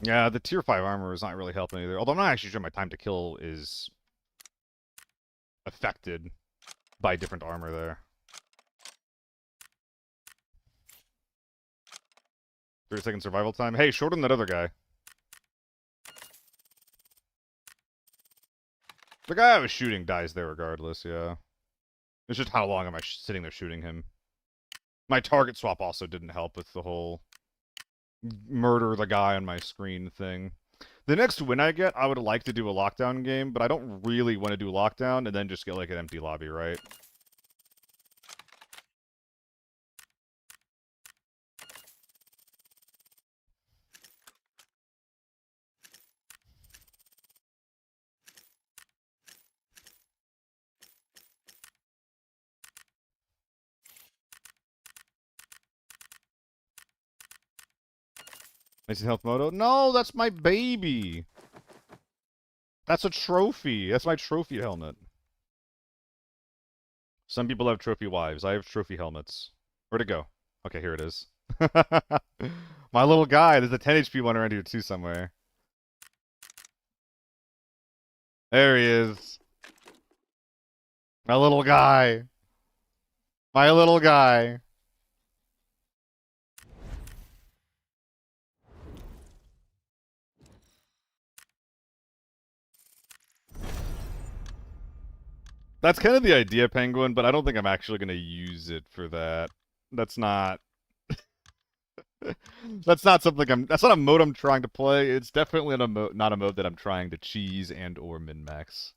Yeah, the tier 5 armor is not really helping either. Although I'm not actually sure my time to kill is affected by different armor there. 30-second survival time. Hey, shorten that other guy. The guy I was shooting dies there regardless, yeah. It's just how long am I sitting there shooting him. My target swap also didn't help with the whole murder the guy on my screen thing. The next win I get, I would like to do a lockdown game, but I don't really want to do lockdown and then just get like an empty lobby, right? Is it health moto? No, that's my baby. That's a trophy. That's my trophy helmet. Some people have trophy wives. I have trophy helmets. Where'd it go? Okay, here it is. My little guy. There's a 10 HP one around here too somewhere. There he is. My little guy. My little guy. That's kind of the idea, Penguin, but I don't think I'm actually going to use it for that. That's not... That's not something I'm... That's not a mode I'm trying to play. It's definitely not a mode that I'm trying to cheese and or min-max.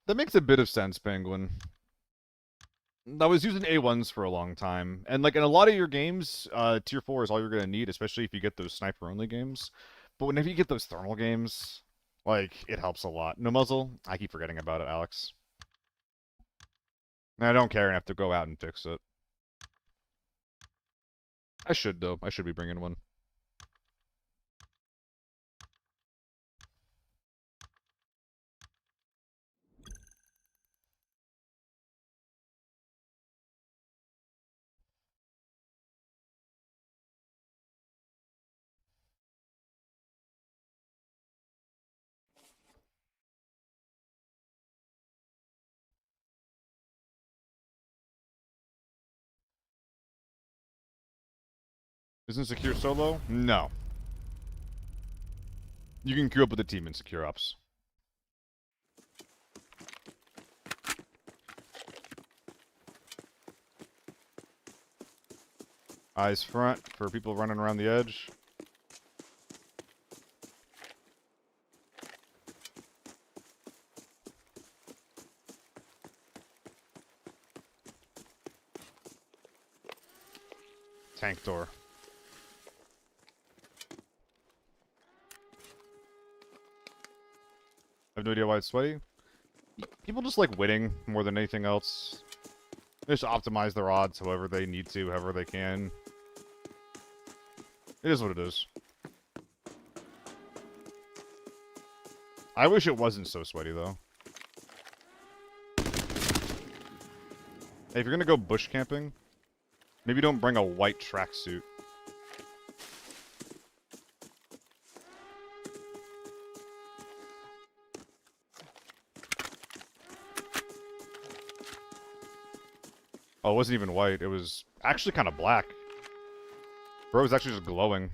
That makes a bit of sense, Penguin. I was using A1s for a long time, and like in a lot of your games, tier 4 is all you're gonna need, especially if you get those sniper-only games. But whenever you get those thermal games, like, it helps a lot. No muzzle? I keep forgetting about it, Alex. I don't care and have to go out and fix it. I should, though. I should be bringing one. Isn't secure solo? No. You can queue up with the team in secure ops. Eyes front for people running around the edge. Tank door. I have no idea why it's sweaty. People just like winning more than anything else. They just optimize their odds however they need to, however they can. It is what it is. I wish it wasn't so sweaty, though. Hey, if you're gonna go bush camping, maybe don't bring a white tracksuit. Oh, it wasn't even white. It was actually kind of black. Bro, it was actually just glowing.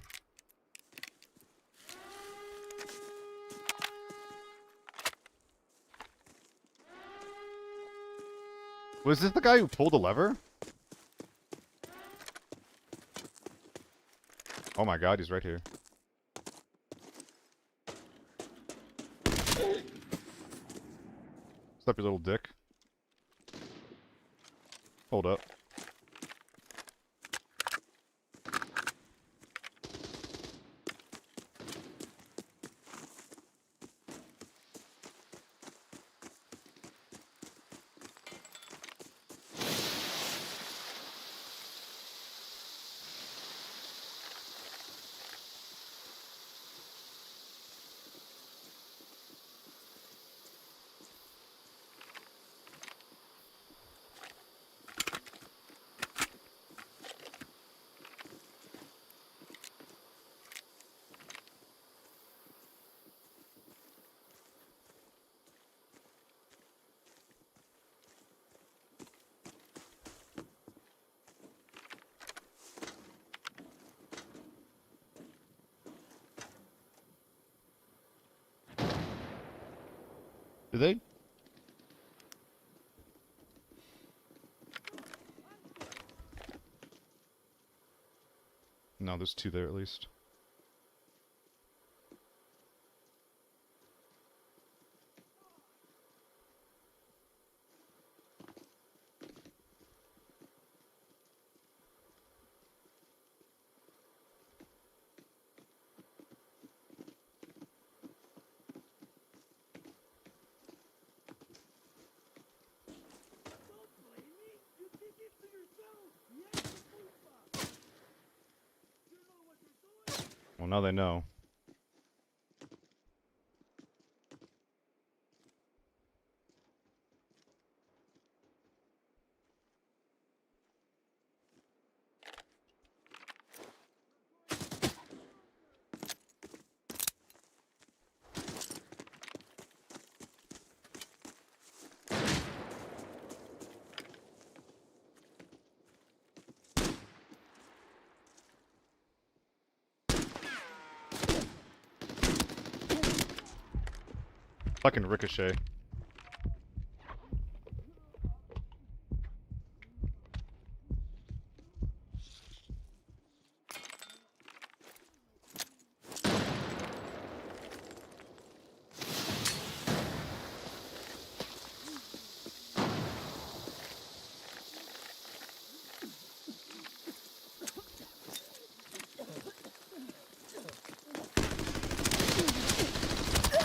Was this the guy who pulled the lever? Oh my god, he's right here. Stop, your little dick. Hold up. Did they? No, there's two there at least. Well, now they know. Fucking ricochet.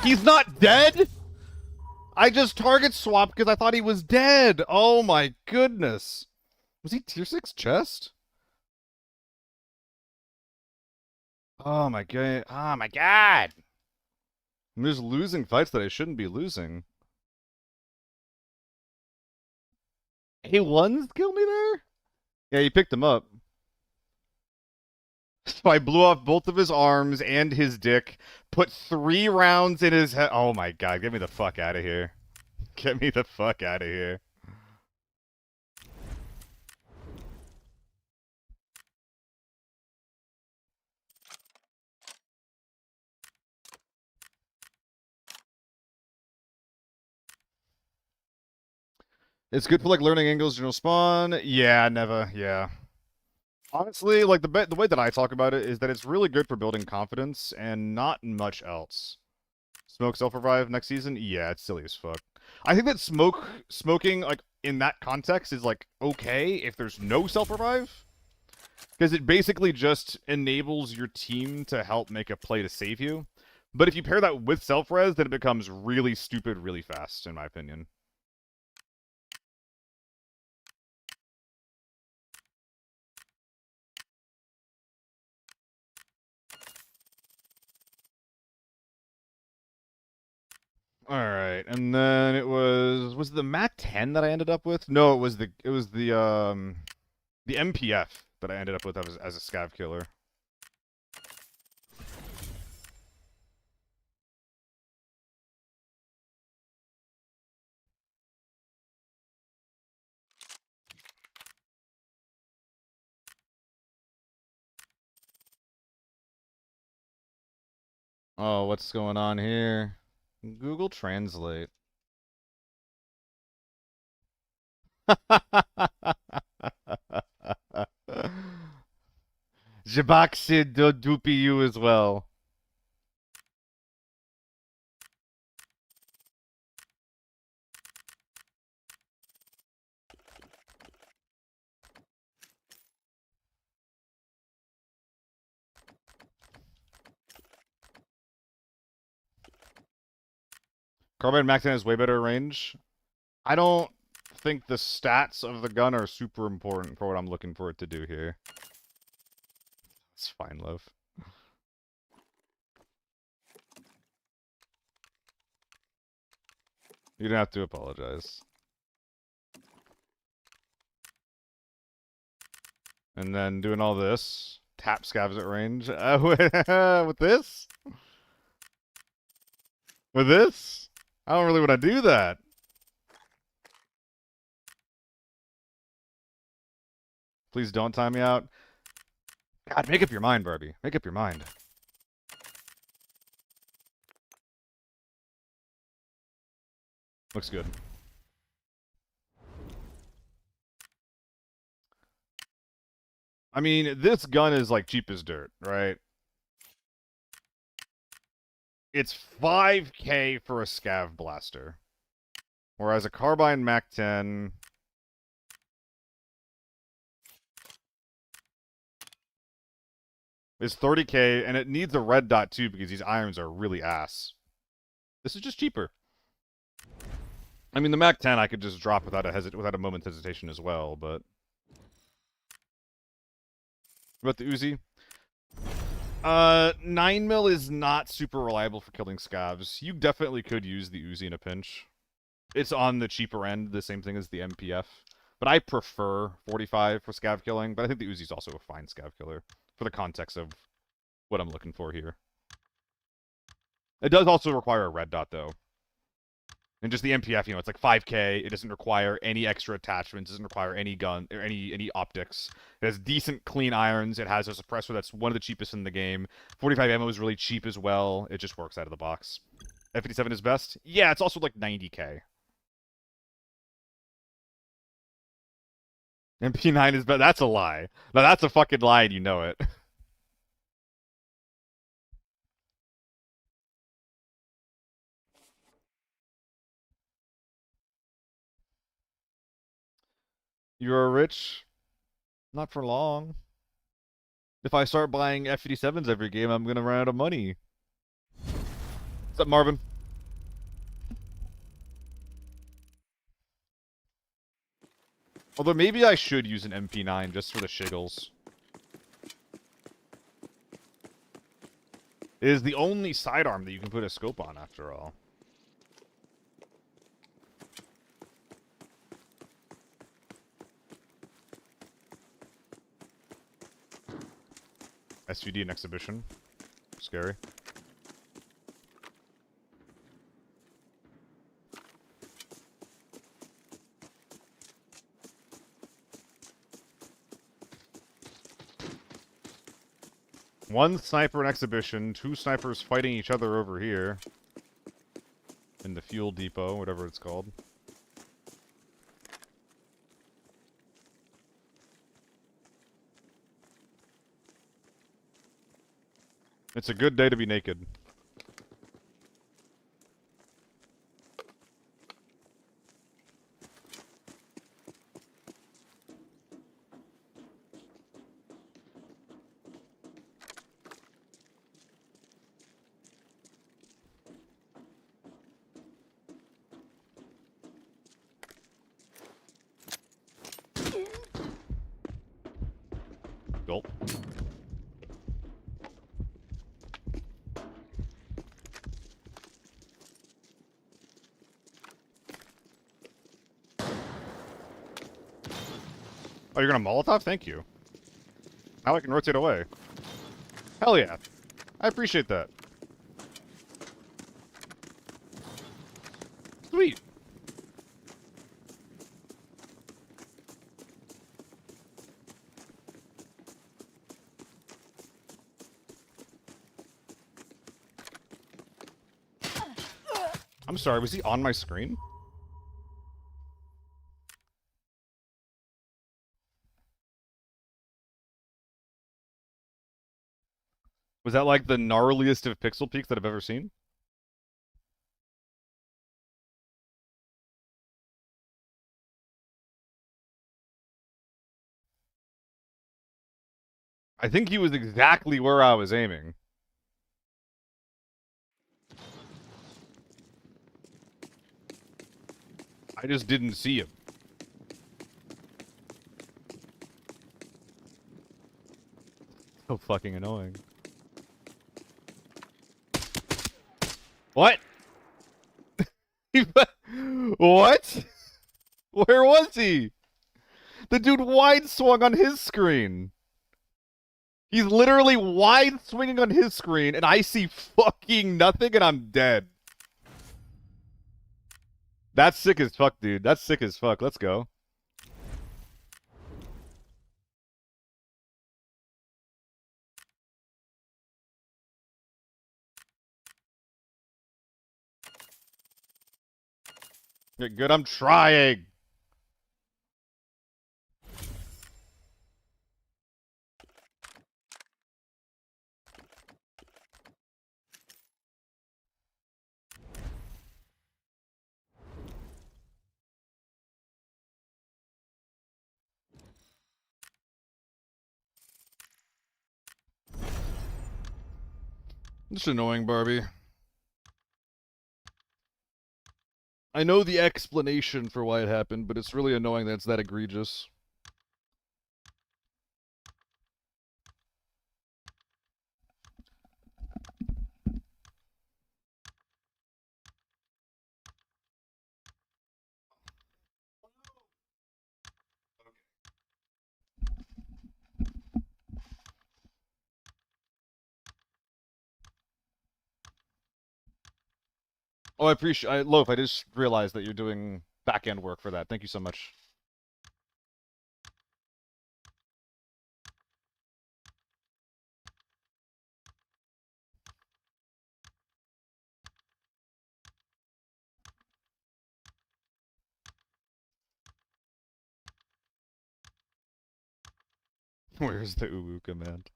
He's not dead? I just target swapped because I thought he was dead. Oh my goodness. Was he tier 6 chest? Oh my god. Oh my god. I'm just losing fights that I shouldn't be losing. He won kill me there? Yeah, he picked him up. So I blew off both of his arms and his dick, put 3 rounds in his head. Oh my god, get me the fuck out of here. Get me the fuck out of here. It's good for like learning angles, general spawn. Yeah, never. Yeah. Honestly, like the way that I talk about it is that it's really good for building confidence and not much else. Smoke self-revive next season? Yeah, it's silly as fuck. I think that smoking like in that context is like okay if there's no self-revive. Because it basically just enables your team to help make a play to save you. But if you pair that with self-res, then it becomes really stupid really fast, in my opinion. Alright, and then it was it the MAC 10 that I ended up with? No, it was the MPF that I ended up with as a scav killer. Oh, what's going on here? Google Translate. Jabaxid do doopy you as well. Carbine Max 10 has way better range. I don't think the stats of the gun are super important for what I'm looking for it to do here. It's fine, love. You don't have to apologize. And then doing all this. Tap scavs at range. With this? With this? I don't really want to do that. Please don't time me out. God, make up your mind, Barbie. Make up your mind. Looks good. I mean, this gun is like cheap as dirt, right? It's 5K for a scav blaster. Whereas a carbine Mac 10 is 30K, and it needs a red dot too because these irons are really ass. This is just cheaper. I mean, the Mac 10 I could just drop without a moment's hesitation as well, but... What about the Uzi? 9 mil is not super reliable for killing scavs. You definitely could use the Uzi in a pinch. It's on the cheaper end, the same thing as the MPF. But I prefer 45 for scav killing, but I think the Uzi's also a fine scav killer for the context of what I'm looking for here. It does also require a red dot, though. And just the MPF, it's like 5k. It doesn't require any extra attachments. It doesn't require any gun or any optics. It has decent, clean irons. It has a suppressor that's one of the cheapest in the game. 45 ammo is really cheap as well. It just works out of the box. F57 is best? Yeah, it's also like 90k. MP9 is best. That's a lie. Now that's a fucking lie and you know it. You're rich? Not for long. If I start buying F57s every game, I'm gonna run out of money. What's up, Marvin? Although maybe I should use an MP9 just for the shiggles. It is the only sidearm that you can put a scope on, after all. SVD and exhibition. Scary. One sniper in exhibition, two snipers fighting each other over here. In the fuel depot, whatever it's called. It's a good day to be naked. Gulp. Oh, you're gonna Molotov? Thank you. Now I can rotate away. Hell yeah. I appreciate that. Sweet. I'm sorry, was he on my screen? Was that like the gnarliest of pixel peaks that I've ever seen? I think he was exactly where I was aiming. I just didn't see him. So fucking annoying. What? What? Where was he? The dude wide swung on his screen. He's literally wide swinging on his screen, and I see fucking nothing, and I'm dead. That's sick as fuck, dude. That's sick as fuck. Let's go. Get good. I'm trying. It's annoying, Barbie. I know the explanation for why it happened, but it's really annoying that it's that egregious. Oh, I appreciate Loaf, I just realized that you're doing back-end work for that. Thank you so much. Where's the uwu command?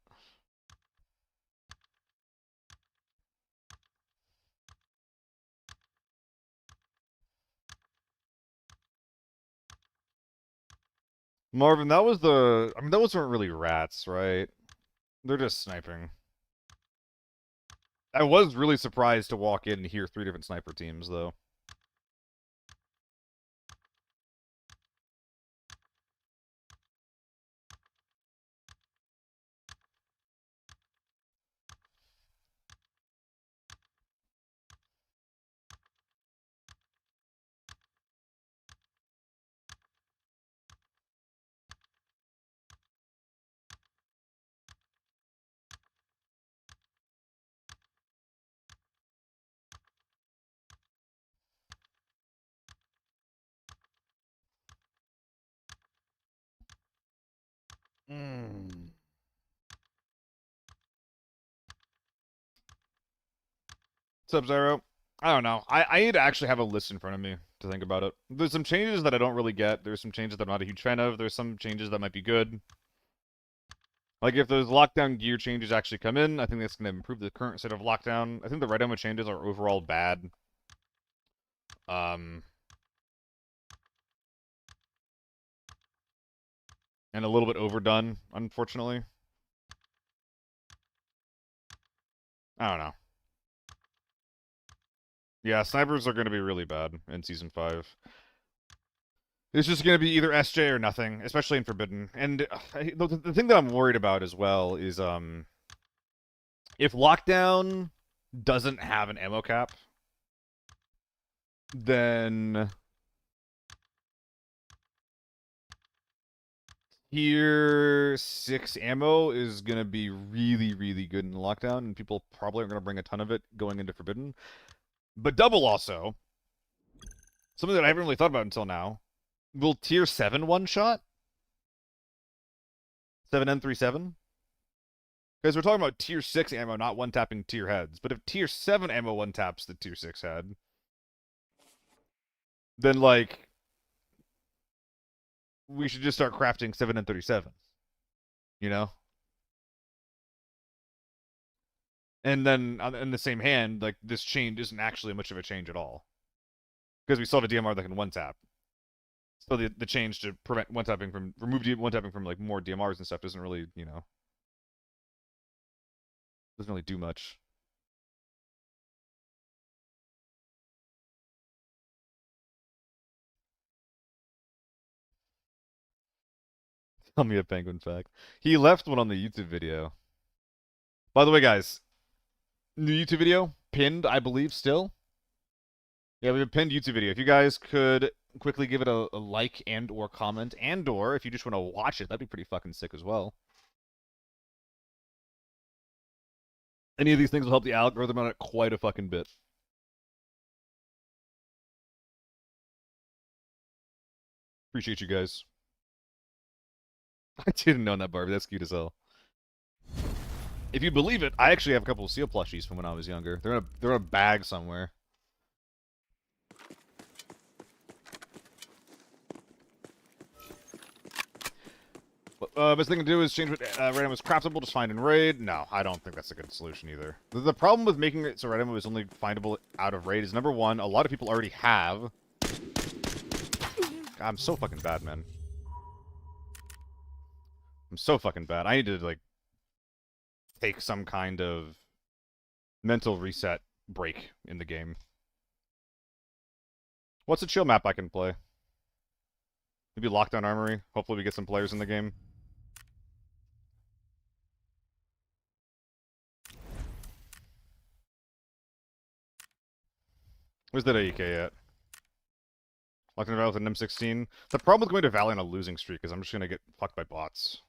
Marvin, that was the... I mean, those weren't really rats, right? They're just sniping. I was really surprised to walk in and hear 3 different sniper teams, though. Mm. Sub-Zero? I don't know. I need to actually have a list in front of me to think about it. There's some changes that I don't really get. There's some changes that I'm not a huge fan of. There's some changes that might be good. Like, if those lockdown gear changes actually come in, I think that's going to improve the current state of lockdown. I think the red ammo changes are overall bad. And a little bit overdone, unfortunately. I don't know. Yeah, snipers are going to be really bad in Season 5. It's just going to be either SJ or nothing, especially in Forbidden. And the thing that I'm worried about as well is if Lockdown doesn't have an ammo cap, then Tier 6 ammo is going to be really, really good in Lockdown, and people probably aren't going to bring a ton of it going into Forbidden. But double also, something that I haven't really thought about until now, will Tier 7 one-shot? 7N37? Because we're talking about Tier 6 ammo not one-tapping tier heads. But if Tier 7 ammo one-taps the Tier 6 head, then, like, we should just start crafting 7N37. You know? And then, in the same hand, like, this change isn't actually much of a change at all. Because we still have a DMR that can one-tap. So the change to prevent one-tapping from... remove one-tapping from, like, more DMRs and stuff doesn't really, you know... doesn't really do much. Tell me a penguin fact. He left one on the YouTube video. By the way, guys, new YouTube video, pinned, I believe, still. Yeah, we have a pinned YouTube video. If you guys could quickly give it a like and or comment, and or if you just want to watch it, that'd be pretty fucking sick as well. Any of these things will help the algorithm on it quite a fucking bit. Appreciate you guys. I didn't know that, Barbie. That's cute as hell. If you believe it, I actually have a couple of seal plushies from when I was younger. They're in a bag somewhere. Best thing to do is change what random is craftable, just find in raid. No, I don't think that's a good solution either. The problem with making it so random is only findable out of raid is, number one, a lot of people already have. God, I'm so fucking bad, man. I'm so fucking bad. I need to, like, take some kind of mental reset break in the game. What's a chill map I can play? Maybe Lockdown Armory. Hopefully we get some players in the game. Where's that AEK at? Lockdown Valley with an M16. The problem with going to Valley on a losing streak is I'm just gonna get fucked by bots.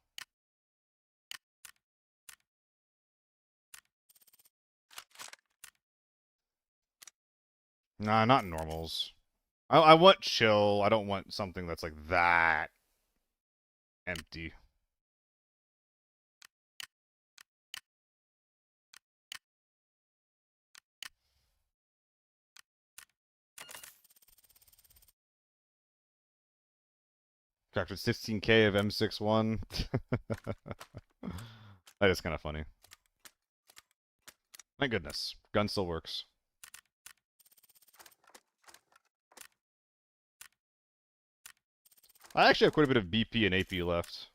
Nah, not normals. I want chill. I don't want something that's like that empty. Captured 16K of M61. That is kind of funny. Thank goodness. Gun still works. I actually have quite a bit of BP and AP left.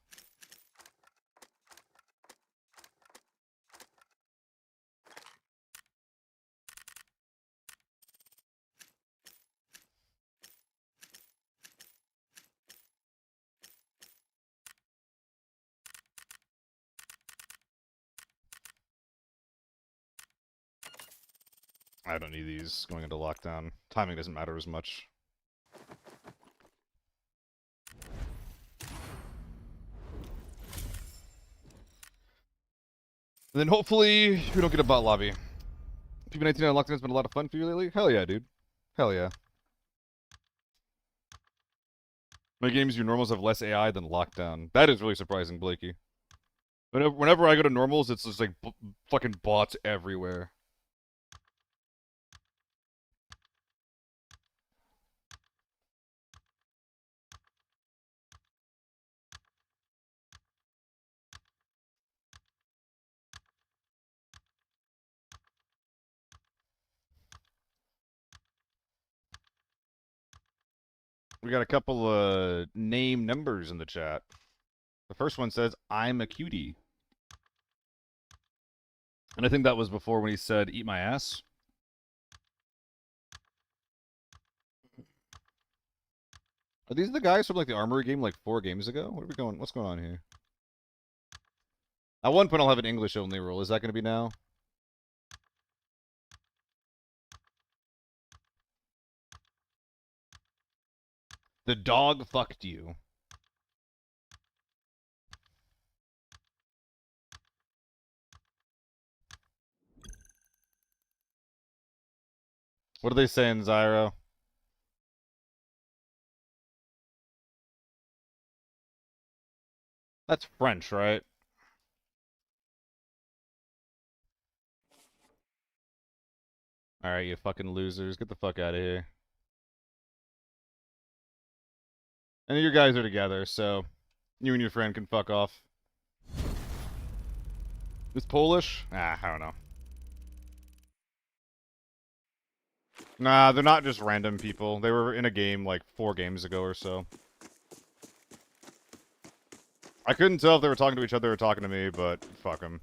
I don't need these going into lockdown. Timing doesn't matter as much. And then hopefully we don't get a bot lobby. PB19 on lockdown has been a lot of fun for you lately? Hell yeah, dude. Hell yeah. My games, your normals have less AI than lockdown. That is really surprising, Blakey. Whenever I go to normals, it's just like fucking bots everywhere. We got a couple name numbers in the chat. The first one says, I'm a cutie. And I think that was before when he said, eat my ass. Are these the guys from like the Armory game like 4 games ago? What's going on here? At one point I'll have an English only rule. Is that going to be now? The dog fucked you. What are they saying, Zyro? That's French, right? Alright, you fucking losers. Get the fuck out of here. And you guys are together, so you and your friend can fuck off. It's Polish? Ah, I don't know. Nah, they're not just random people. They were in a game like 4 games ago or so. I couldn't tell if they were talking to each other or talking to me, but fuck them.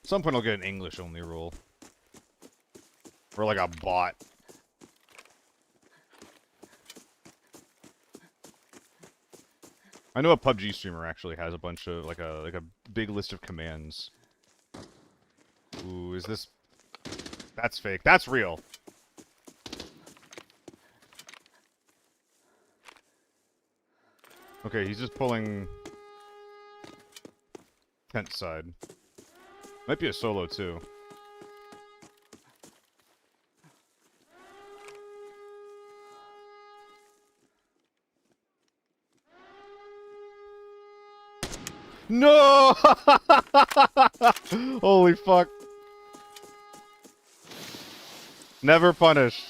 At some point I'll get an English only rule. Or like a bot. I know a PUBG streamer actually has a bunch of like a big list of commands. Ooh, is this... That's fake. That's real. Okay, he's just pulling... tent side. Might be a solo too. No! Holy fuck. Never punished.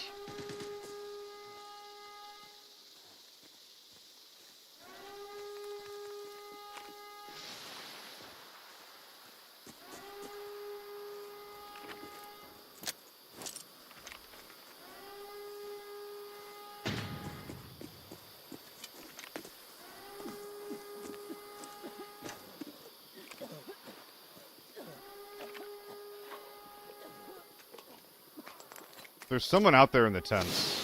There's someone out there in the tents.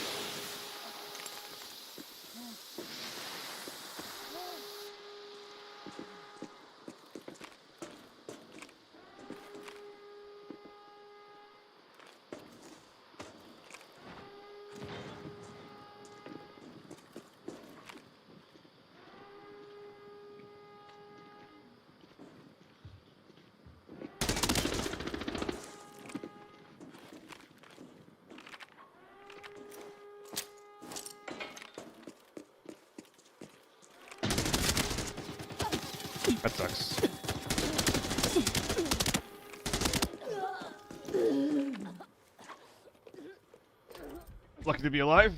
That sucks. Lucky to be alive.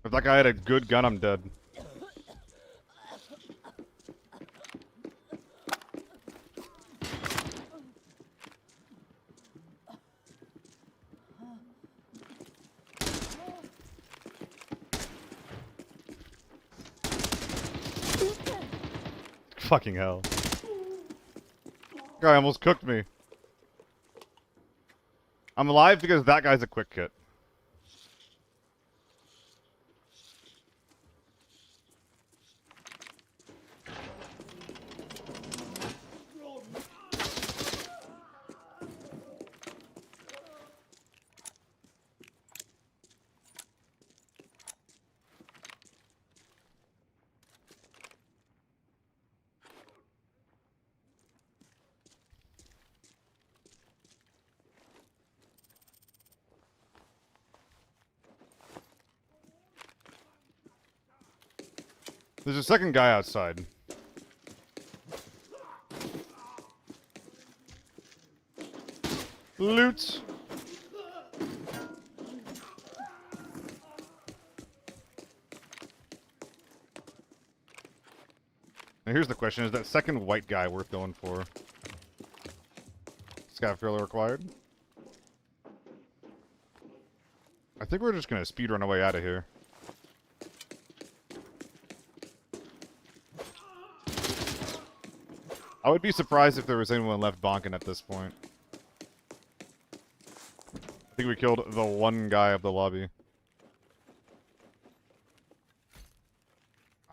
If that guy had a good gun, I'm dead. Fucking hell. Guy almost cooked me. I'm alive because that guy's a quick kit. There's a second guy outside. Loot! Now here's the question, is that second white guy worth going for? Scav failure required? I think we're just gonna speedrun our way out of here. I would be surprised if there was anyone left bonking at this point. I think we killed the one guy of the lobby.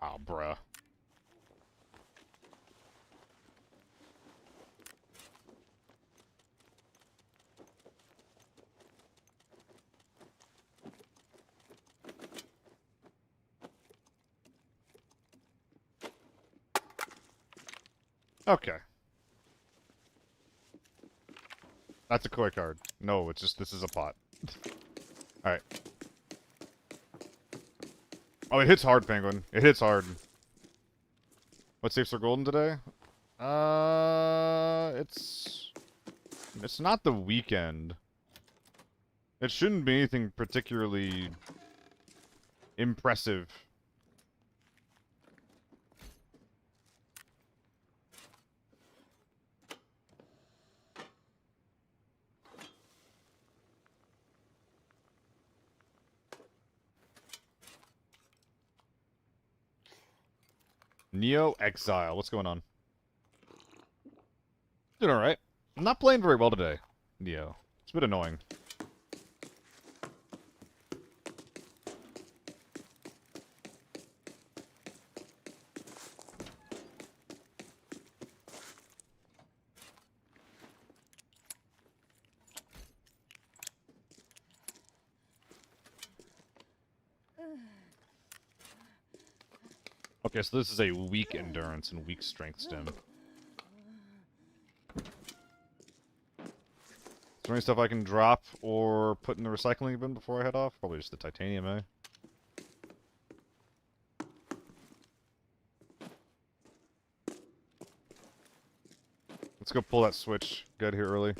Oh, bruh. Okay. That's a koi card. No, it's just, this is a pot. Alright. Oh, it hits hard, Penguin. It hits hard. What safes are golden today? It's not the weekend. It shouldn't be anything particularly impressive. Neo Exile. What's going on? Doing alright. I'm not playing very well today, Neo. It's a bit annoying. Okay, so this is a weak endurance and weak strength stim. Is there any stuff I can drop or put in the recycling bin before I head off? Probably just the titanium, eh? Let's go pull that switch. Get here early.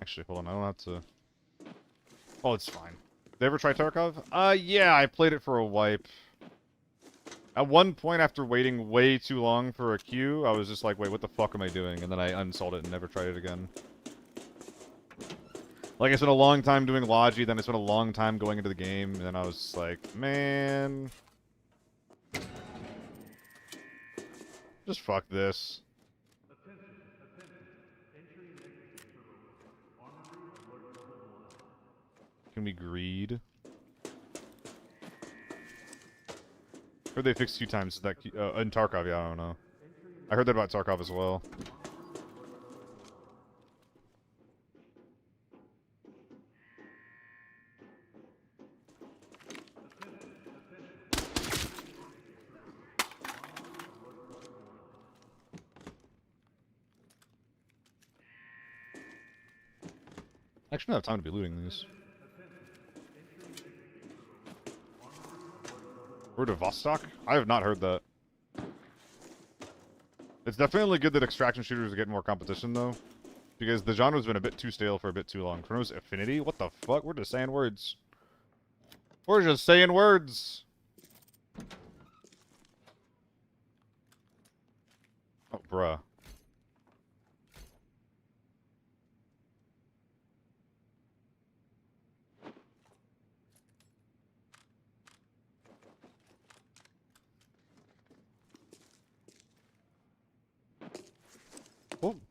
Actually, hold on. I don't have to... Oh, it's fine. Did they ever try Tarkov? Yeah, I played it for a wipe. At one point, after waiting way too long for a queue, I was just like, wait, what the fuck am I doing? And then I uninstalled it and never tried it again. Like, I spent a long time doing Logi, then I spent a long time going into the game, and then I was just like, man... Just fuck this. Can we greed? Heard they fixed 2 times that in Tarkov. Yeah, I don't know. I heard that about Tarkov as well. Actually, I don't have time to be looting these. Word of Vostok? I have not heard that. It's definitely good that extraction shooters are getting more competition, though. Because the genre's been a bit too stale for a bit too long. Chronos Affinity? What the fuck? We're just saying words. We're just saying words! Oh, bruh.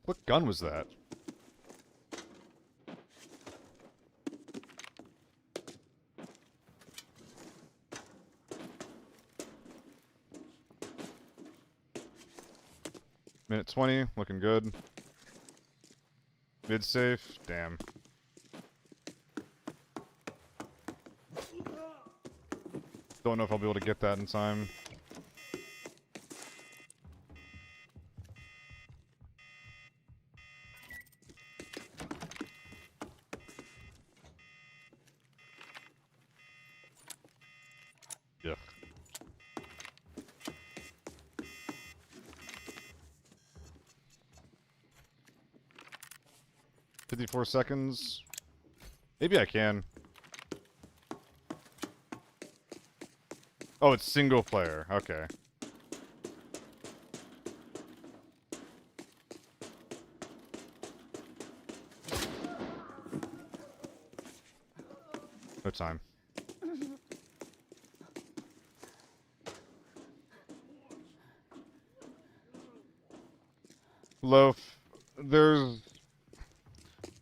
What gun was that? Minute 20, looking good. Mid safe, damn. Don't know if I'll be able to get that in time. Yeah. 54 seconds. Maybe I can. Oh, it's single player. Okay. No time. Loaf, there's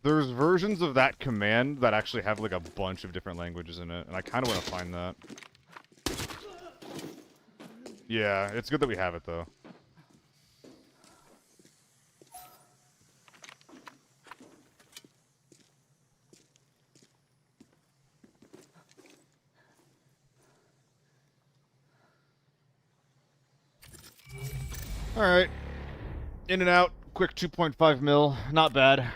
versions of that command that actually have like a bunch of different languages in it, and I kind of want to find that. Yeah, it's good that we have it though. All right, in and out, quick 2.5 mil, not bad.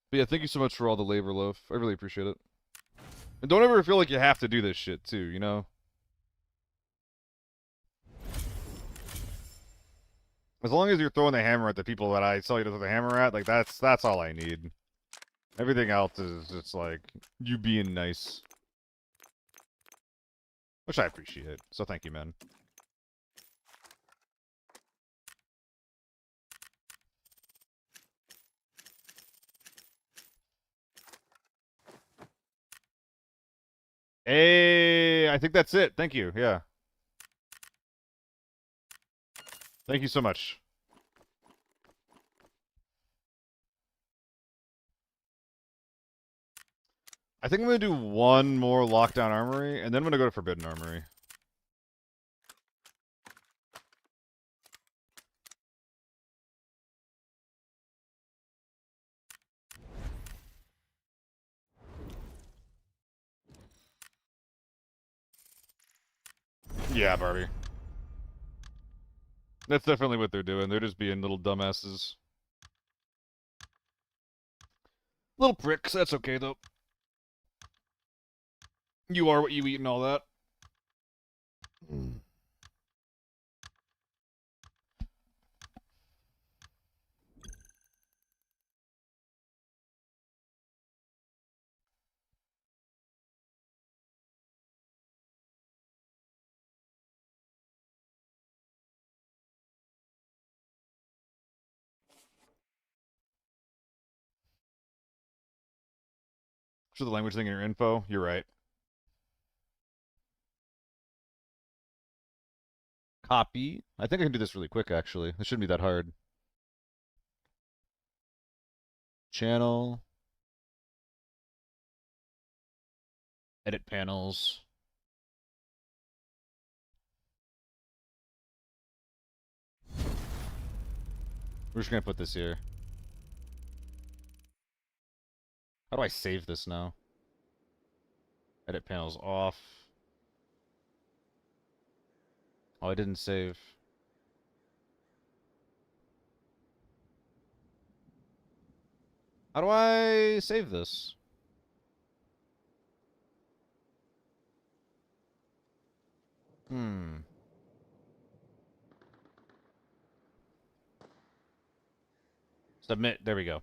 But yeah, thank you so much for all the labor, Loaf. I really appreciate it. And don't ever feel like you have to do this shit too, you know? As long as you're throwing the hammer at the people that I tell you to throw the hammer at, like that's all I need. Everything else is just like you being nice. Which I appreciate. So thank you, man. Hey, I think that's it. Thank you. Yeah. Thank you so much. I think I'm going to do one more Lockdown Armory, and then I'm going to go to Forbidden Armory. Yeah, Barbie. That's definitely what they're doing. They're just being little dumbasses. Little pricks. That's okay, though. You are what you eat and all that. So the language thing in your info, you're right. Copy. I think I can do this really quick, actually. It shouldn't be that hard. Channel. Edit panels. We're just going to put this here. How do I save this now? Edit panels off. Oh, I didn't save. How do I save this? Submit. There we go.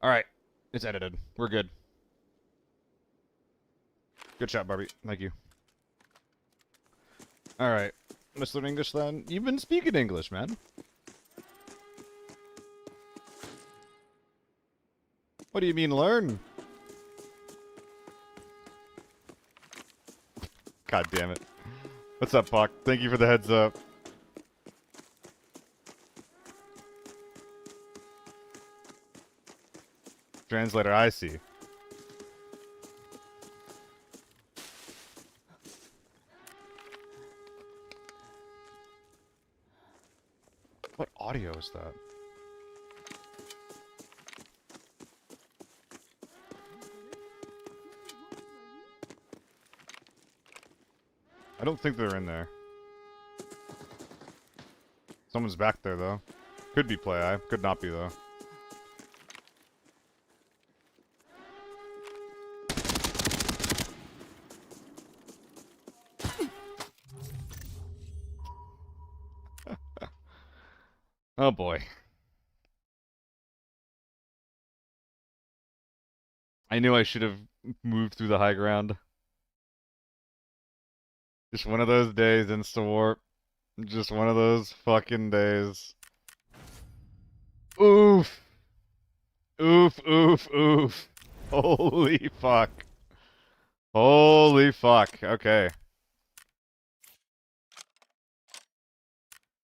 Alright. It's edited. We're good. Good shot, Barbie. Thank you. Alright. Let's learn English then. You've been speaking English, man. What do you mean learn? God damn it. What's up, Puck? Thank you for the heads up. Translator, I see. What audio is that? I don't think they're in there. Someone's back there, though. Could be Play Eye. Could not be, though. Oh, boy. I knew I should have moved through the high ground. Just one of those days, Insta-warp. Just one of those fucking days. Oof. Oof, oof, oof. Holy fuck. Holy fuck. Okay.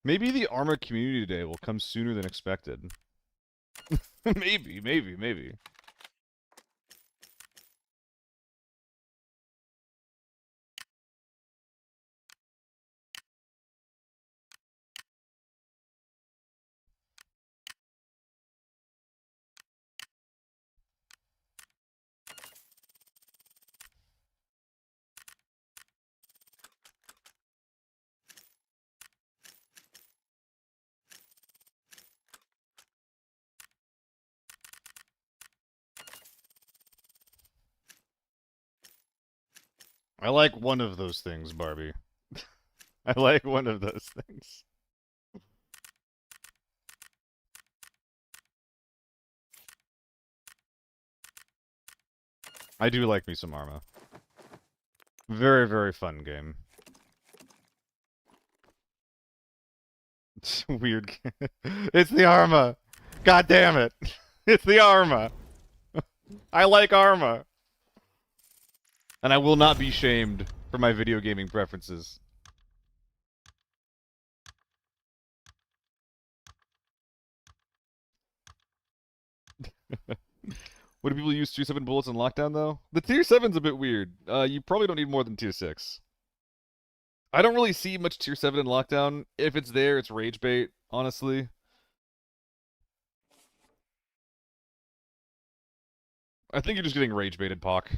Maybe the Arma Community Day will come sooner than expected. Maybe. I like one of those things, Barbie. I like one of those things. I do like me some Arma. Very, very fun game. It's weird. It's the Arma! God damn it! It's the Arma! I like Arma! And I will not be shamed for my video gaming preferences. What do people use tier 7 bullets in lockdown, though? The tier 7's a bit weird. You probably don't need more than tier 6. I don't really see much tier 7 in lockdown. If it's there, it's rage bait, honestly. I think you're just getting rage baited, Pock.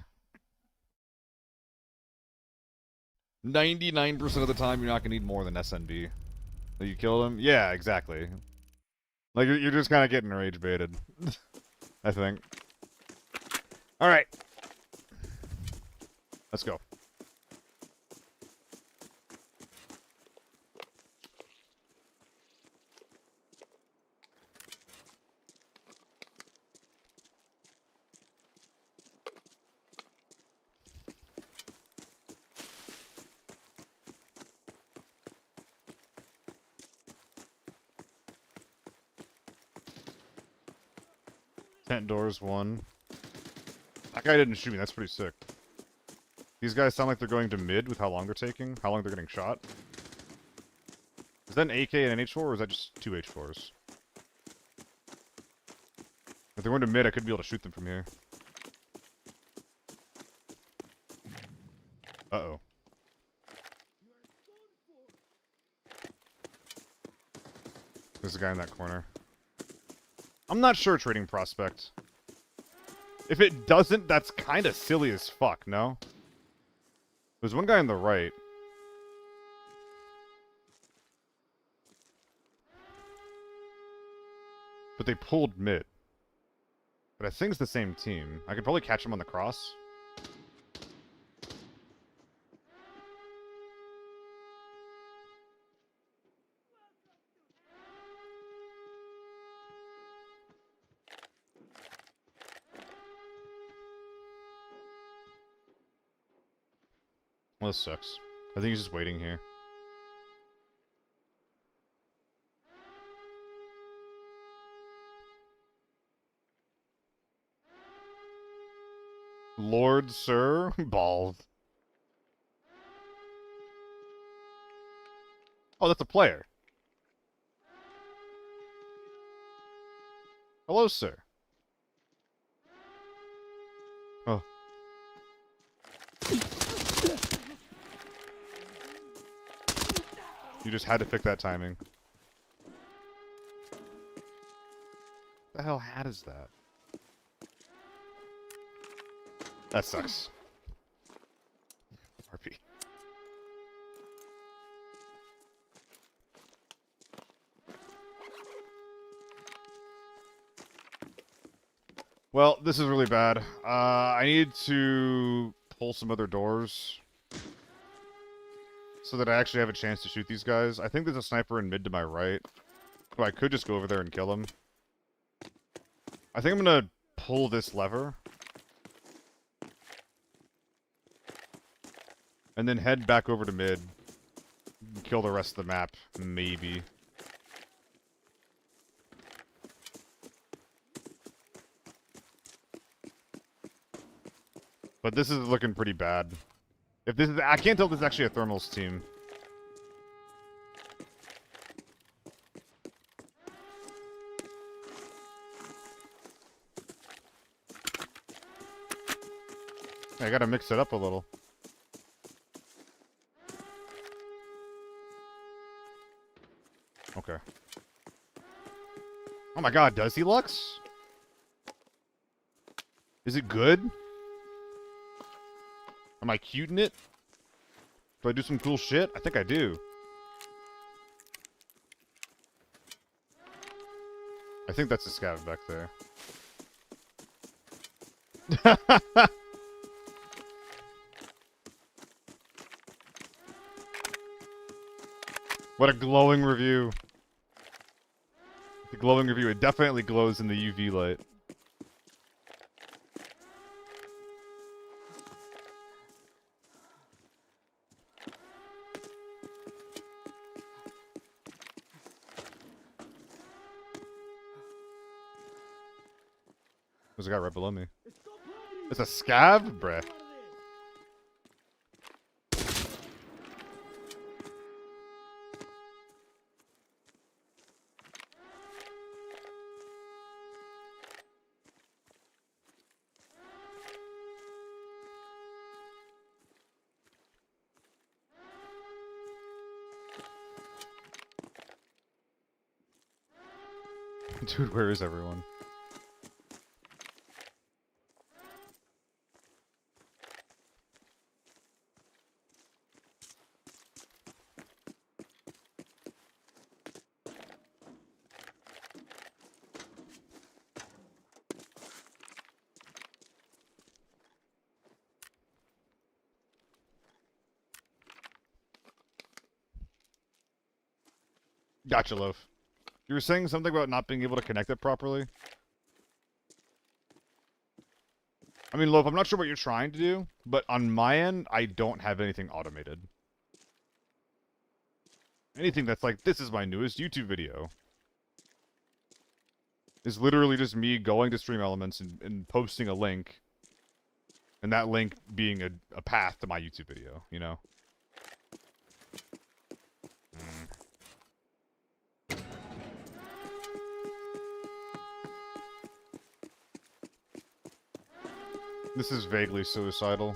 99% of the time, you're not going to need more than SNB. You kill them? Yeah, exactly. Like, you're just kind of getting rage baited. I think. Alright. Let's go. Tent doors, one. That guy didn't shoot me, that's pretty sick. These guys sound like they're going to mid with how long they're taking, how long they're getting shot. Is that an AK and an H4, or is that just two H4s? If they're going to mid, I could be able to shoot them from here. Uh-oh. There's a guy in that corner. I'm not sure, Trading Prospect. If it doesn't, that's kind of silly as fuck, no? There's one guy on the right. But they pulled mid. But I think it's the same team. I could probably catch them on the cross. Well, this sucks. I think he's just waiting here. Lord, sir, balls. Oh, that's a player. Hello, sir. Oh. You just had to pick that timing. What the hell hat is that? That sucks. RP. Well, this is really bad. I need to pull some other doors so that I actually have a chance to shoot these guys. I think there's a sniper in mid to my right. Oh, I could just go over there and kill him. I think I'm gonna pull this lever. And then head back over to mid. Kill the rest of the map, maybe. But this is looking pretty bad. If this is, I can't tell if this is actually a thermals team. I gotta mix it up a little. Okay. Oh my god, does he Lux? Is it good? Am I cute in it? Do I do some cool shit? I think I do. I think that's a scav back there. What a glowing review. The glowing review, it definitely glows in the UV light. There's a guy right below me. It's a scav? Bruh. Dude, where is everyone? Gotcha, Loaf. You were saying something about not being able to connect it properly? I mean, Loaf, I'm not sure what you're trying to do, but on my end, I don't have anything automated. Anything that's like, this is my newest YouTube video. Is literally just me going to Stream Elements and posting a link. And that link being a path to my YouTube video, you know? This is vaguely suicidal.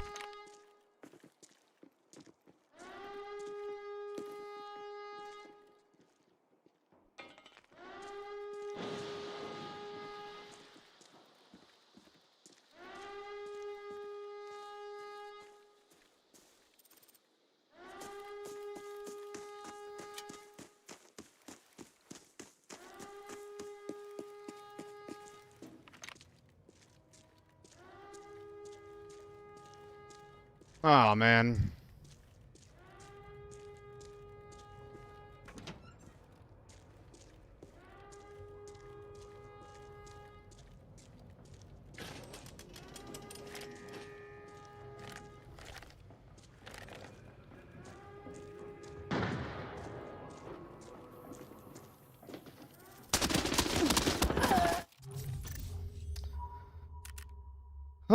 Oh, man.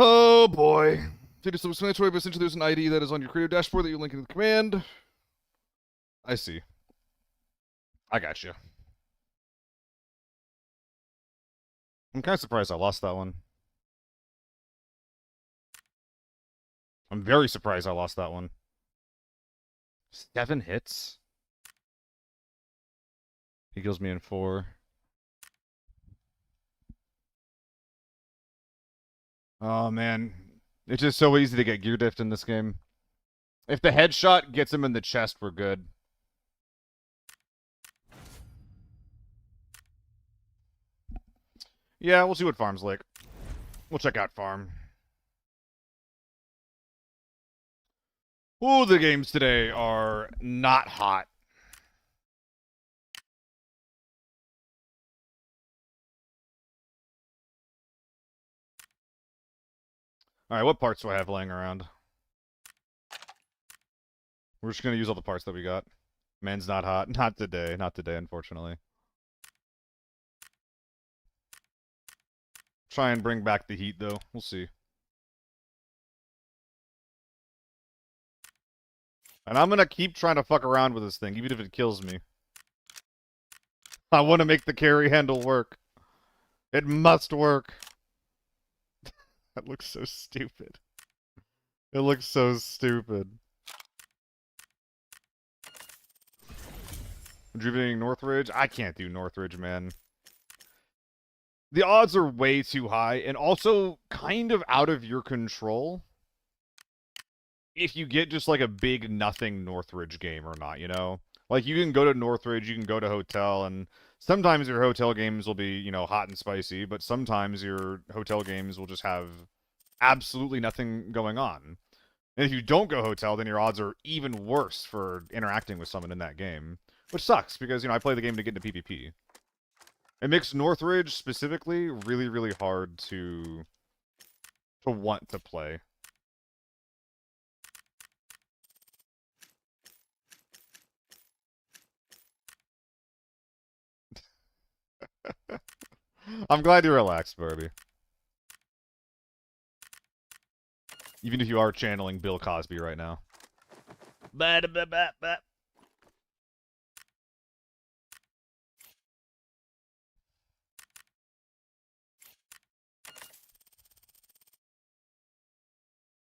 Oh boy. It is self-explanatory, but essentially there's an ID that is on your creative dashboard that you link into the command. I see. I got you. I'm kind of surprised I lost that one. I'm very surprised I lost that one. 7 hits? He kills me in 4. Oh, man. It's just so easy to get gear diffed in this game. If the headshot gets him in the chest, we're good. Yeah, we'll see what farm's like. We'll check out farm. Ooh, the games today are not hot. Alright, what parts do I have laying around? We're just gonna use all the parts that we got. Man's not hot. Not today. Not today, unfortunately. Try and bring back the heat, though. We'll see. And I'm gonna keep trying to fuck around with this thing, even if it kills me. I want to make the carry handle work. It must work. That looks so stupid. It looks so stupid. Rejuvenating Northridge? I can't do Northridge, man. The odds are way too high, and also kind of out of your control if you get just like a big nothing Northridge game or not, you know? Like, you can go to Northridge, you can go to Hotel, and sometimes your Hotel games will be, you know, hot and spicy, but sometimes your Hotel games will just have absolutely nothing going on. And if you don't go Hotel, then your odds are even worse for interacting with someone in that game. Which sucks, because, you know, I play the game to get into PvP. It makes Northridge, specifically, really, really hard to want to play. I'm glad you're relaxed, Barbie. Even if you are channeling Bill Cosby right now.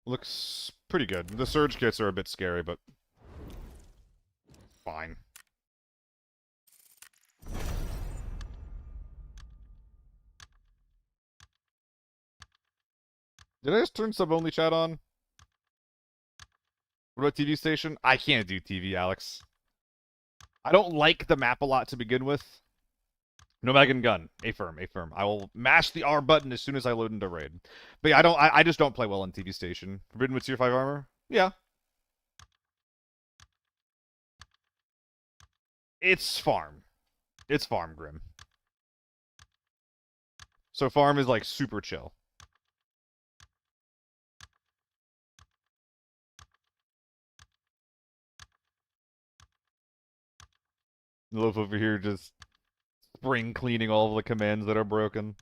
Looks pretty good. The surge kits are a bit scary, but fine. Did I just turn sub-only chat on? What about TV station? I can't do TV, Alex. I don't like the map a lot to begin with. No mag and gun. Affirm, affirm. I will mash the R button as soon as I load into raid. But yeah, I just don't play well on TV station. Forbidden with tier 5 armor? Yeah. It's farm. It's farm, Grim. So farm is like super chill. Loaf over here just spring cleaning all of the commands that are broken.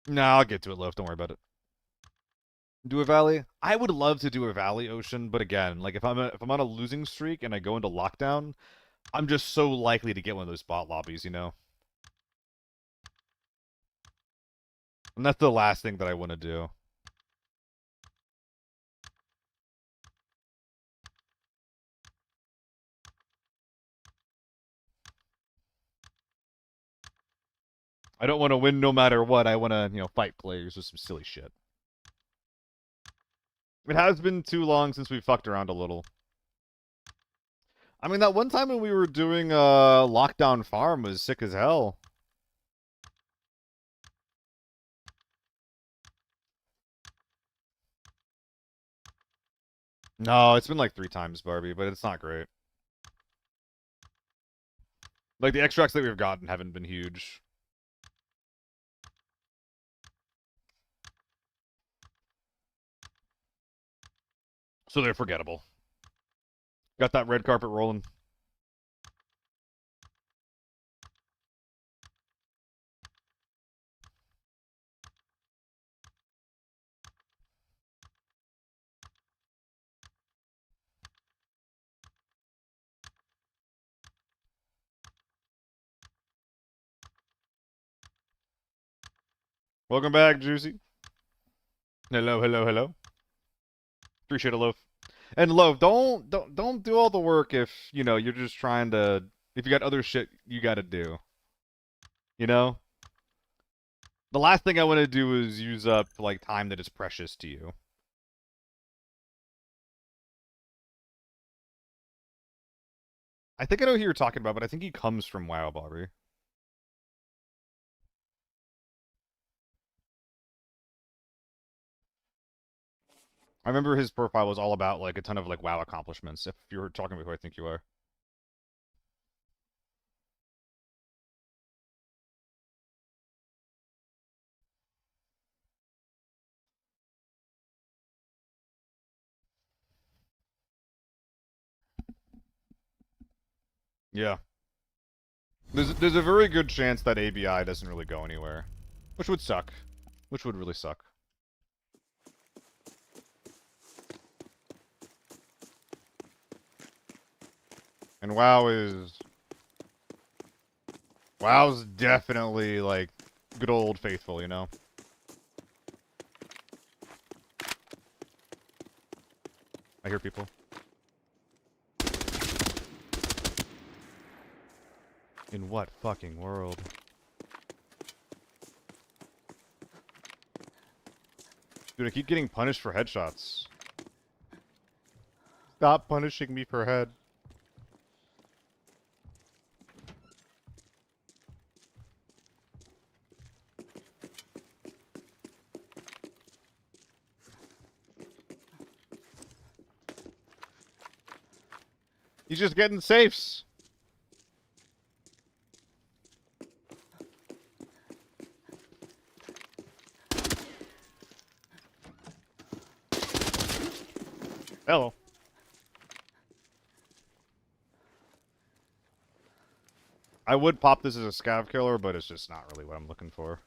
Nah, I'll get to it, Loaf. Don't worry about it. Do a valley? I would love to do a valley ocean, but again, like if I'm on a losing streak and I go into lockdown, I'm just so likely to get one of those bot lobbies, you know? And that's the last thing that I want to do. I don't want to win no matter what. I want to, you know, fight players with some silly shit. It has been too long since we fucked around a little. I mean, that one time when we were doing Lockdown Farm was sick as hell. No, it's been like 3 times, Barbie, but it's not great. Like, the extracts that we've gotten haven't been huge. So they're forgettable. Got that red carpet rolling. Welcome back, Juicy. Hello, hello, hello. Appreciate it, Loaf. And Loaf, don't do all the work if, you know, you're just trying to, if you got other shit you gotta do. You know? The last thing I want to do is use up, like, time that is precious to you. I think I know who you're talking about, but I think he comes from WoW, Bobby. I remember his profile was all about, like, a ton of, like, WoW accomplishments, if you're talking about who I think you are. Yeah. There's a very good chance that ABI doesn't really go anywhere. Which would suck. Which would really suck. And WoW's definitely, like, good old faithful, you know? I hear people. In what fucking world? Dude, I keep getting punished for headshots. Stop punishing me for head. He's just getting safes. Hello. I would pop this as a scav killer, but it's just not really what I'm looking for.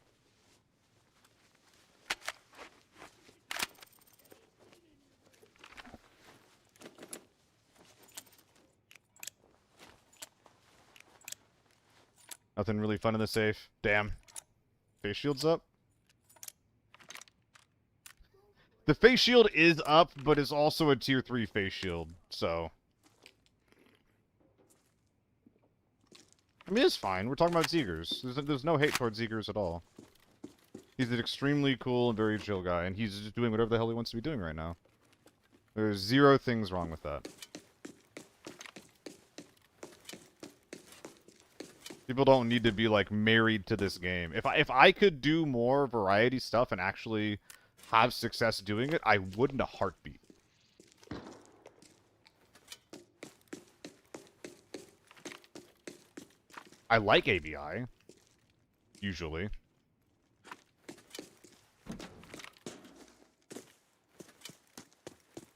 Nothing really fun in the safe. Damn. Face shield's up? The face shield is up, but it's also a tier 3 face shield, so... I mean, it's fine. We're talking about Zeegers. There's no hate towards Zeegers at all. He's an extremely cool and very chill guy, and he's just doing whatever the hell he wants to be doing right now. There's zero things wrong with that. People don't need to be, like, married to this game. If I could do more variety stuff and actually have success doing it, I would in a heartbeat. I like ABI. Usually.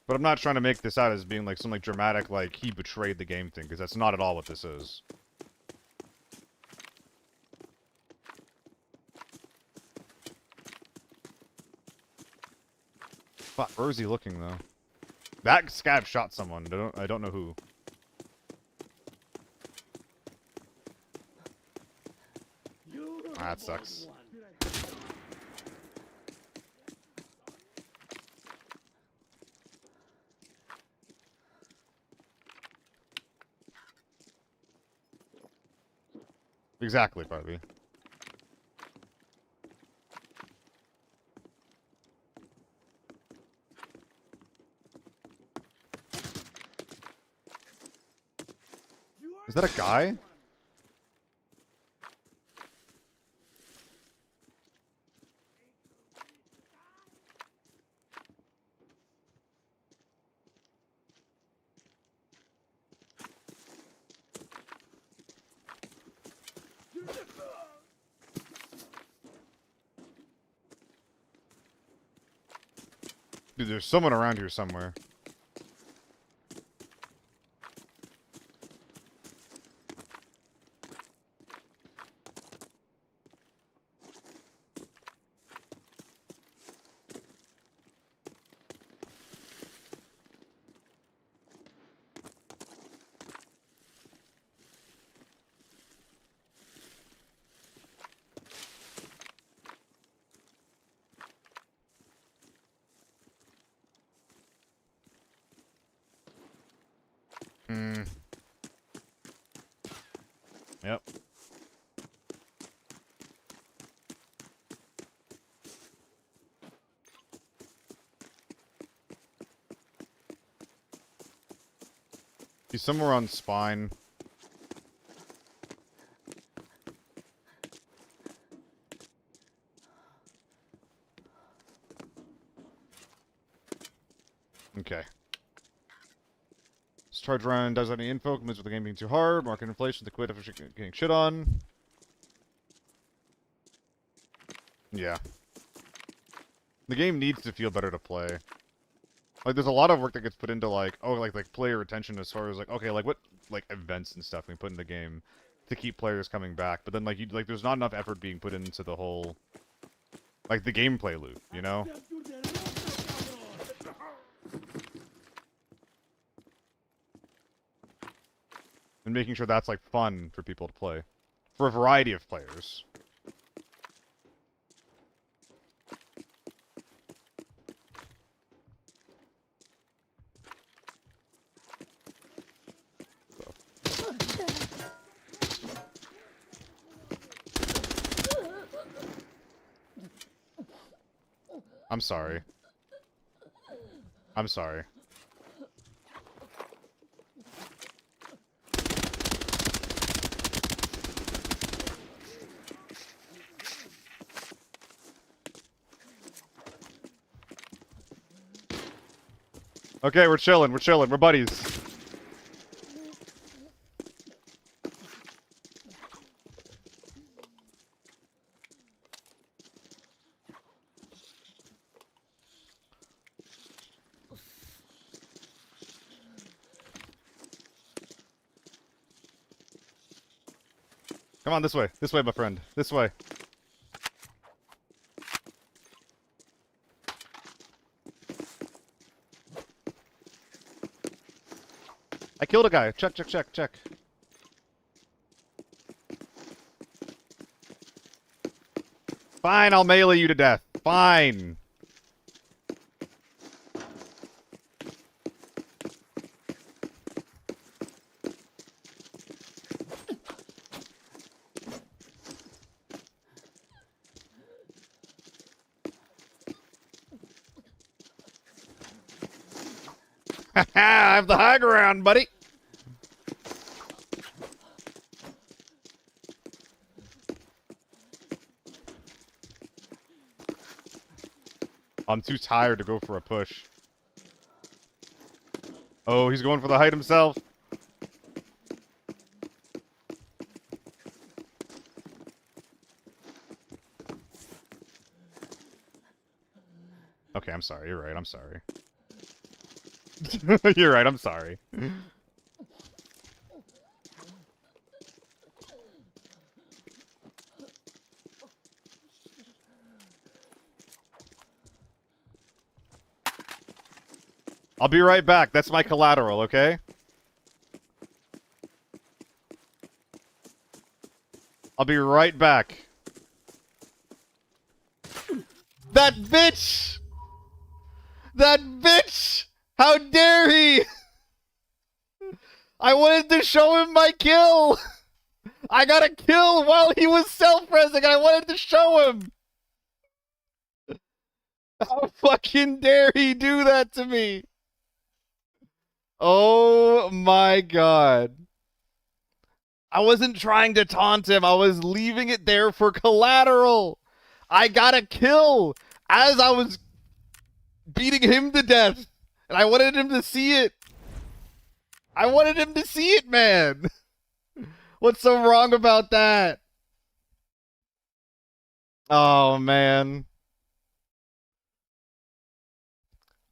But I'm not trying to make this out as being, like, some, like, dramatic, like, he betrayed the game thing, because that's not at all what this is. Fuck, where is he looking, though? That scav shot someone. I don't know who. Ah, that sucks. Exactly, Barbie. Is that a guy? Dude, there's someone around here somewhere. Hmm. Yep. He's somewhere on spine. Okay. This charge run does any info, commits with the game being too hard, market inflation, the quit after getting shit on. Yeah. The game needs to feel better to play. Like, there's a lot of work that gets put into, like, oh, like player retention as far as, like, okay, like, what, like, events and stuff we put in the game to keep players coming back. But then, like, there's not enough effort being put into the whole, like, the gameplay loop, you know? And making sure that's, like, fun for people to play. For a variety of players. I'm sorry. I'm sorry. Okay, we're chilling, we're buddies. Come on, this way, my friend, this way. I killed a guy, check, check, check, check. Fine, I'll melee you to death, fine. I have the high ground, buddy. I'm too tired to go for a push. Oh, he's going for the height himself. Okay, I'm sorry. You're right. I'm sorry. You're right. I'm sorry. I'll be right back. That's my collateral, okay? I'll be right back. That bitch! That bitch! How dare he! I wanted to show him my kill! I got a kill while he was self-resing. I wanted to show him! How fucking dare he do that to me? Oh my god. I wasn't trying to taunt him. I was leaving it there for collateral. I got a kill as I was beating him to death. And I wanted him to see it. I wanted him to see it, man. What's so wrong about that? Oh, man.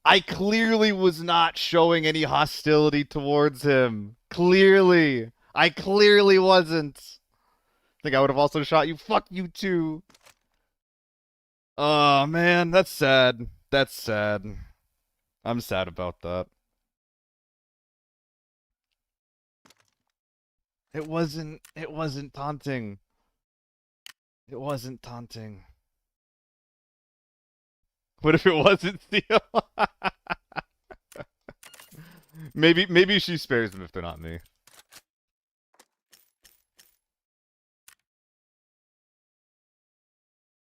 I clearly was not showing any hostility towards him. Clearly. I clearly wasn't. I think I would have also shot you. Fuck you too. Oh, man. That's sad. That's sad. I'm sad about that. It wasn't taunting. It wasn't taunting. What if it wasn't Theo? maybe she spares them if they're not me.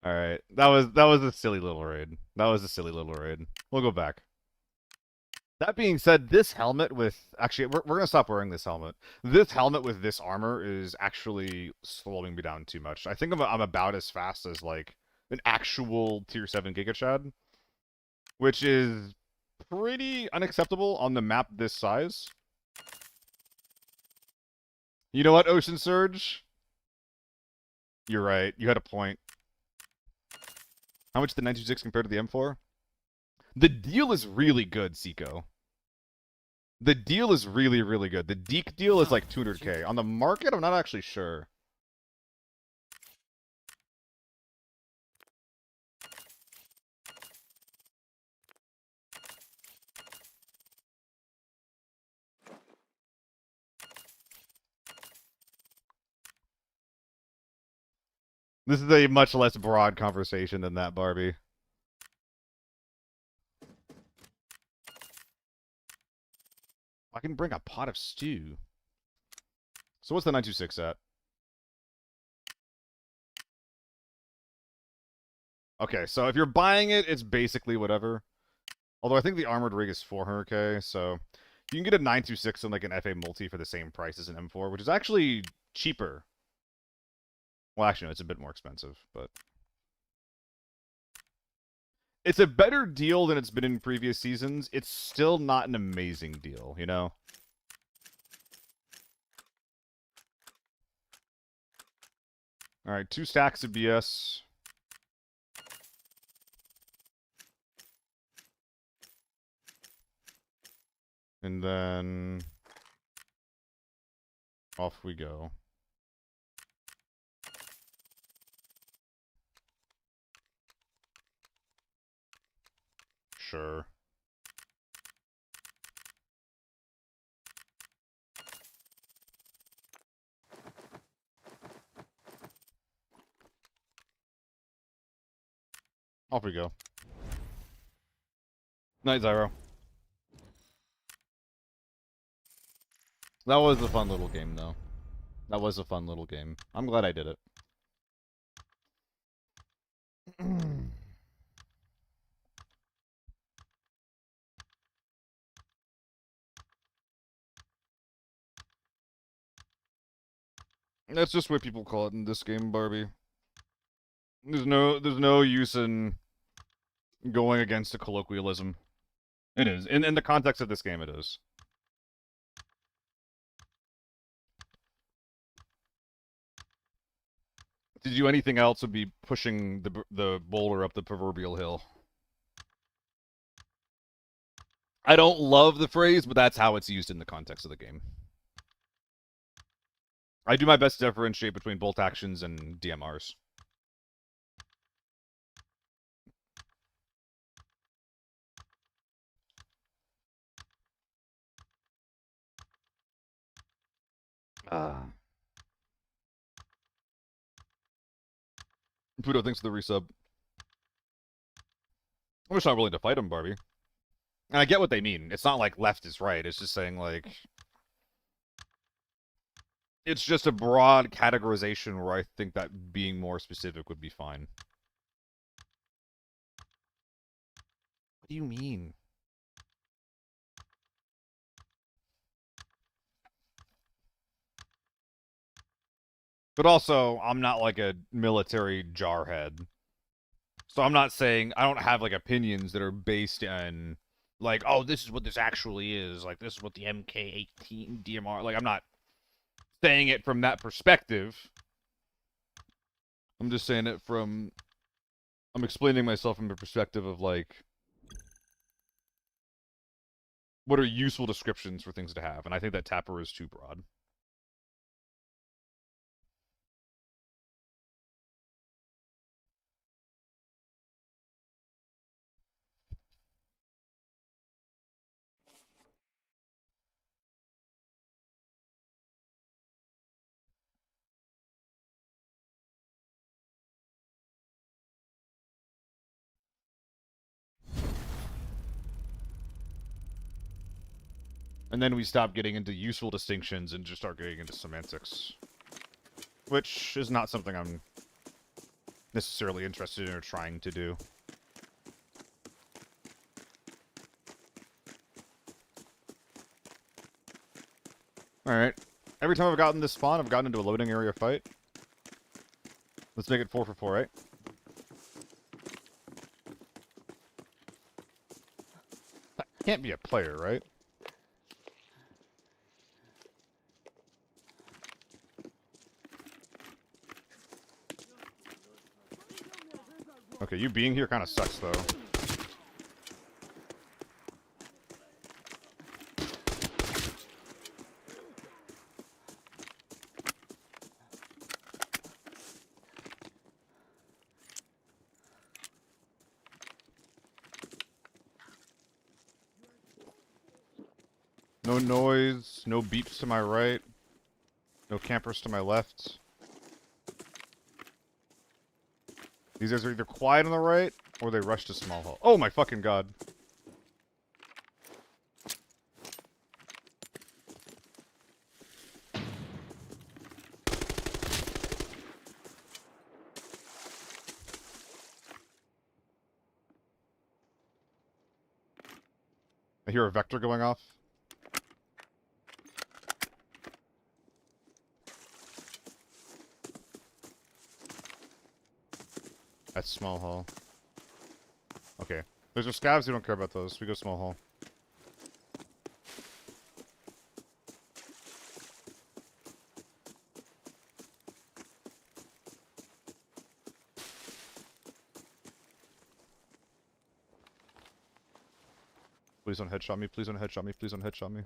All right, that was a silly little raid. That was a silly little raid. We'll go back. That being said, this helmet with actually we're gonna stop wearing this helmet. This helmet with this armor is actually slowing me down too much. I think I'm about as fast as like an actual tier 7 Giga Chad, which is pretty unacceptable on the map this size. You know what, Ocean Surge? You're right. You had a point. How much did the 926 compare to the M4? The deal is really good, Seiko. The deal is really, really good. The Deke deal is like 200k. On the market, I'm not actually sure. This is a much less broad conversation than that, Barbie. I can bring a pot of stew. So what's the 926 at? Okay, so if you're buying it, it's basically whatever. Although I think the armored rig is 400k, so you can get a 926 and like an FA multi for the same price as an M4, which is actually cheaper. Well, actually, no, it's a bit more expensive, but it's a better deal than it's been in previous seasons. It's still not an amazing deal, you know? All right, 2 stacks of BS. And then off we go. Sure. Off we go. Night, Zyro. That was a fun little game, though. That was a fun little game. I'm glad I did it. That's just what people call it in this game, Barbie. There's no use in going against a colloquialism. It is. In the context of this game, it is. To do anything else would be pushing the boulder up the proverbial hill. I don't love the phrase, but that's how it's used in the context of the game. I do my best to differentiate between bolt actions and DMRs. Pluto, thanks for the resub. I'm just not willing to fight him, Barbie. And I get what they mean. It's not like left is right. It's just saying, like... It's just a broad categorization where I think that being more specific would be fine. What do you mean? But also, I'm not like a military jarhead. So I'm not saying I don't have like opinions that are based on like, oh, this is what this actually is. Like this is what the MK18 DMR. Like I'm not saying it from that perspective. I'm just saying it from I'm explaining myself from the perspective of like what are useful descriptions for things to have, and I think that Tapper is too broad. And then we stop getting into useful distinctions and just start getting into semantics. Which is not something I'm necessarily interested in or trying to do. Alright. Every time I've gotten this spawn, I've gotten into a loading area fight. Let's make it 4 for 4, right? That can't be a player, right? Okay, you being here kind of sucks, though. No noise, no beeps to my right, no campers to my left. These guys are either quiet on the right, or they rush to small hall. Oh my fucking god. I hear a vector going off. That's small hall. Okay. Those are scavs, we don't care about those. We go small hall. Please don't headshot me, please don't headshot me, please don't headshot me.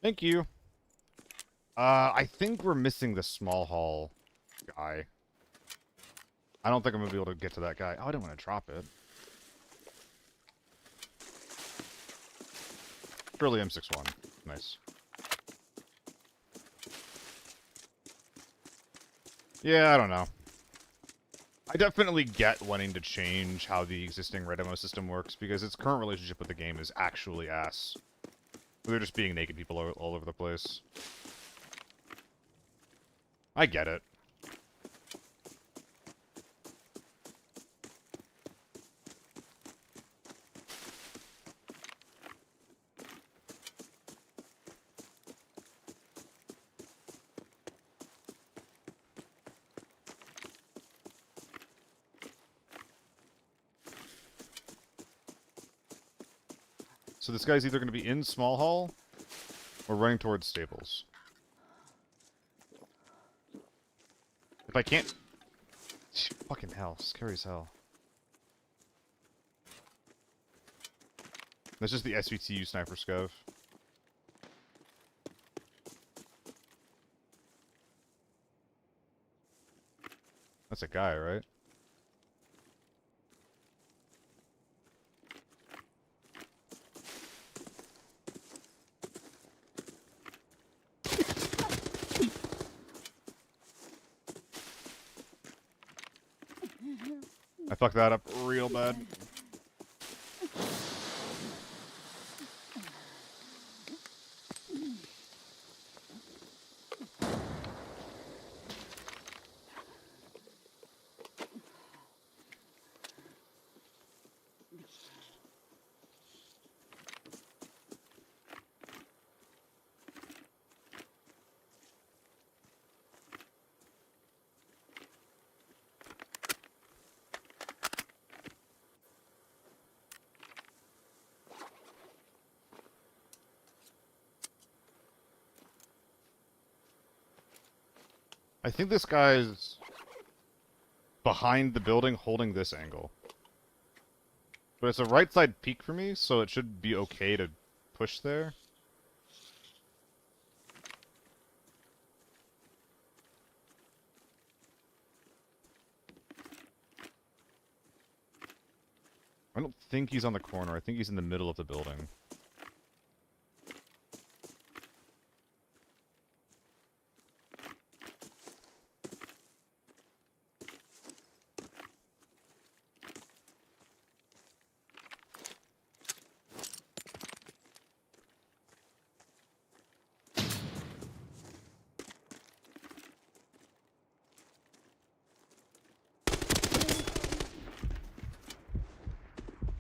Thank you. I think we're missing the small hall guy. I don't think I'm gonna be able to get to that guy. Oh, I didn't want to drop it. Surely M61. Nice. Yeah, I don't know. I definitely get wanting to change how the existing red ammo system works, because its current relationship with the game is actually ass. They're just being naked people all over the place. I get it. So this guy's either going to be in small hall or running towards stables. If I can't... Fucking hell. Scary as hell. That's just the SVTU sniper scov. That's a guy, right? I fucked that up real bad. I think this guy's behind the building holding this angle. But it's a right side peak for me, so it should be okay to push there. I don't think he's on the corner. I think he's in the middle of the building.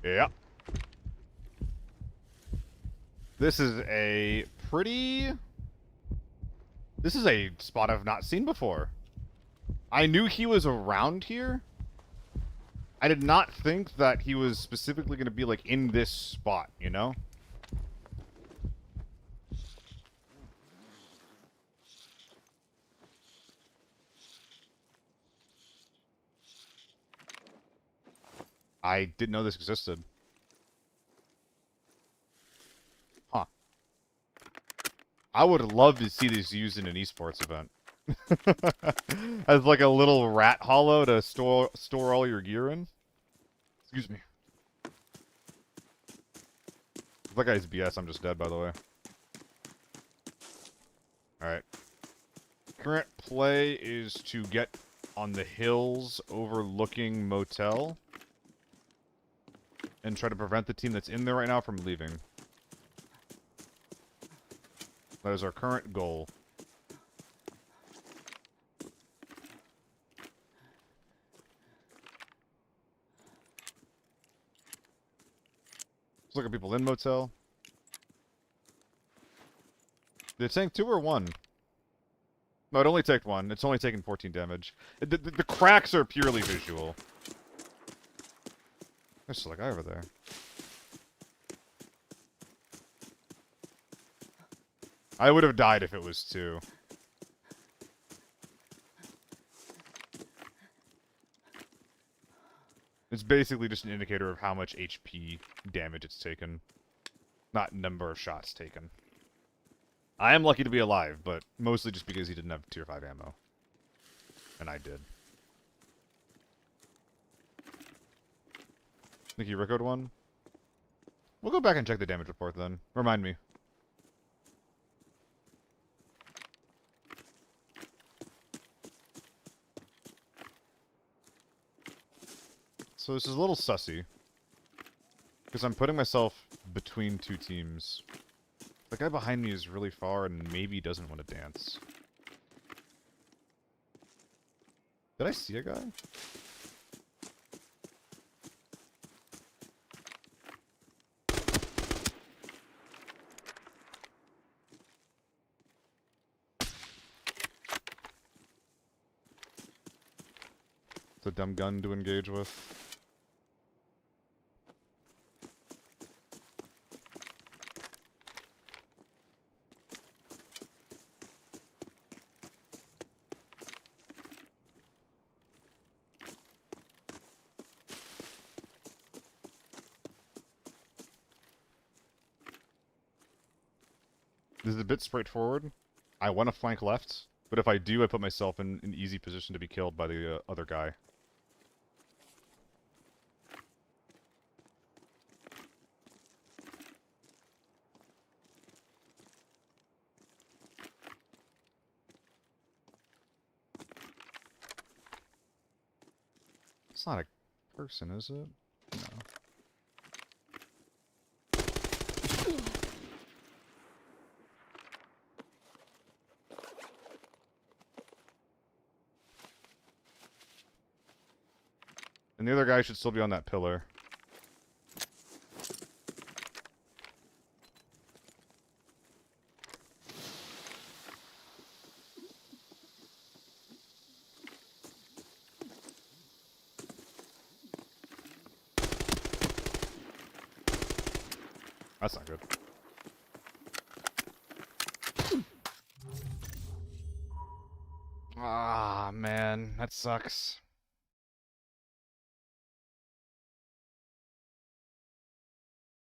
Yeah. This is a pretty... This is a spot I've not seen before. I knew he was around here. I did not think that he was specifically going to be, like, in this spot, you know? I didn't know this existed. Huh. I would love to see this used in an esports event. As like a little rat hollow to store all your gear in. Excuse me. If that guy's BS, I'm just dead, by the way. Alright. Current play is to get on the hills overlooking motel. And try to prevent the team that's in there right now from leaving. That is our current goal. Let's look at people in motel. Did it tank 2 or 1? No, it only taked 1. It's only taken 14 damage. The cracks are purely visual. There's still a guy over there. I would have died if it was 2. It's basically just an indicator of how much HP damage it's taken. Not number of shots taken. I am lucky to be alive, but mostly just because he didn't have tier 5 ammo. And I did. Think he Rickoed one? We'll go back and check the damage report then. Remind me. So this is a little sussy. Because I'm putting myself between 2 teams. The guy behind me is really far and maybe doesn't want to dance. Did I see a guy? It's a dumb gun to engage with. This is a bit straightforward. I want to flank left, but if I do, I put myself in an easy position to be killed by the other guy. It's not a person, is it? No. And the other guy should still be on that pillar. That's not good. Ah. man. That sucks.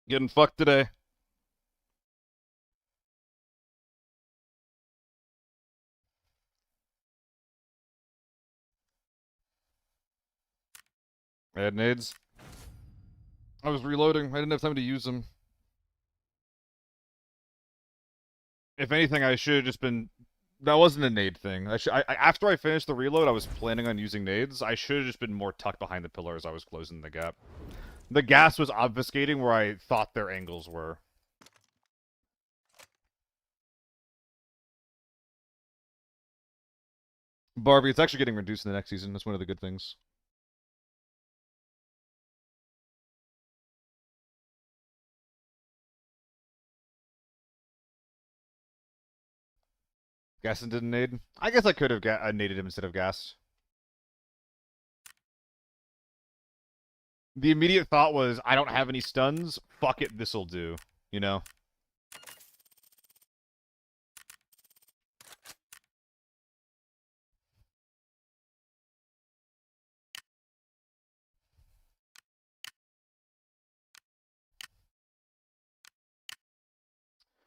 Getting fucked today. I had nades. I was reloading. I didn't have time to use them. If anything, I should have just been... That wasn't a nade thing. After I finished the reload, I was planning on using nades. I should have just been more tucked behind the pillar as I was closing the gap. The gas was obfuscating where I thought their angles were. Barbie, it's actually getting reduced in the next season. That's one of the good things. Gaston didn't nade. I guess I could have naded him instead of gassed. The immediate thought was, I don't have any stuns. Fuck it, this'll do. You know?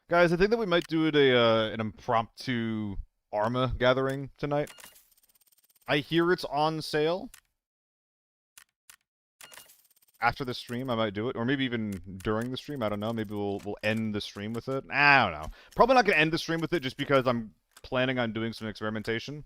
Guys, I think that we might do an impromptu Arma gathering tonight. I hear it's on sale. After the stream, I might do it, or maybe even during the stream. I don't know. Maybe we'll end the stream with it. I don't know. Probably not gonna end the stream with it, just because I'm planning on doing some experimentation.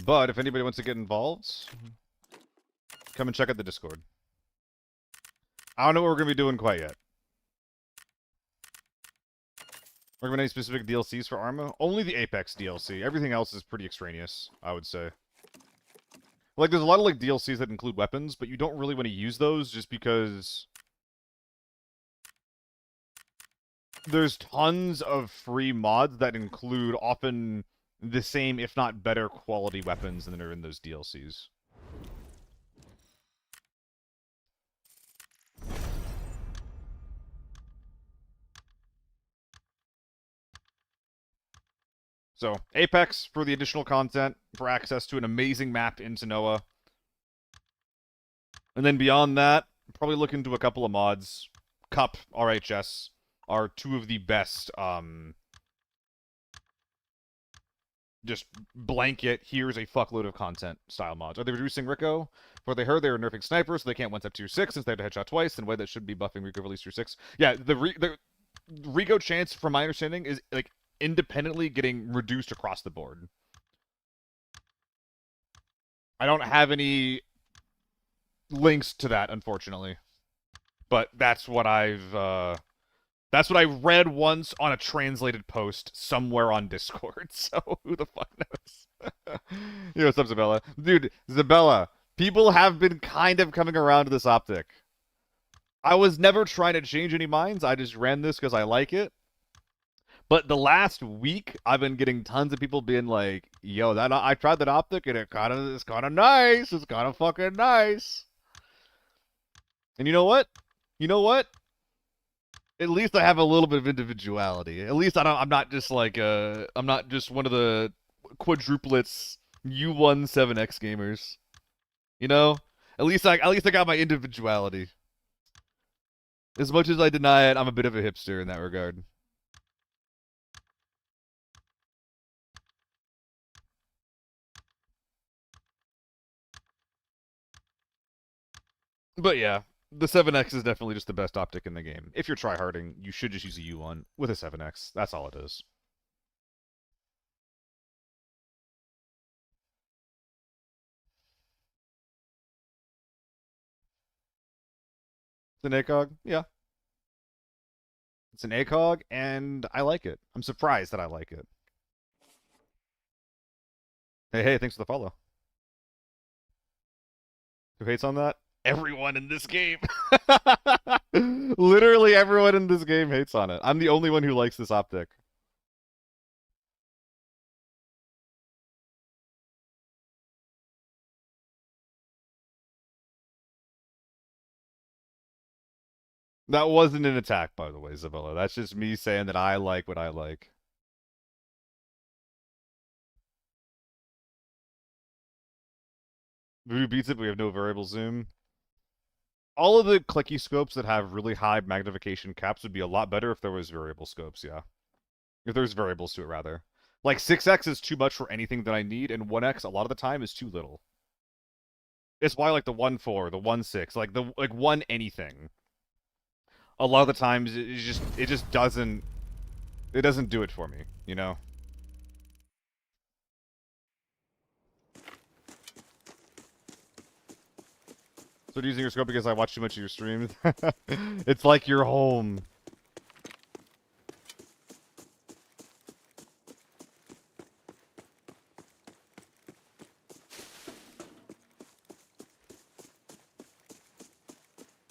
But if anybody wants to get involved, come and check out the Discord. I don't know what we're gonna be doing quite yet. Recommend any specific DLCs for Arma? Only the Apex DLC. Everything else is pretty extraneous, I would say. Like, there's a lot of, like, DLCs that include weapons, but you don't really want to use those just because... There's tons of free mods that include often the same, if not better, quality weapons than are in those DLCs. So, Apex for the additional content, for access to an amazing map in Tanoa. And then beyond that, probably look into a couple of mods. Cup, RHS, are two of the best, just blanket, here's a fuckload of content style mods. Are they reducing Rico? For they heard they were nerfing snipers, so they can't one-tap tier 6 since they had to headshot twice, in a way that should be buffing Rico release tier 6. Yeah, the Rico chance, from my understanding, is, like, independently getting reduced across the board. I don't have any links to that, unfortunately. But that's what that's what I read once on a translated post somewhere on Discord, so who the fuck knows? You know, what's up, Zabella? Dude, Zabella, people have been kind of coming around to this optic. I was never trying to change any minds, I just ran this because I like it. But the last week, I've been getting tons of people being like, yo, that I tried that optic and it's kind of nice. It's kind of fucking nice. And you know what? You know what? At least I have a little bit of individuality. At least I'm not just like I'm not just one of the quadruplets U1 7X gamers. You know? At least I got my individuality. As much as I deny it, I'm a bit of a hipster in that regard. But yeah, the 7X is definitely just the best optic in the game. If you're tryharding, you should just use a U1 with a 7X. That's all it is. It's an ACOG? Yeah. It's an ACOG, and I like it. I'm surprised that I like it. Hey, thanks for the follow. Who hates on that? Everyone in this game. Literally everyone in this game hates on it. I'm the only one who likes this optic. That wasn't an attack, by the way, Isabella. That's just me saying that I like what I like. Voodoo beats it, but we have no variable zoom. All of the clicky scopes that have really high magnification caps would be a lot better if there was variable scopes, yeah. If there's variables to it, rather. Like, 6x is too much for anything that I need, and 1x, a lot of the time, is too little. It's why, like, the 1.4, the 1.6, like, the, like, 1 anything. A lot of the times, it just doesn't, it doesn't do it for me, you know? So using your scope because I watch too much of your streams? It's like you're home.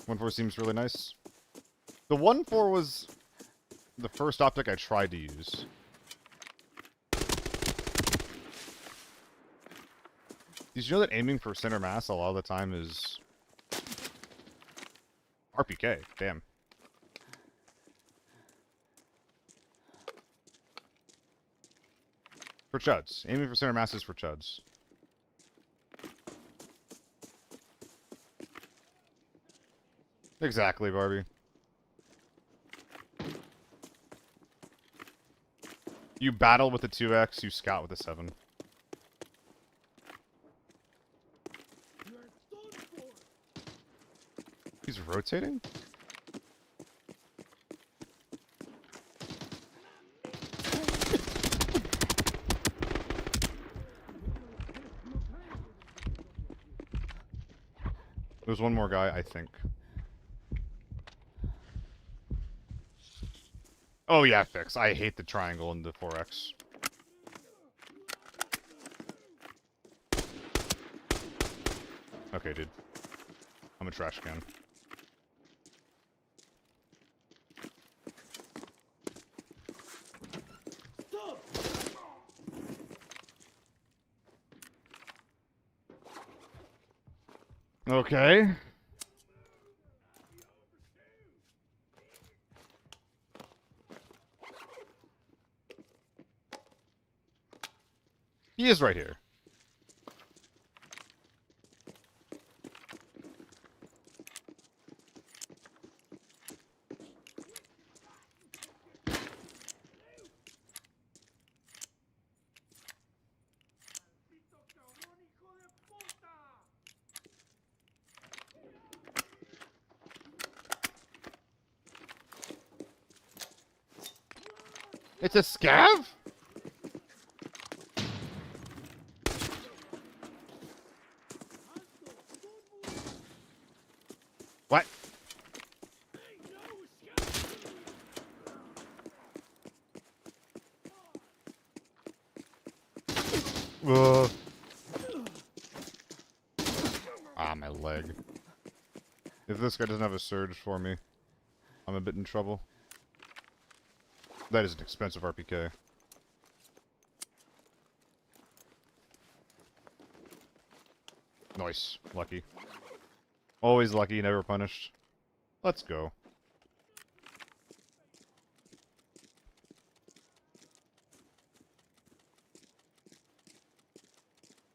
One four seems really nice. The 1.4 was the first optic I tried to use. Did you know that aiming for center mass a lot of the time is RPK? Damn. For chuds. Aiming for center mass is for chuds. Exactly, Barbie. You battle with the 2x, you scout with the 7. He's rotating? There's one more guy, I think. Oh yeah, fix. I hate the triangle in the 4x. Okay, dude. I'm a trash can. Okay. He is right here. It's a scav? What? Ugh. Ah, my leg. If this guy doesn't have a surge for me, I'm a bit in trouble. That is an expensive RPK. Nice. Lucky. Always lucky, never punished. Let's go.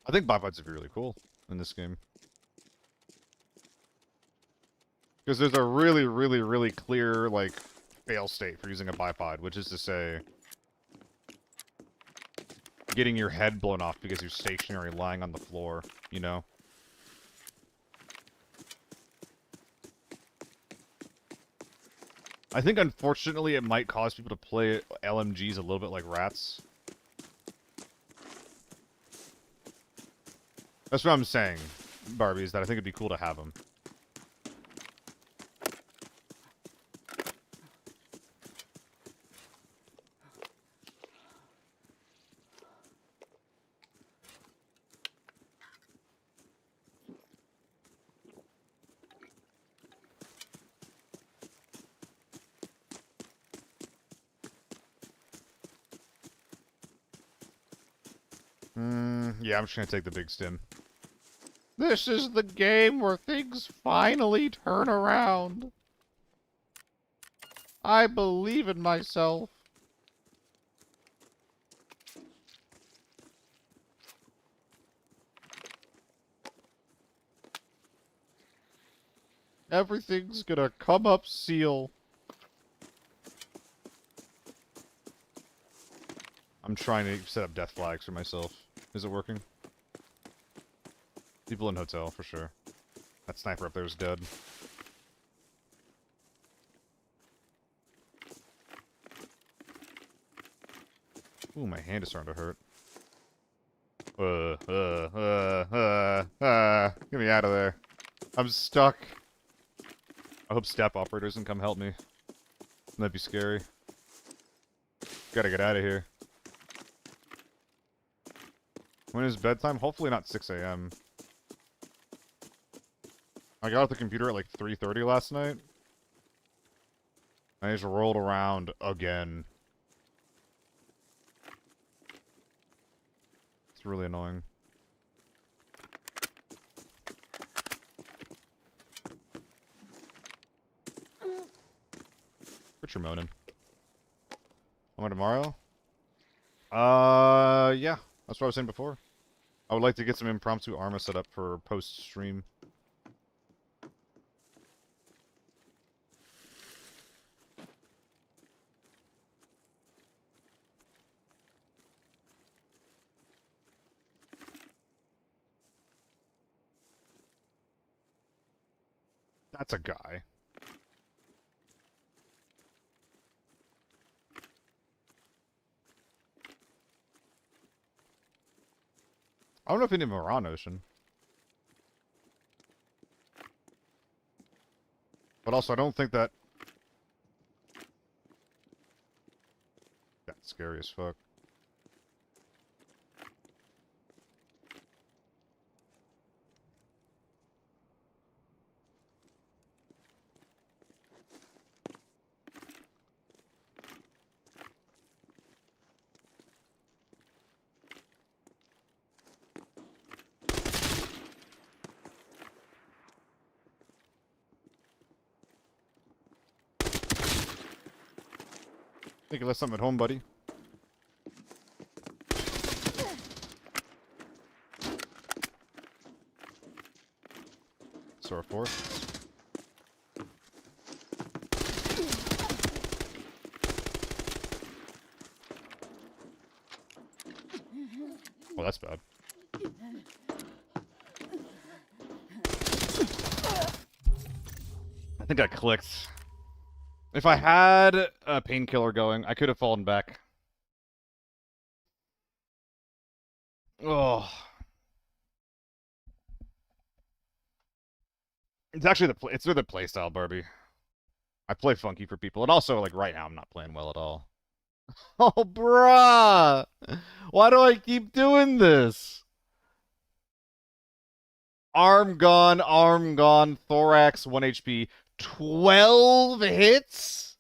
I think bipods would be really cool in this game. Because there's a really, really, really clear, like, fail state for using a bipod, which is to say, getting your head blown off because you're stationary lying on the floor, you know? I think, unfortunately, it might cause people to play LMGs a little bit like rats. That's what I'm saying, Barbie, is that I think it'd be cool to have them. Yeah, I'm just gonna take the big stim. This is the game where things finally turn around. I believe in myself. Everything's gonna come up, Seal. I'm trying to set up death flags for myself. Is it working? People in hotel, for sure. That sniper up there is dead. Ooh, my hand is starting to hurt. Get me out of there. I'm stuck. I hope step operator doesn't come help me. That'd be scary. Gotta get out of here. When is bedtime? Hopefully not 6 a.m. I got off the computer at like 3:30 last night. I just rolled around again. It's really annoying. What you moaning? On tomorrow? Yeah. That's what I was saying before. I would like to get some impromptu Arma set up for post-stream. That's a guy. I don't know if any of them are on Ocean. But also, I don't think that... That's scary as fuck. Think you left something at home, buddy. So, 4. Well, that's bad. I think I clicked. If I had a painkiller going, I could have fallen back. Oh. It's actually it's the playstyle, Barbie. I play funky for people. And also, like, right now, I'm not playing well at all. Oh, bruh! Why do I keep doing this? Arm gone, thorax, 1 HP, 12 hits?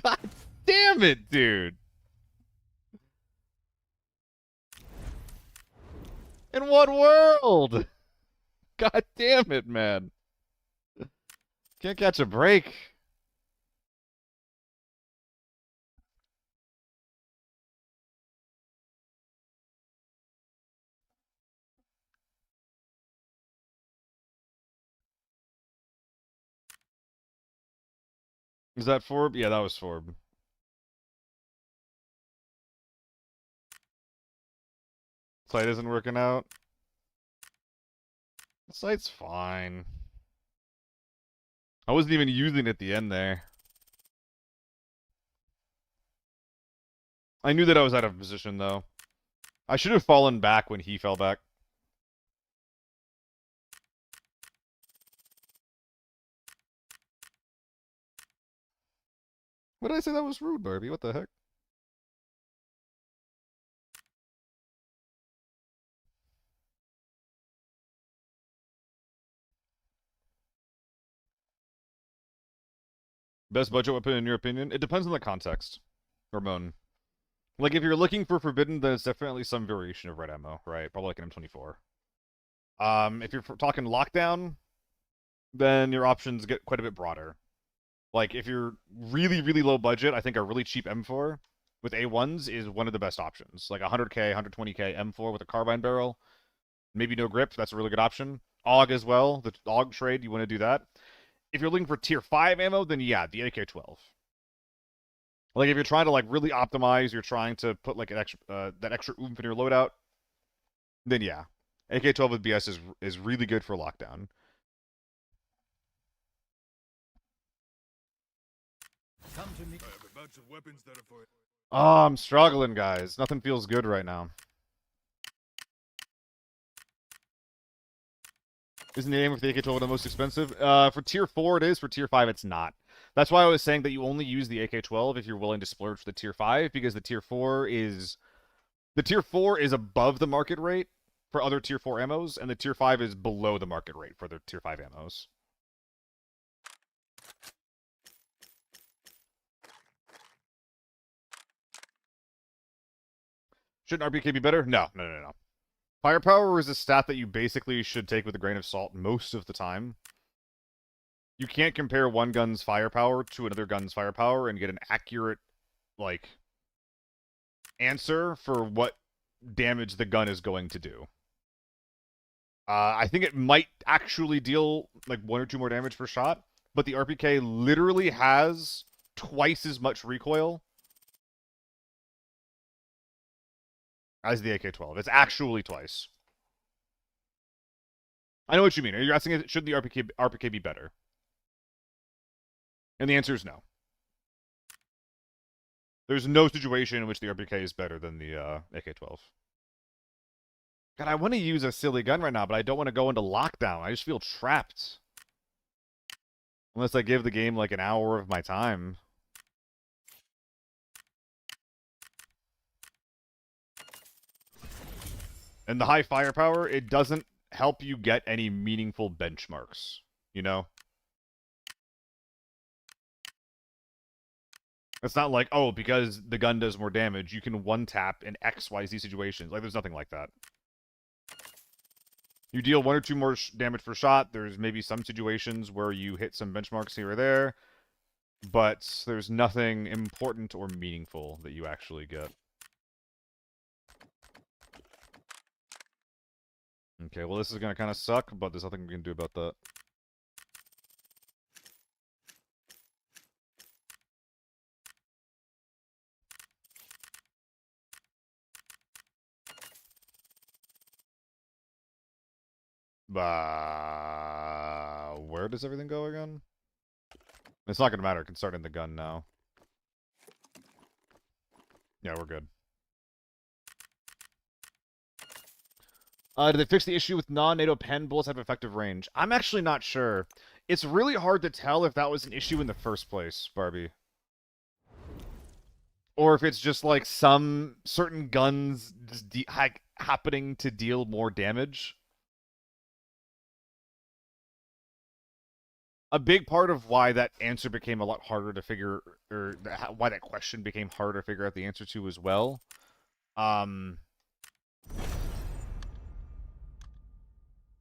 God damn it, dude. In what world? God damn it, man. Can't catch a break. Is that Forb? Yeah, that was Forb. Sight isn't working out. The sight's fine. I wasn't even using it at the end there. I knew that I was out of position, though. I should have fallen back when he fell back. What did I say that was rude, Barbie? What the heck? Best budget weapon in your opinion? It depends on the context. Ramon. Like, if you're looking for Forbidden, then it's definitely some variation of red ammo, right? Probably like an M24. If you're talking lockdown, then your options get quite a bit broader. Like, if you're really, really low budget, I think a really cheap M4 with A1s is one of the best options. Like 100K, 120K M4 with a carbine barrel, maybe no grip, that's a really good option. AUG as well, the AUG trade, you want to do that. If you're looking for tier 5 ammo, then yeah, the AK-12. Like, if you're trying to, like, really optimize, you're trying to put, like, an extra, that extra oomph in your loadout, then yeah. AK-12 with BS is really good for lockdown. Come to me. I have a bunch of weapons that are for it. Oh, I'm struggling, guys. Nothing feels good right now. Isn't the aim for the AK-12 the most expensive? For tier 4 it is, for tier 5 it's not. That's why I was saying that you only use the AK-12 if you're willing to splurge for the tier 5, because the tier 4 is above the market rate for other tier 4 ammos, and the tier 5 is below the market rate for the tier 5 ammos. Shouldn't RPK be better? No. Firepower is a stat that you basically should take with a grain of salt most of the time. You can't compare one gun's firepower to another gun's firepower and get an accurate, like, answer for what damage the gun is going to do. I think it might actually deal, like, 1 or 2 more damage per shot, but the RPK literally has twice as much recoil as the AK-12. It's actually twice. I know what you mean. Are you asking, should the RPK be better? And the answer is no. There's no situation in which the RPK is better than the AK-12. God, I want to use a silly gun right now, but I don't want to go into lockdown. I just feel trapped. Unless I give the game like an hour of my time. And the high firepower, it doesn't help you get any meaningful benchmarks, you know? It's not like, oh, because the gun does more damage, you can one-tap in XYZ situations. Like, there's nothing like that. You deal 1 or 2 more damage per shot. There's maybe some situations where you hit some benchmarks here or there, but there's nothing important or meaningful that you actually get. Okay, well, this is going to kind of suck, but there's nothing we can do about that. Where does everything go again? It's not going to matter. I can start in the gun now. Yeah, we're good. Did they fix the issue with non-NATO pen bullets have effective range? I'm actually not sure. It's really hard to tell if that was an issue in the first place, Barbie. Or if it's just like some certain guns just happening to deal more damage. A big part of why that answer became a lot harder to figure, or why that question became harder to figure out the answer to as well,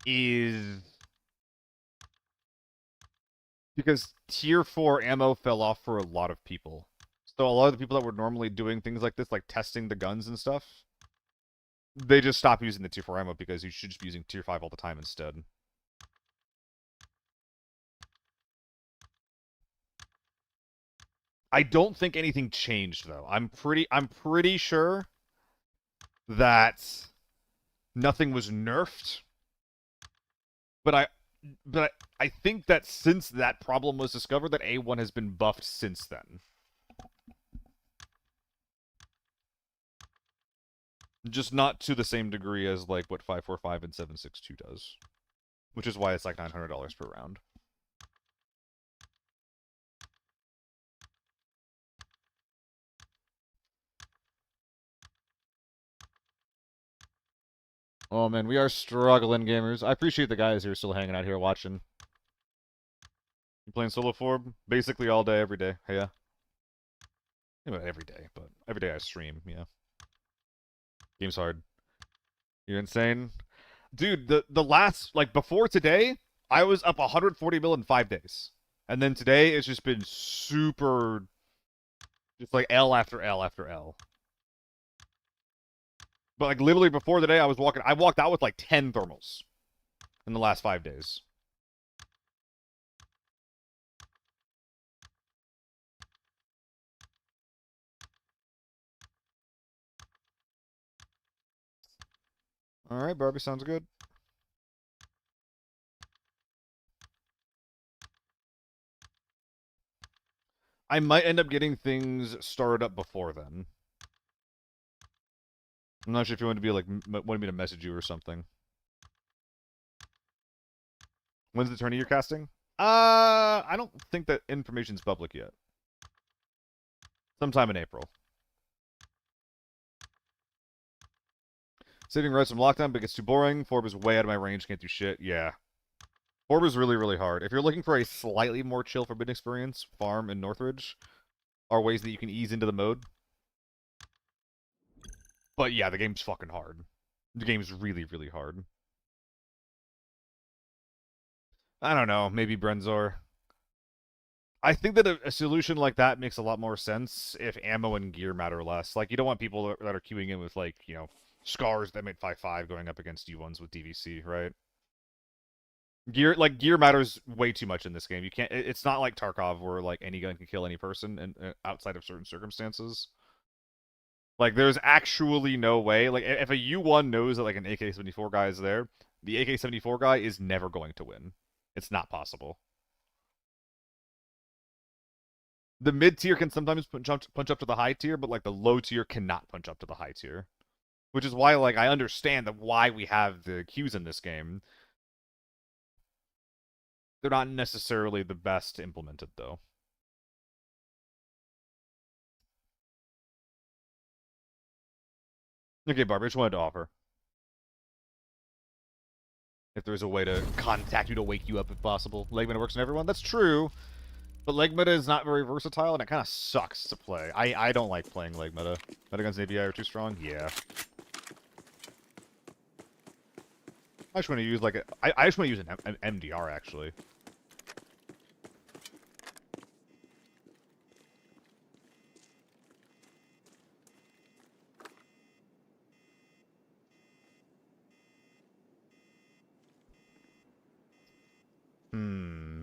is because tier 4 ammo fell off for a lot of people. So a lot of the people that were normally doing things like this, like testing the guns and stuff, they just stopped using the tier 4 ammo because you should just be using tier 5 all the time instead. I don't think anything changed though. I'm pretty sure that nothing was nerfed. But I think that since that problem was discovered, that A1 has been buffed since then. Just not to the same degree as like what 545 and 762 does. Which is why it's like $900 per round. Oh man, we are struggling, gamers. I appreciate the guys who are still hanging out here watching. You playing solo form? Basically all day, every day. Hey, yeah. Maybe not every day, but every day I stream, yeah. Game's hard. You're insane? Dude, the last, like, before today, I was up 140 mil in 5 days. And then today, it's just been super... Just like L after L after L. But like literally before the day I walked out with like 10 thermals in the last 5 days. Alright, Barbie, sounds good. I might end up getting things started up before then. I'm not sure if you want to be like, wanted me to message you or something. When's the tourney you're casting? I don't think that information's public yet. Sometime in April. Saving rights from lockdown, but it gets too boring. Forb is way out of my range, can't do shit. Yeah. Forb is really, really hard. If you're looking for a slightly more chill Forbidden experience, Farm and Northridge are ways that you can ease into the mode. But yeah, the game's fucking hard. The game's really, really hard. I don't know, maybe Brenzor. I think that a solution like that makes a lot more sense if ammo and gear matter less. Like, you don't want people that are queuing in with, like, you know, scars that made 5-5 going up against U1s with DVC, right? Gear matters way too much in this game. You can't. It's not like Tarkov where like any gun can kill any person, and outside of certain circumstances. Like, there's actually no way. Like, if a U1 knows that like an AK-74 guy is there, the AK-74 guy is never going to win. It's not possible. The mid tier can sometimes punch up to the high tier, but like the low tier cannot punch up to the high tier. Which is why, like, I understand that why we have the queues in this game. They're not necessarily the best implemented, though. Okay, Barbara, I just wanted to offer. If there's a way to contact you to wake you up if possible. Leg meta works on everyone. That's true. But leg meta is not very versatile, and it kind of sucks to play. I don't like playing leg meta. Meta guns and ABI are too strong? Yeah. I just want to use, like, I just want to use an MDR, actually. Hmm.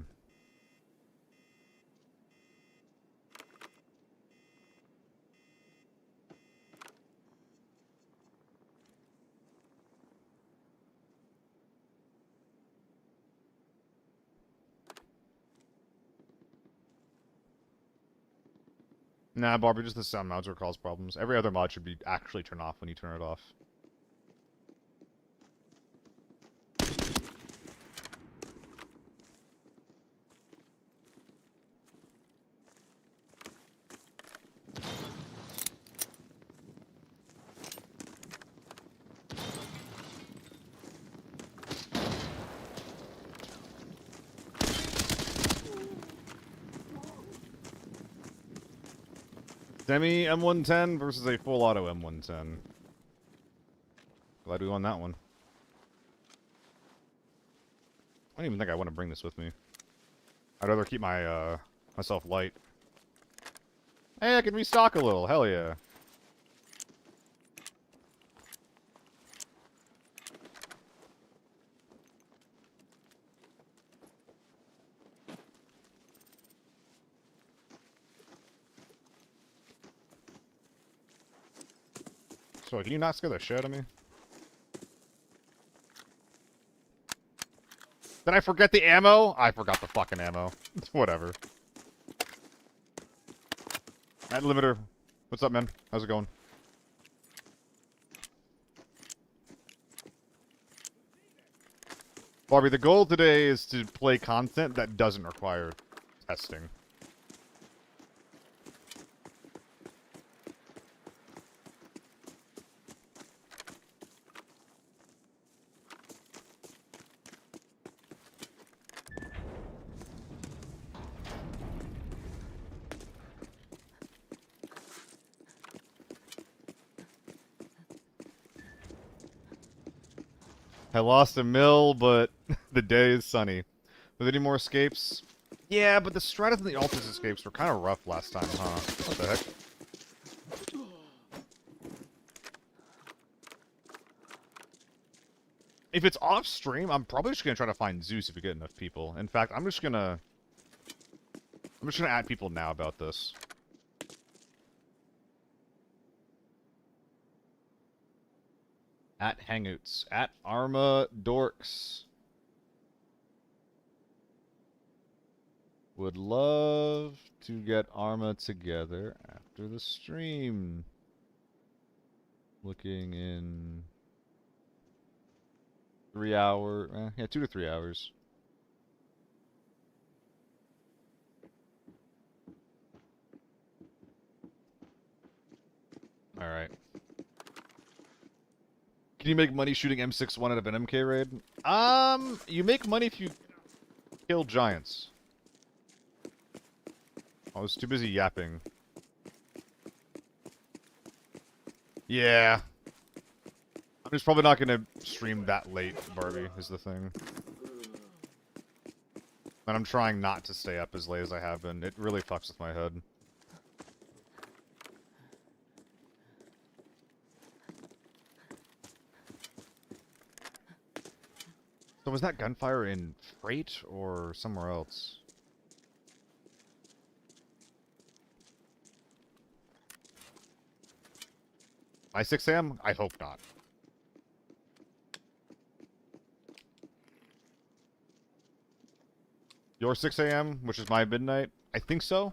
Nah, Barbara, just the sound mods will cause problems. Every other mod should be actually turned off when you turn it off. Semi M110 versus a full auto M110. Glad we won that one. I don't even think I want to bring this with me. I'd rather keep my myself light. Hey, I can restock a little. Hell yeah. So, can you not scare the shit out of me? Did I forget the ammo? I forgot the fucking ammo. Whatever. Night limiter. What's up, man? How's it going? Barbie, the goal today is to play content that doesn't require testing. I lost a mill, but the day is sunny. With any more escapes? Yeah, but the Stratus and the Altus escapes were kind of rough last time, huh? What the heck? If it's off stream, I'm probably just gonna try to find Zeus if we get enough people. In fact, I'm just gonna add people now about this. At Hangouts. At Arma Dorks. Would love to get Arma together after the stream. Looking in 3 hours. Yeah, 2 to 3 hours. Alright. Can you make money shooting M61 out of an MK raid? You make money if you kill giants. I was too busy yapping. Yeah. I'm just probably not gonna stream that late, Barbie, is the thing. And I'm trying not to stay up as late as I have been. It really fucks with my head. So was that gunfire in Freight or somewhere else? By 6 a.m.? I hope not. Your 6 a.m., which is my midnight? I think so.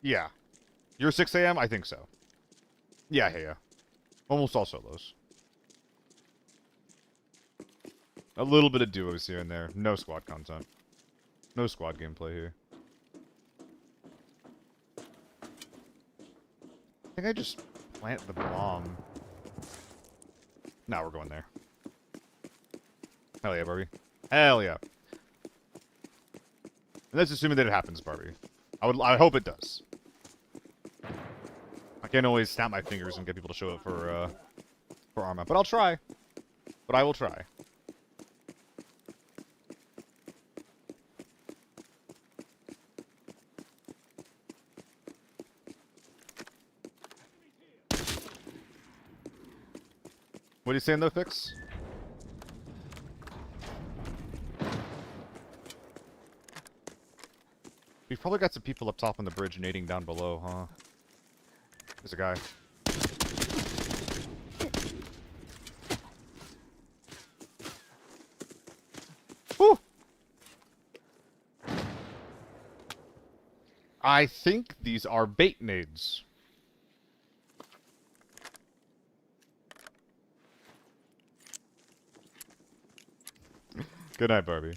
Yeah. Your 6 a.m.? I think so. Yeah. Almost all solos. A little bit of duos here and there. No squad content. No squad gameplay here. I think I just plant the bomb. Now we're going there. Hell yeah, Barbie. Hell yeah. And that's assuming that it happens, Barbie. I hope it does. I can't always snap my fingers and get people to show up for Arma, but I'll try. But I will try. What are you saying though, Fix? We've probably got some people up top on the bridge nading down below, huh? There's a guy. Whew! I think these are bait nades. Good night, Barbie.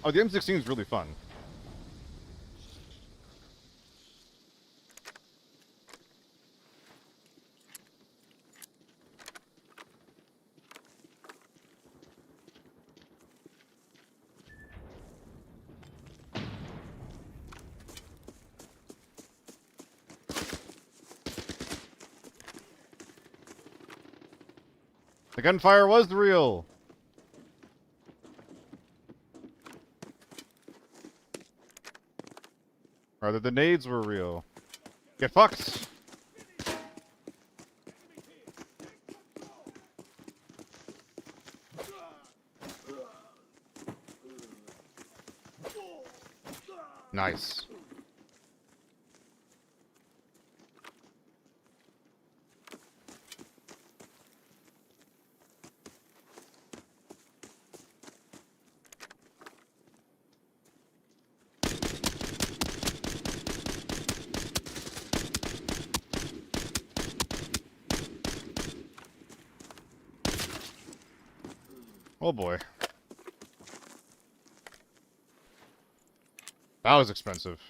Oh, the M16 is really fun. The gunfire was real. Rather, the nades were real. Get fucked. Nice. Oh boy. That was expensive.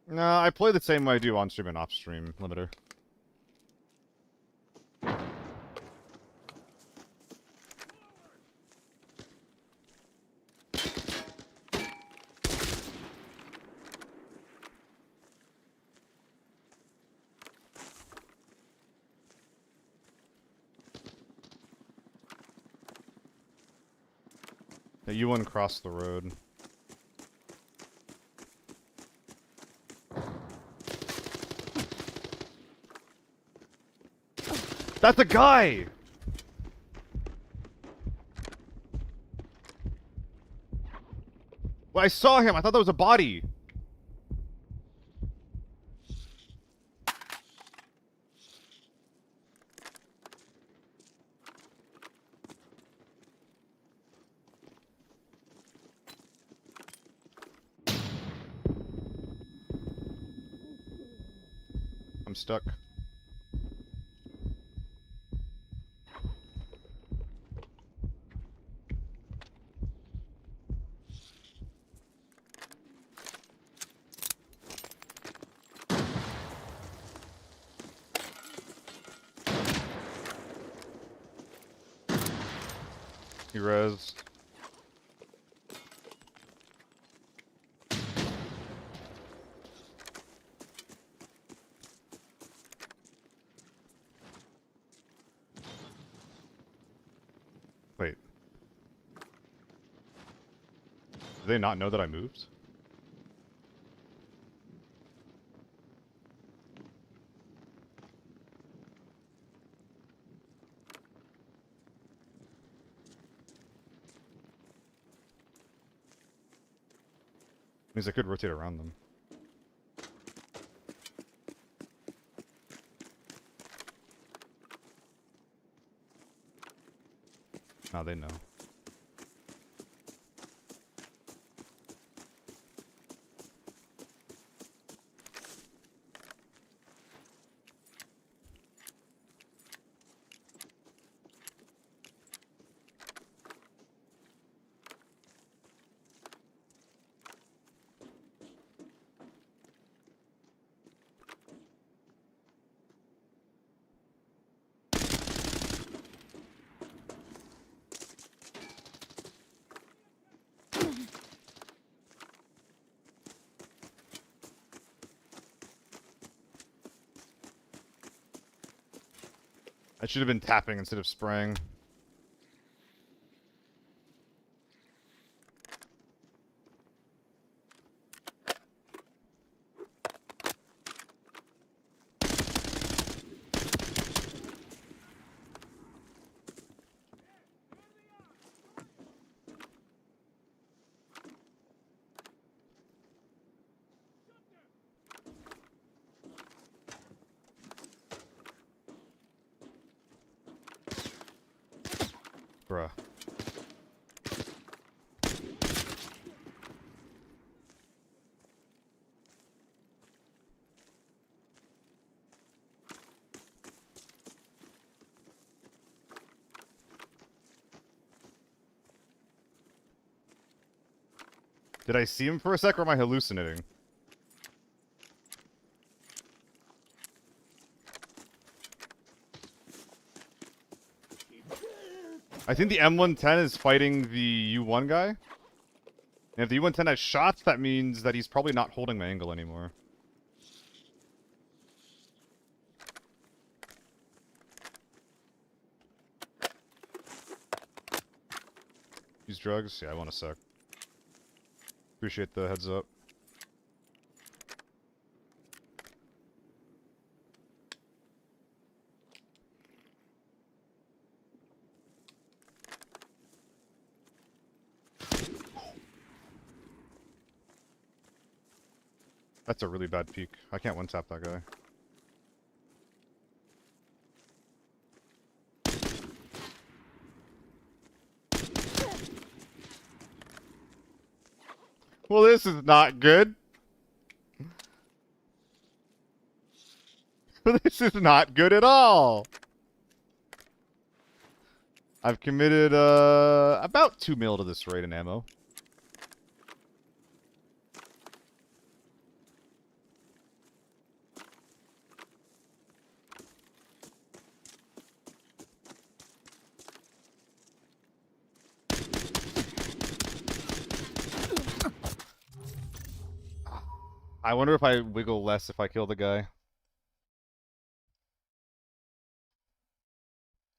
No, I play the same way I do on stream and off stream limiter. Yeah, you wouldn't cross the road. That's a guy! Well, I saw him. I thought that was a body. I'm stuck. He rezzed. Wait. Did they not know that I moved? Means I could rotate around them. Now they know. I should have been tapping instead of spraying. Bruh. Did I see him for a sec, or am I hallucinating? I think the M110 is fighting the U1 guy. And if the U110 has shots, that means that he's probably not holding my angle anymore. Use drugs? Yeah, I want a sec. Appreciate the heads up. That's a really bad peek. I can't one-tap that guy. Well, this is not good. This is not good at all. I've committed about 2 mil to this raid in ammo. I wonder if I wiggle less if I kill the guy.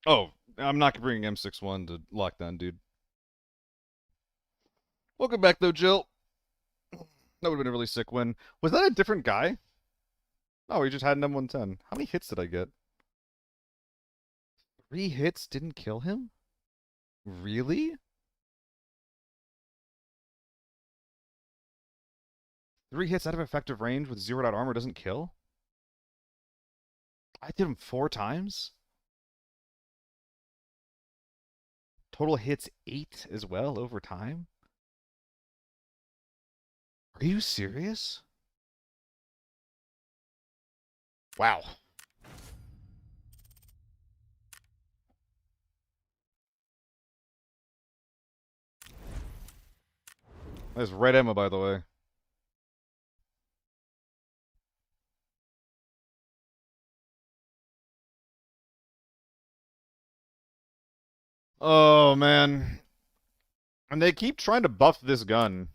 Oh, I'm not bringing M61 to lockdown, dude. Welcome back, though, Jill. That would have been a really sick win. Was that a different guy? Oh, he just had an M110. How many hits did I get? 3 hits didn't kill him? Really? 3 hits out of effective range with zeroed out armor doesn't kill? I did him 4 times? Total hits 8 as well over time? Are you serious? Wow. That's red ammo, by the way. Oh, man. And they keep trying to buff this gun.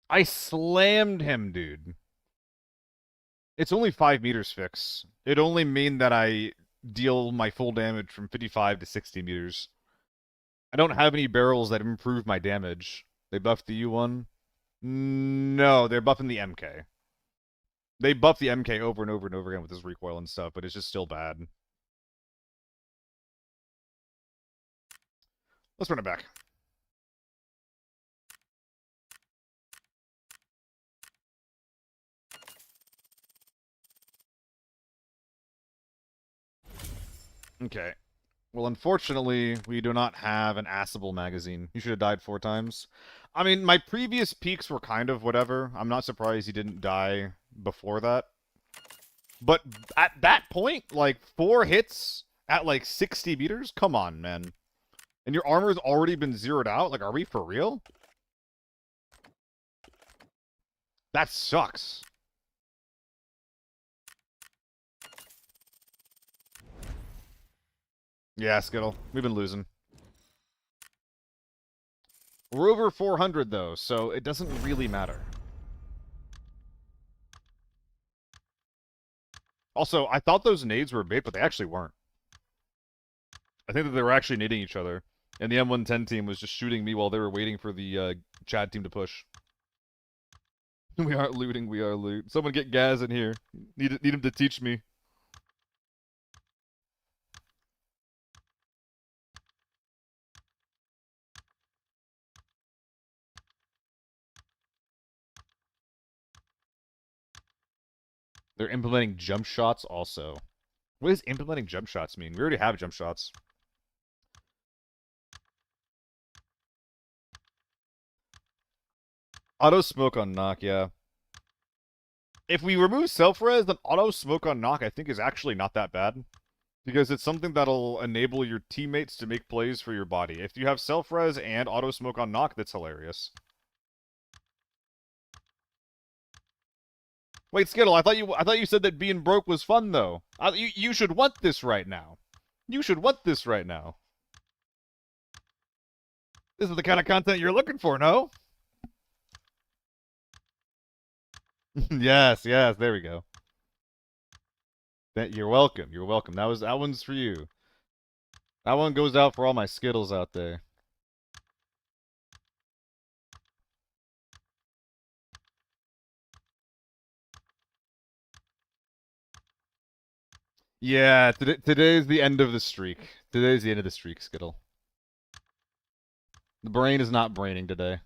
I slammed him, dude. It's only 5 meters fix. It'd only mean that I deal my full damage from 55 to 60 meters. I don't have any barrels that improve my damage. They buffed the U1? No, they're buffing the MK. They buff the MK over and over and over again with this recoil and stuff, but it's just still bad. Let's run it back. Okay. Well, unfortunately, we do not have an assable magazine. You should have died 4 times. I mean, my previous peaks were kind of whatever. I'm not surprised he didn't die before that. But at that point, like, 4 hits at, like, 60 meters? Come on, man. And your armor's already been zeroed out? Like, are we for real? That sucks. Yeah, Skittle. We've been losing. We're over 400, though, so it doesn't really matter. Also, I thought those nades were bait, but they actually weren't. I think that they were actually nading each other. And the M110 team was just shooting me while they were waiting for the Chad team to push. We aren't looting, we are loot. Someone get Gaz in here. Need him to teach me. They're implementing jump shots also. What does implementing jump shots mean? We already have jump shots. Auto smoke on knock, yeah. If we remove self-res, then auto smoke on knock I think is actually not that bad. Because it's something that'll enable your teammates to make plays for your body. If you have self-res and auto smoke on knock, that's hilarious. Wait, Skittle, I thought you said that being broke was fun though. You should want this right now. You should want this right now. This is the kind of content you're looking for, no? Yes, there we go. You're welcome. You're welcome. That one's for you. That one goes out for all my Skittles out there. Yeah, today's the end of the streak. Today's the end of the streak, Skittle. The brain is not braining today.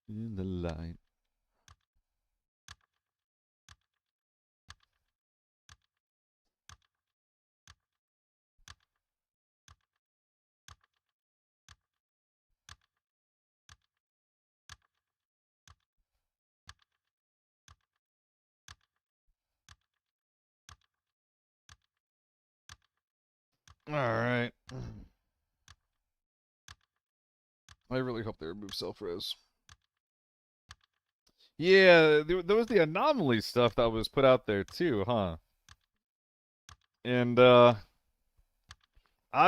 In the light. Alright. I really hope they remove self-res. Yeah, there was the anomaly stuff that was put out there too, huh? And, I've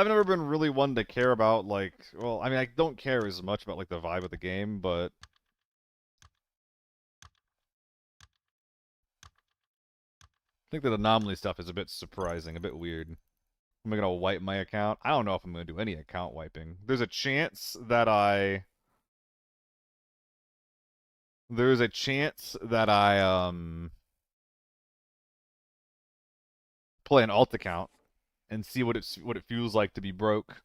never been really one to care about, like, well, I mean, I don't care as much about, like, the vibe of the game, but I think that anomaly stuff is a bit surprising, a bit weird. Am I gonna wipe my account? I don't know if I'm gonna do any account wiping. There's a chance that play an alt account and see what it feels like to be broke.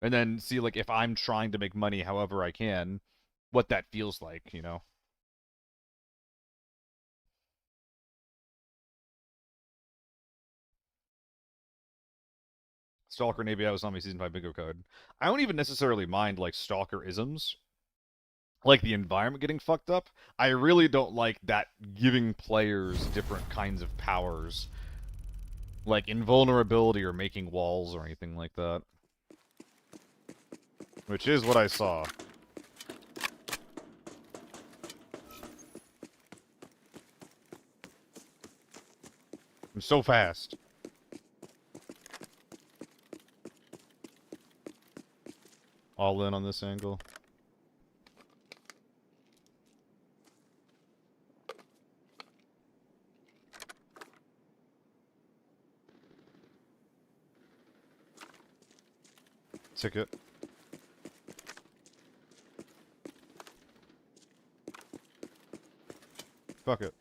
And then see, like, if I'm trying to make money however I can, what that feels like, you know? Stalker and ABI was on my Season 5 bingo code. I don't even necessarily mind, like, Stalker-isms. Like, the environment getting fucked up. I really don't like that giving players different kinds of powers. Like, invulnerability or making walls or anything like that. Which is what I saw. I'm so fast. All in on this angle. Ticket. Fuck it.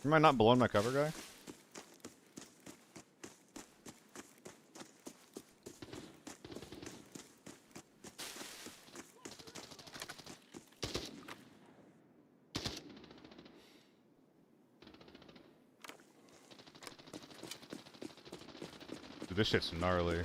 Am I not blowing my cover guy? Dude, this shit's gnarly.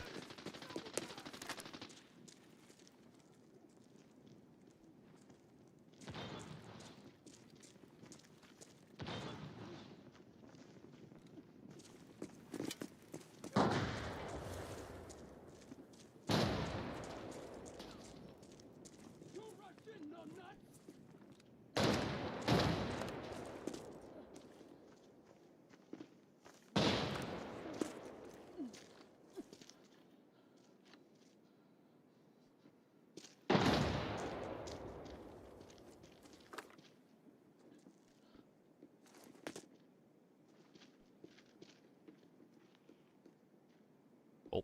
Oh.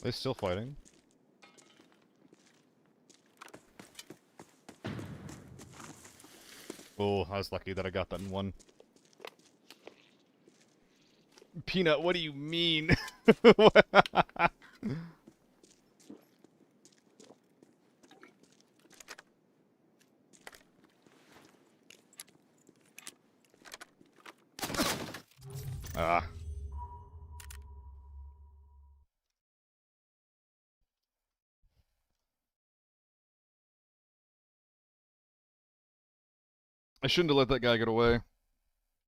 They still fighting? Oh, I was lucky that I got that in one. Peanut, what do you mean? Ah. I shouldn't have let that guy get away.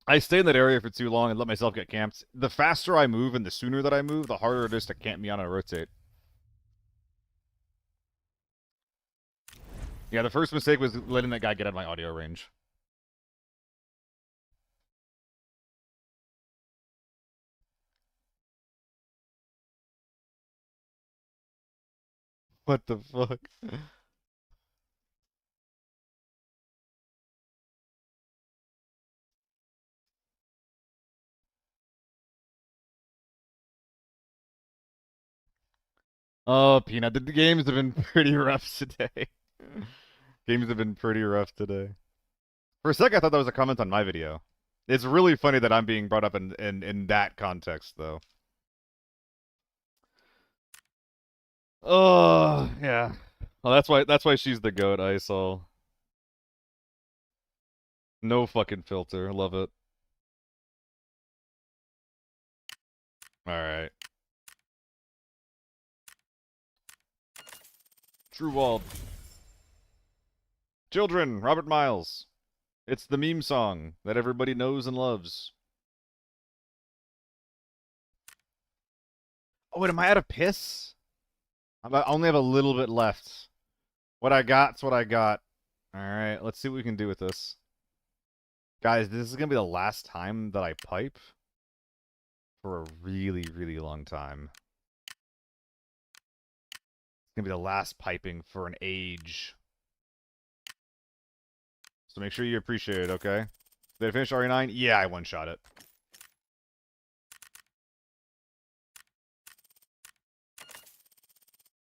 I stay in that area for too long and let myself get camped. The faster I move and the sooner that I move, the harder it is to camp me on a rotate. Yeah, the first mistake was letting that guy get out of my audio range. What the fuck? Oh, Peanut, the games have been pretty rough today. Games have been pretty rough today. For a second, I thought that was a comment on my video. It's really funny that I'm being brought up in that context, though. Oh, yeah. Well, that's why she's the goat, ISOL. No fucking filter. Love it. Alright. True Walled. Children, Robert Miles. It's the meme song that everybody knows and loves. Oh, wait, am I out of piss? I only have a little bit left. What I got's what I got. Alright, let's see what we can do with this. Guys, this is gonna be the last time that I pipe for a really, really long time. It's gonna be the last piping for an age. So make sure you appreciate it, okay? Did I finish RE9? Yeah, I one-shot it.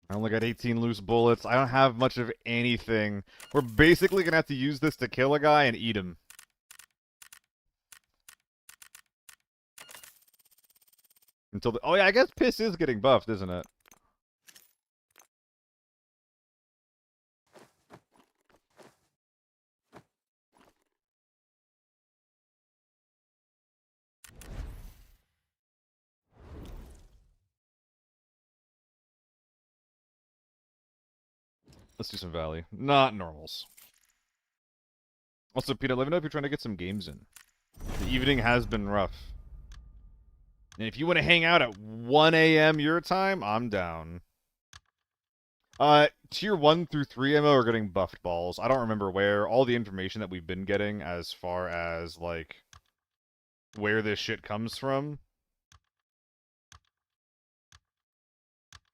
I only got 18 loose bullets. I don't have much of anything. We're basically gonna have to use this to kill a guy and eat him. Until the... Oh yeah, I guess piss is getting buffed, isn't it? Let's do some Valley. Not normals. Also, Peter, let me know if you're trying to get some games in. The evening has been rough. And if you want to hang out at 1 a.m. your time, I'm down. Tier 1 through 3 MO are getting buffed balls. I don't remember where. All the information that we've been getting as far as, like, where this shit comes from.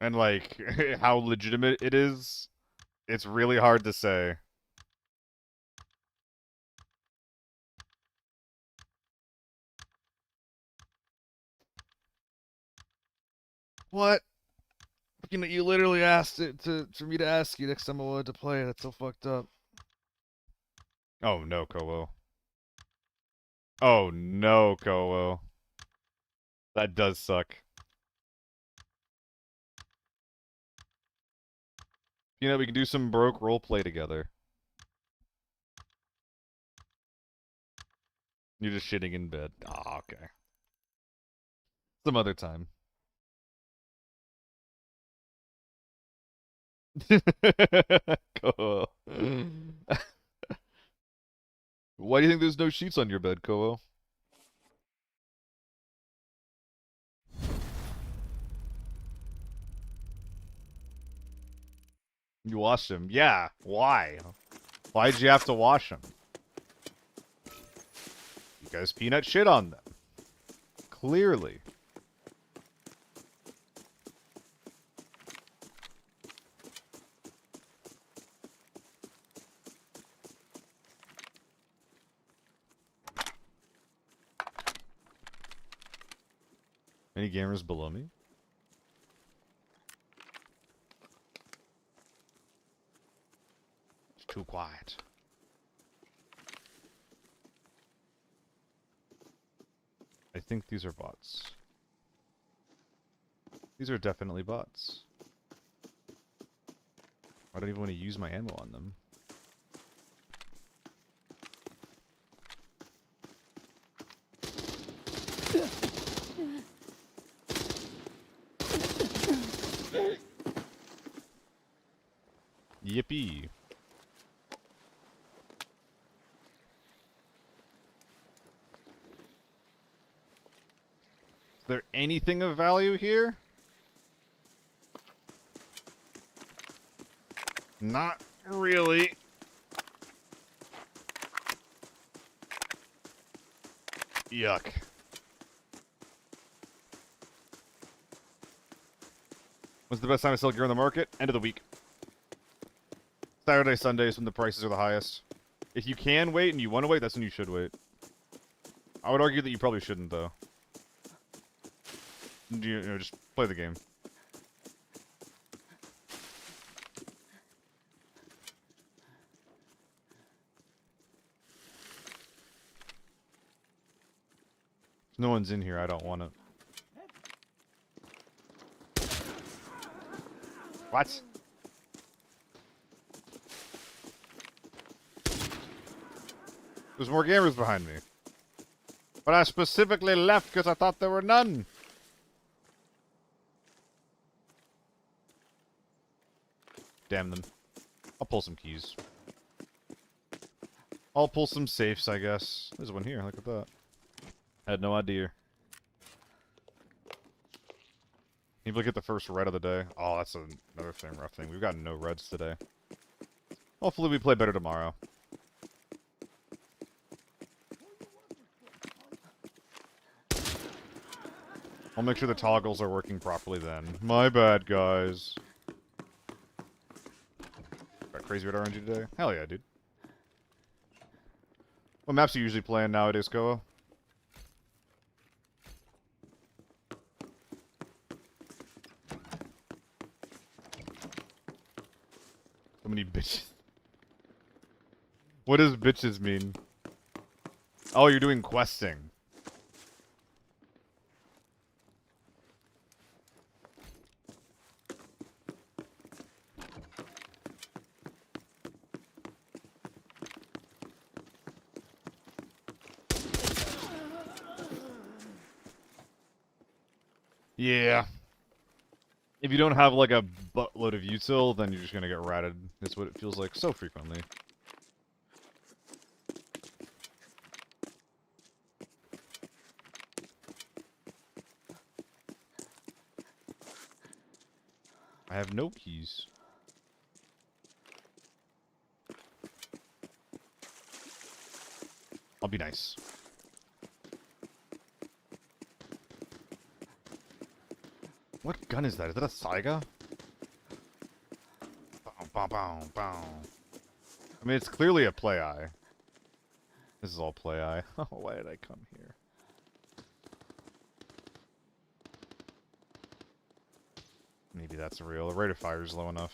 And, like, how legitimate it is. It's really hard to say. What? You know, you literally asked it for me to ask you next time I wanted to play. That's so fucked up. Oh no, Kowo. Oh no, Kowo. That does suck. You know, we can do some broke roleplay together. You're just shitting in bed. Ah, okay. Some other time. Kowo. Why do you think there's no sheets on your bed, Kowo? You washed them. Yeah. Why? Why'd you have to wash them? Because Peanut shit on them. Clearly. Any gamers below me? It's too quiet. I think these are bots. These are definitely bots. I don't even want to use my ammo on them. Yippee. Is there anything of value here? Not really. Yuck. When's the best time to sell gear on the market? End of the week. Saturday, Sundays when the prices are the highest. If you can wait and you want to wait, that's when you should wait. I would argue that you probably shouldn't, though. You know, just play the game. If no one's in here, I don't want it. What? There's more gamers behind me. But I specifically left because I thought there were none. Damn them. I'll pull some keys. I'll pull some safes, I guess. There's one here, look at that. I had no idea. Maybe look at the first red of the day. Oh, that's another thing, rough thing. We've got no reds today. Hopefully we play better tomorrow. I'll make sure the toggles are working properly then. My bad, guys. Got crazy red RNG today? Hell yeah, dude. What maps are you usually playing nowadays, Koa? So many bitches. What does bitches mean? Oh, you're doing questing. Yeah. If you don't have like a buttload of util, then you're just gonna get ratted. That's what it feels like so frequently. I have no keys. I'll be nice. What gun is that? Is that a Saiga? Bow, bow, bow, bow. I mean, it's clearly a play eye. This is all play eye. Oh, why did I come here? Maybe that's real. The rate of fire is low enough.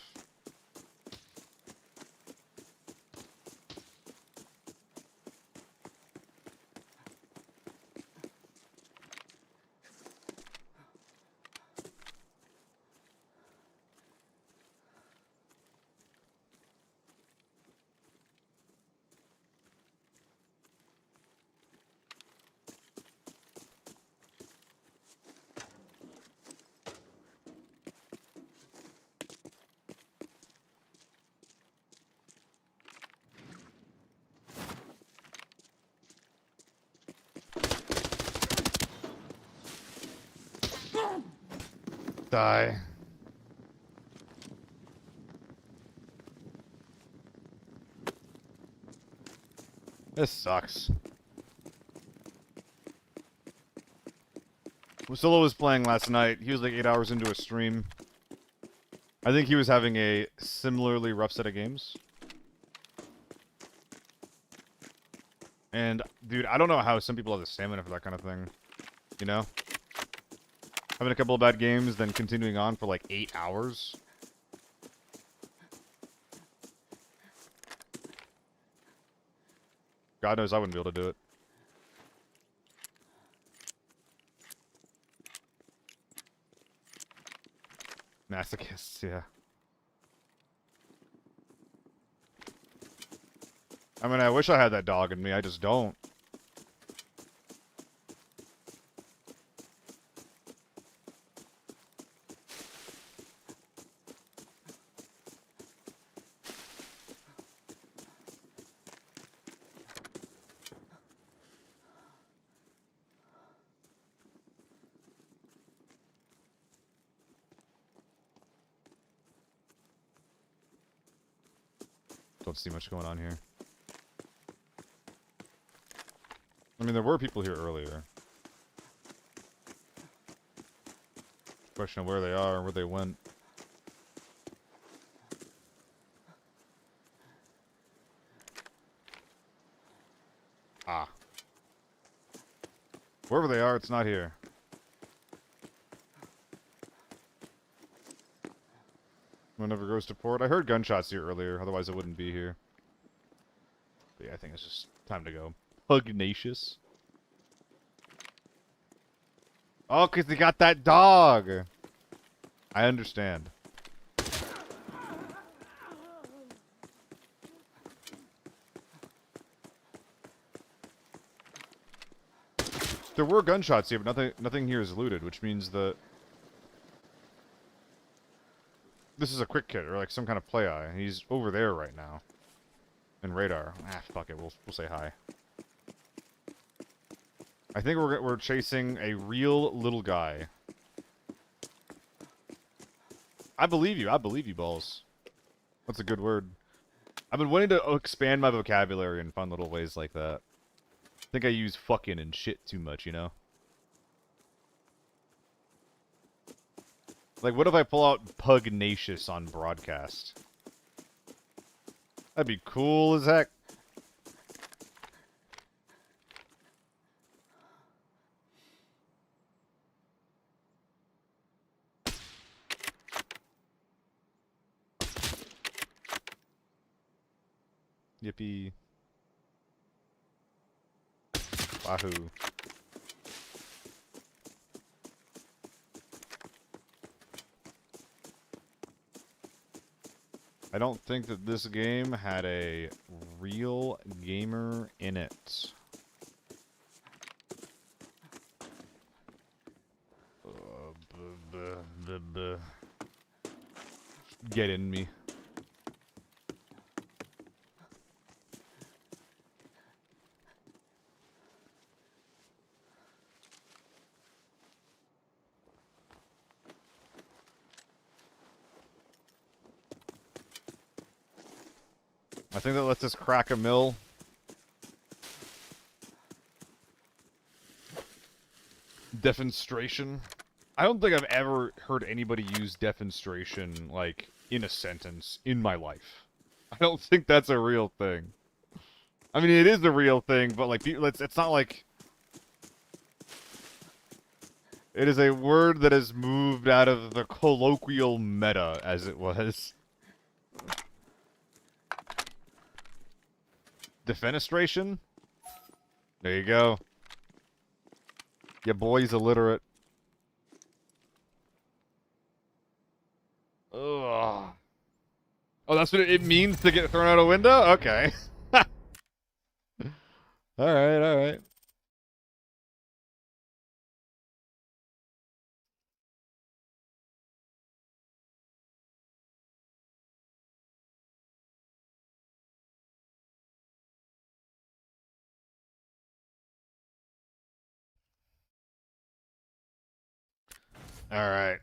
Die. This sucks. Solo was playing last night. He was like 8 hours into a stream. I think he was having a similarly rough set of games. And, dude, I don't know how some people have the stamina for that kind of thing. You know? Having a couple of bad games, then continuing on for like 8 hours. God knows I wouldn't be able to do it. Masochists, yeah. I mean, I wish I had that dog in me. I just don't. don't see much going on here. I mean, there were people here earlier. Question of where they are, where they went. Ah. Wherever they are, it's not here. One never goes to port. I heard gunshots here earlier, otherwise it wouldn't be here. But yeah, I think it's just time to go. Pugnacious. Oh, 'cause they got that dog! I understand. There were gunshots here, but nothing here is looted, which means that this is a quick kit or like some kind of play eye. He's over there right now. In radar. Ah, fuck it. We'll say hi. I think we're chasing a real little guy. I believe you. I believe you, balls. That's a good word. I've been wanting to expand my vocabulary in fun little ways like that. I think I use fucking and shit too much, you know? Like, what if I pull out pugnacious on broadcast? That'd be cool as heck. Yippee. Wahoo. I don't think that this game had a real gamer in it. Get in me. I think that lets us crack a mill. Defenstration. I don't think I've ever heard anybody use defenstration, like, in a sentence in my life. I don't think that's a real thing. I mean, it is a real thing, but, like, it's not like... It is a word that has moved out of the colloquial meta, as it was. Defenestration? There you go. Your boy's illiterate. Ugh. Oh, that's what it means to get thrown out a window? Okay. Alright, alright. Alright.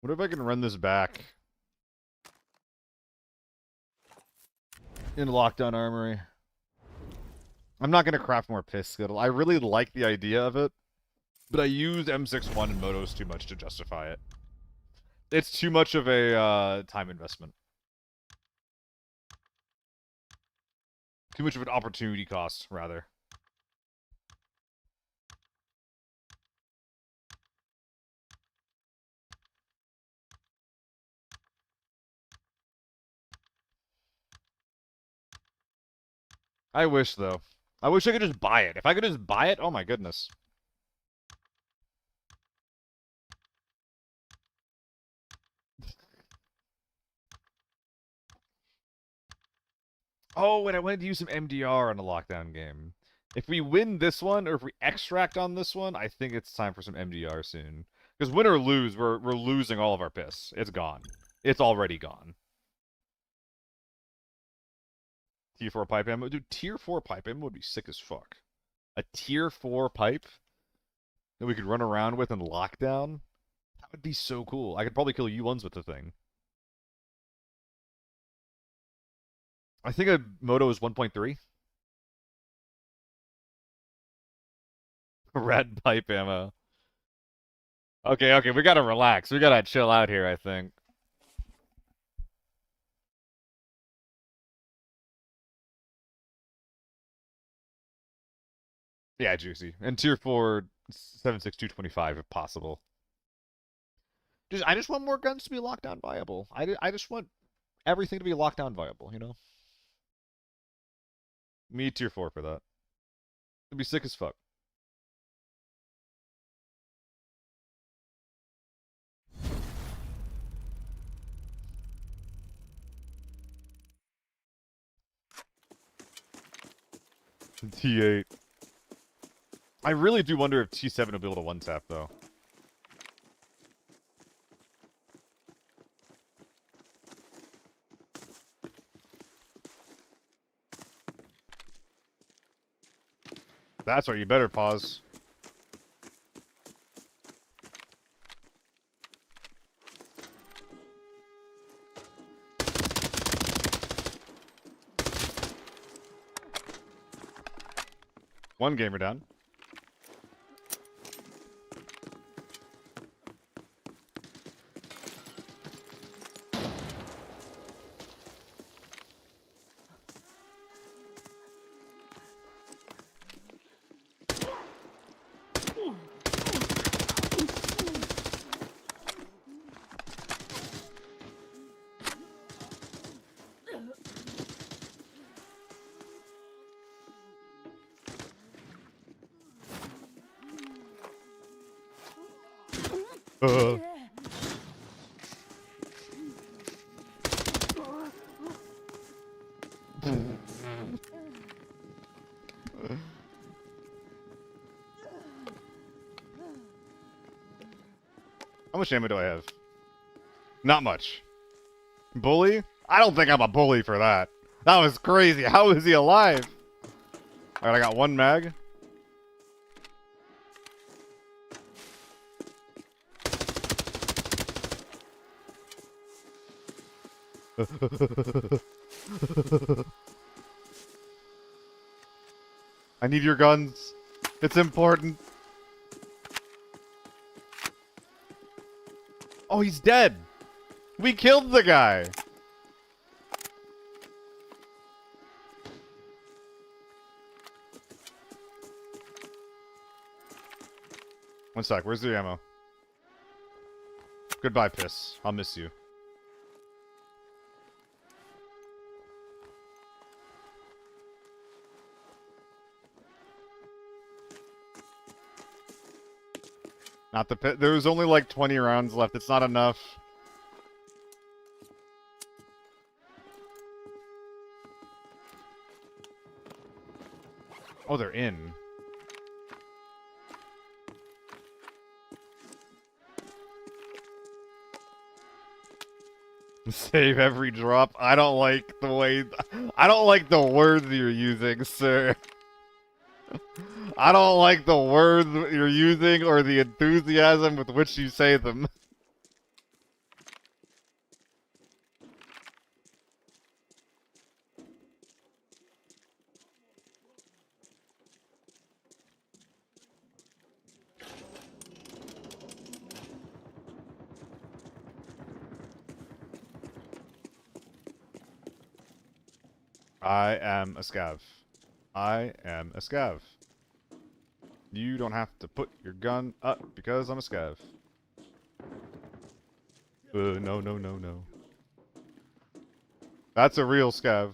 What if I can run this back? In Lockdown Armory. I'm not going to craft more piss skittle. I really like the idea of it, but I used M61 and Motos too much to justify it. It's too much of a time investment. Too much of an opportunity cost, rather. I wish, though. I wish I could just buy it. If I could just buy it, oh my goodness. Oh, and I wanted to use some MDR on a lockdown game. If we win this one, or if we extract on this one, I think it's time for some MDR soon. Because win or lose, we're losing all of our piss. It's gone. It's already gone. Tier 4 pipe ammo. Dude, Tier 4 pipe ammo would be sick as fuck. A Tier 4 pipe that we could run around with in lockdown? That would be so cool. I could probably kill U1s with the thing. I think a moto is 1.3. Red pipe ammo. Okay, okay, we gotta relax. We gotta chill out here, I think. Yeah, juicy. And tier 4, 7.6225 if possible. I just want more guns to be lockdown viable. I just want everything to be lockdown viable, you know? Me tier 4 for that. It'd be sick as fuck. T8. I really do wonder if T7 will be able to one-tap, though. That's right, you better pause. One gamer down. Uh. How much ammo do I have? Not much. Bully? I don't think I'm a bully for that. That was crazy. How is he alive? Alright, I got one mag. I need your guns. It's important. Oh, he's dead. We killed the guy. One sec. Where's the ammo? Goodbye, Piss. I'll miss you. Not the pit. There was only like 20 rounds left. It's not enough. Oh, they're in. Save every drop. I don't like the way... I don't like the words you're using, sir. I don't like the words you're using or the enthusiasm with which you say them. I am a scav. I am a scav. You don't have to put your gun up because I'm a scav. No, no, no, no. That's a real scav.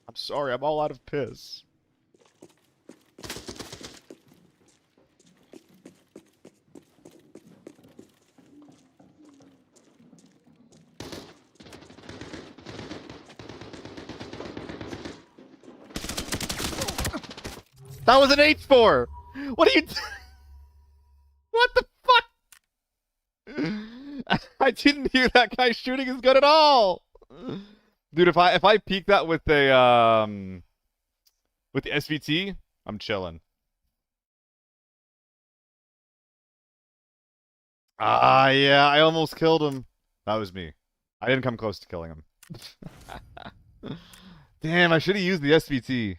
I'm sorry, I'm all out of piss. That was an H4! What are you... What the fuck? I didn't hear that guy shooting his gun at all. Dude, if I peek that with the SVT, I'm chilling. Ah, yeah, I almost killed him. That was me. I didn't come close to killing him. Damn, I should have used the SVT.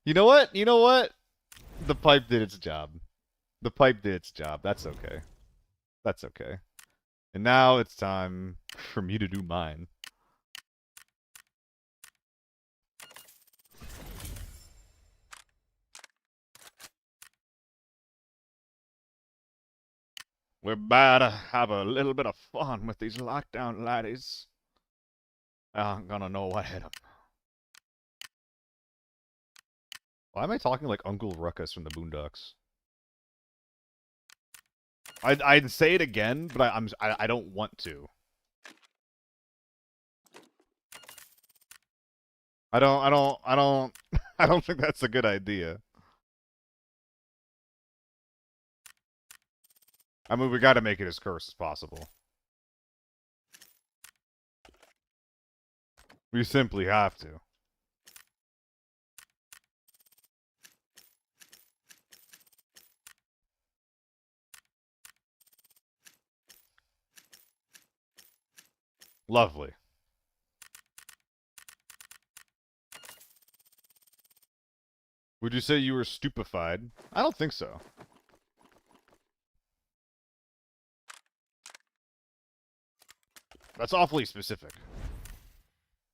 You know what? You know what? The pipe did its job. The pipe did its job. That's okay. That's okay. And now it's time for me to do mine. We're about to have a little bit of fun with these lockdown laddies. I'm gonna know what hit 'em. Why am I talking like Uncle Ruckus from the Boondocks? I'd say it again, but I don't want to. I don't I don't think that's a good idea. I mean, we gotta make it as cursed as possible. We simply have to. Lovely. Would you say you were stupefied? I don't think so. That's awfully specific.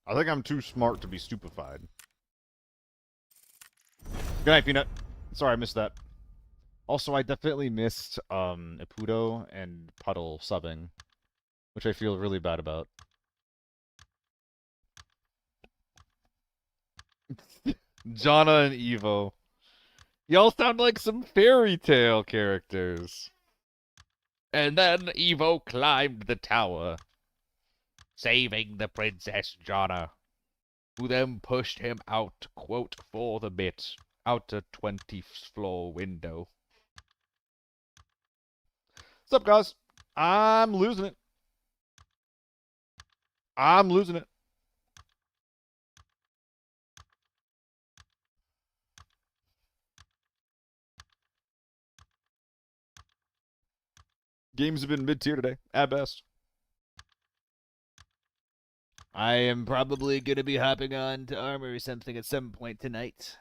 I think I'm too smart to be stupefied. Good night, Peanut. Sorry, I missed that. Also, I definitely missed Ipudo and Puddle subbing, which I feel really bad about. Jonna and Evo. Y'all sound like some fairy tale characters. And then Evo climbed the tower, saving the Princess Jonna, who then pushed him out, quote, for the bit, out a 20th floor window. What's up, guys? I'm losing it. I'm losing it. Games have been mid-tier today, at best. I am probably going to be hopping on to Armor or something at some point tonight.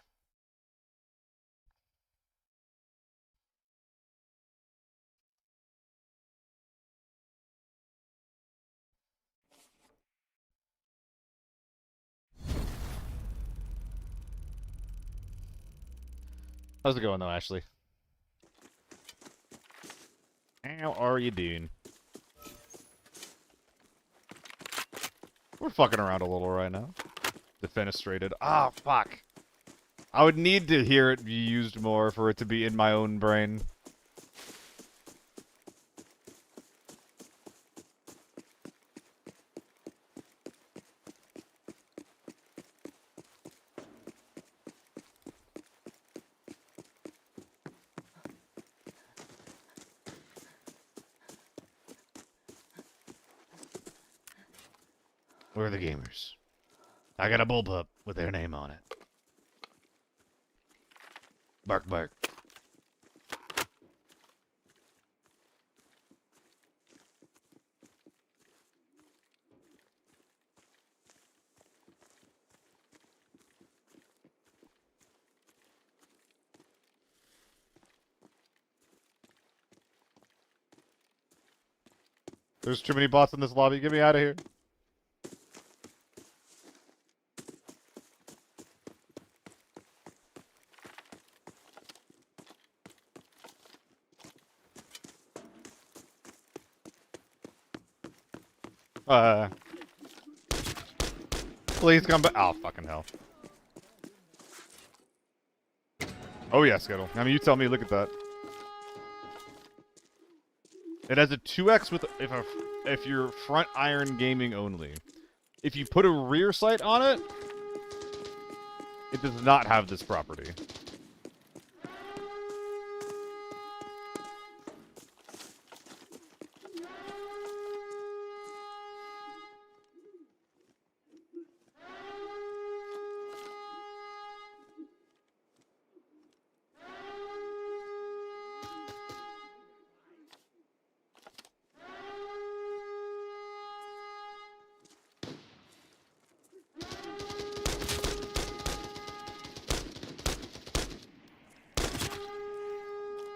How's it going, though, Ashley? How are you doing? We're fucking around a little right now. Defenestrated. Ah, fuck. I would need to hear it be used more for it to be in my own brain. Where are the gamers? I got a bullpup with their name on it. Bark, bark. There's too many bots in this lobby. Get me out of here. Please come back. Oh, fucking hell. Oh, yeah, Skittle. I mean, you tell me. Look at that. It has a 2x with if you're front iron gaming only. If you put a rear sight on it, it does not have this property.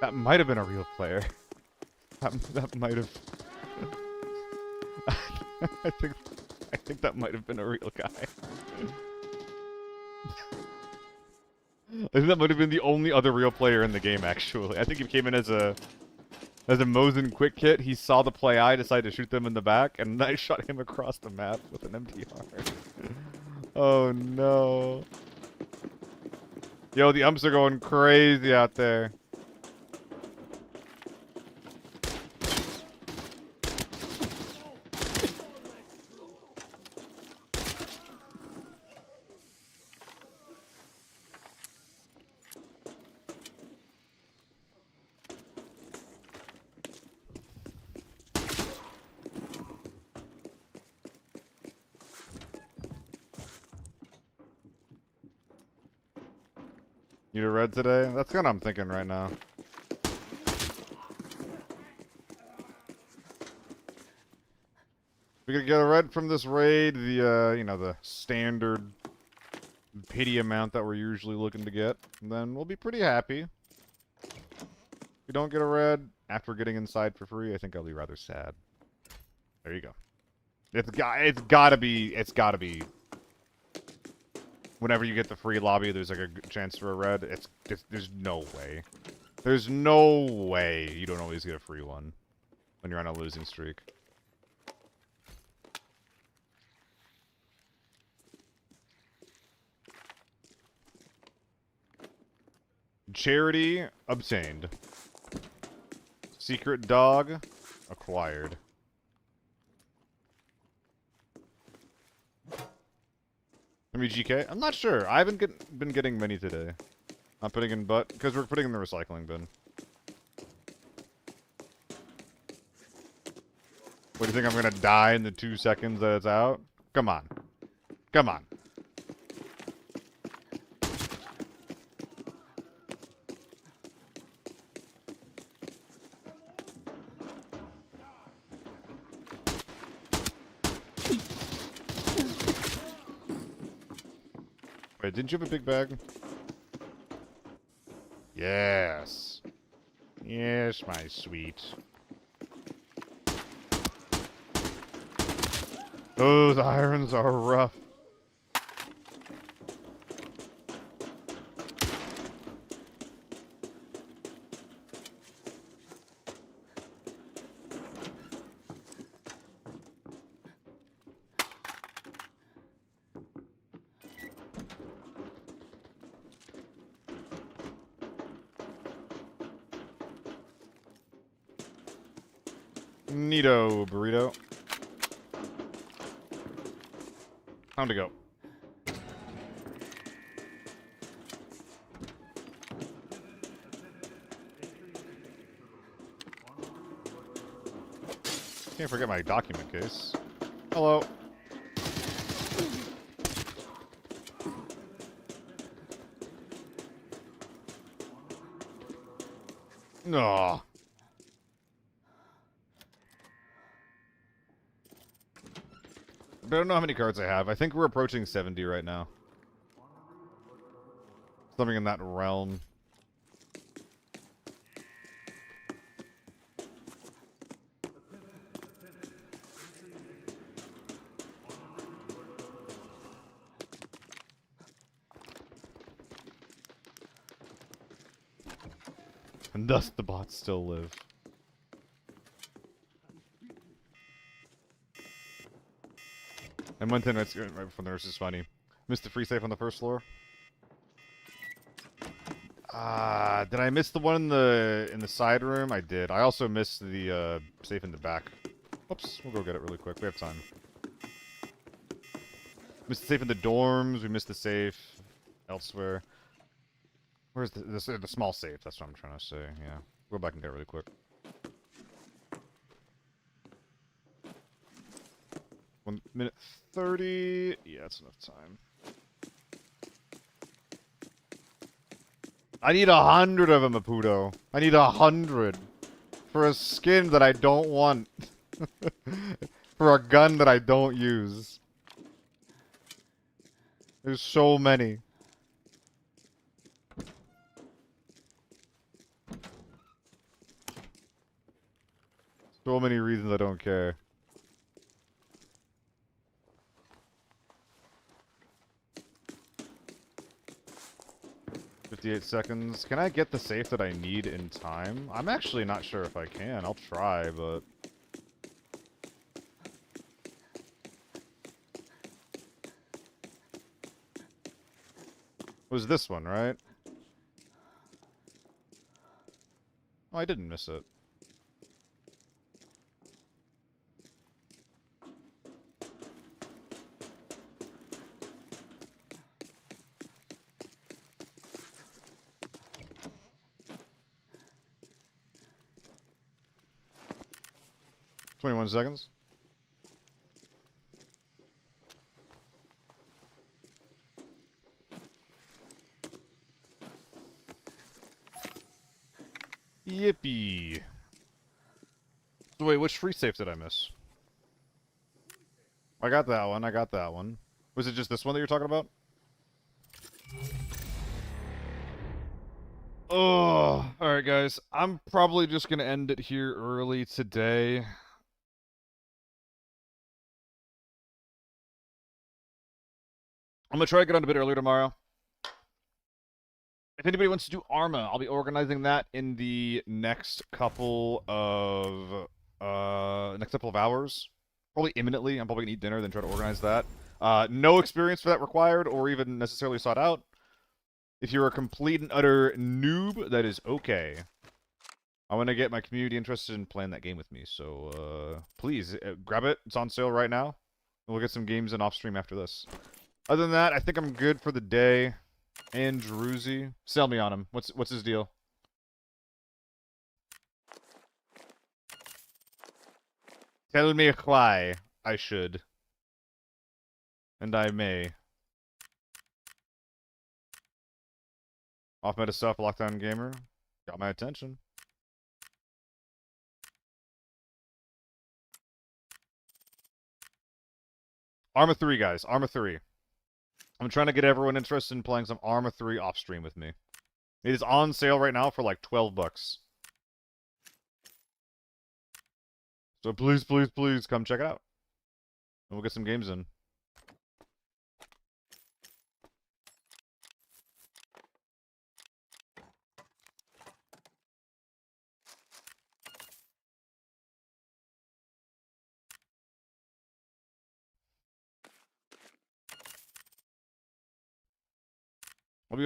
That might have been a real player. That might have. I think that might have been a real guy. I think that might have been the only other real player in the game, actually. I think he came in as a Mosin quick kit. He saw the play I decided to shoot them in the back, and I shot him across the map with an MTR. Oh no. Yo, the umps are going crazy out there. Need a red today? That's kind of what I'm thinking right now. We could get a red from this raid, the, you know, the standard pity amount that we're usually looking to get. And then we'll be pretty happy. If we don't get a red after getting inside for free, I think I'll be rather sad. There you go. It's gotta be whenever you get the free lobby, there's like a good chance for a red. There's no way. There's no way you don't always get a free one when you're on a losing streak. Charity obtained. Secret dog acquired. GK? I'm not sure. I haven't been getting many today. Not putting in butt, because we're putting in the recycling bin. What, do you think I'm gonna die in the 2 seconds that it's out? Come on. Come on. Wait, didn't you have a big bag? Yes. Yes, my sweet. Those irons are rough. Neato, burrito. Time to go. Can't forget my document case. Hello. No. I don't know how many cards I have. I think we're approaching 70 right now. Something in that realm. And thus the bots still live. And went in right before the nurse is funny. Missed the free safe on the first floor. Did I miss the one in the side room? I did. I also missed the safe in the back. Oops, we'll go get it really quick. We have time. Missed the safe in the dorms. We missed the safe elsewhere. Where's the small safe? That's what I'm trying to say. Yeah, go back and get it really quick. 1 minute 30. Yeah, that's enough time. I need 100 of them, Maputo. I need 100 for a skin that I don't want. For a gun that I don't use. There's so many. So many reasons I don't care. "58 seconds. Can I get the safe that I need in time?" I'm actually not sure if I can. I'll try, but... It was this one, right? Oh, I didn't miss it. "21 seconds. Yippee. So wait, which free safe did I miss? I got that one, I got that one. Was it just this one that you're talking about? Oh, alright guys. I'm probably just gonna end it here early today. I'm gonna try to get on a bit earlier tomorrow. If anybody wants to do Arma, I'll be organizing that in the next couple of hours. Probably imminently. I'm probably gonna eat dinner, then try to organize that. No experience for that required, or even necessarily sought out. If you're a complete and utter noob, that is okay. I want to get my community interested in playing that game with me, so please grab it. It's on sale right now. We'll get some games in off stream after this. Other than that, I think I'm good for the day. And Druzy, sell me on him. What's his deal? Tell me why I should, and I may. Off meta stuff, lockdown gamer, got my attention. Arma 3, guys. Arma 3. I'm trying to get everyone interested in playing some Arma 3 off stream with me. It is on sale right now for like 12 bucks. So please, please, please come check it out. And we'll get some games in. I'll be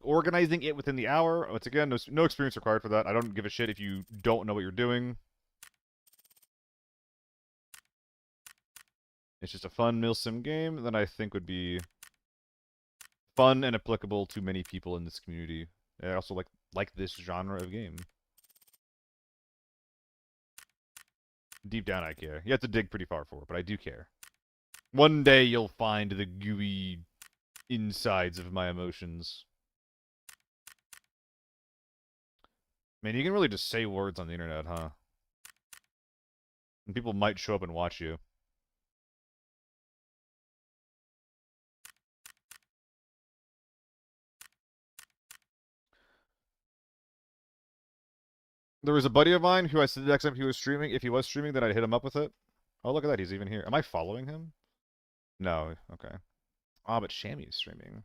organizing it within the hour. Once again, no experience required for that. I don't give a shit if you don't know what you're doing. It's just a fun milsim game that I think would be fun and applicable to many people in this community. I also like this genre of game. Deep down, I care. You have to dig pretty far for it, but I do care. One day you'll find the gooey insides of my emotions. Man, you can really just say words on the internet, huh? And people might show up and watch you. There was a buddy of mine who I said the next time he was streaming, if he was streaming, then I'd hit him up with it. Oh, look at that, he's even here. Am I following him? No, okay. Ah, but Shammy's streaming.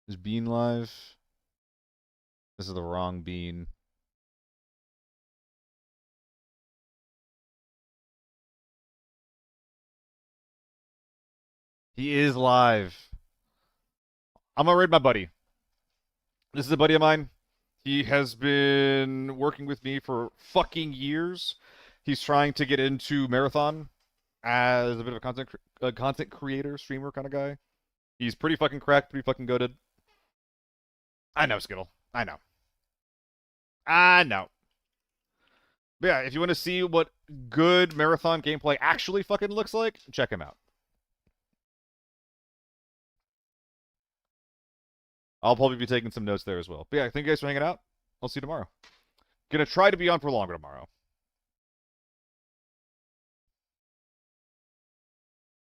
Is Bean live? This is the wrong Bean. He is live. I'm gonna raid my buddy. This is a buddy of mine. He has been working with me for fucking years. He's trying to get into Marathon as a bit of a content creator, streamer kind of guy. He's pretty fucking cracked, pretty fucking goated. I know, Skittle. I know. I know. But yeah, if you want to see what good Marathon gameplay actually fucking looks like, check him out. I'll probably be taking some notes there as well. But yeah, thank you guys for hanging out. I'll see you tomorrow. Gonna try to be on for longer tomorrow.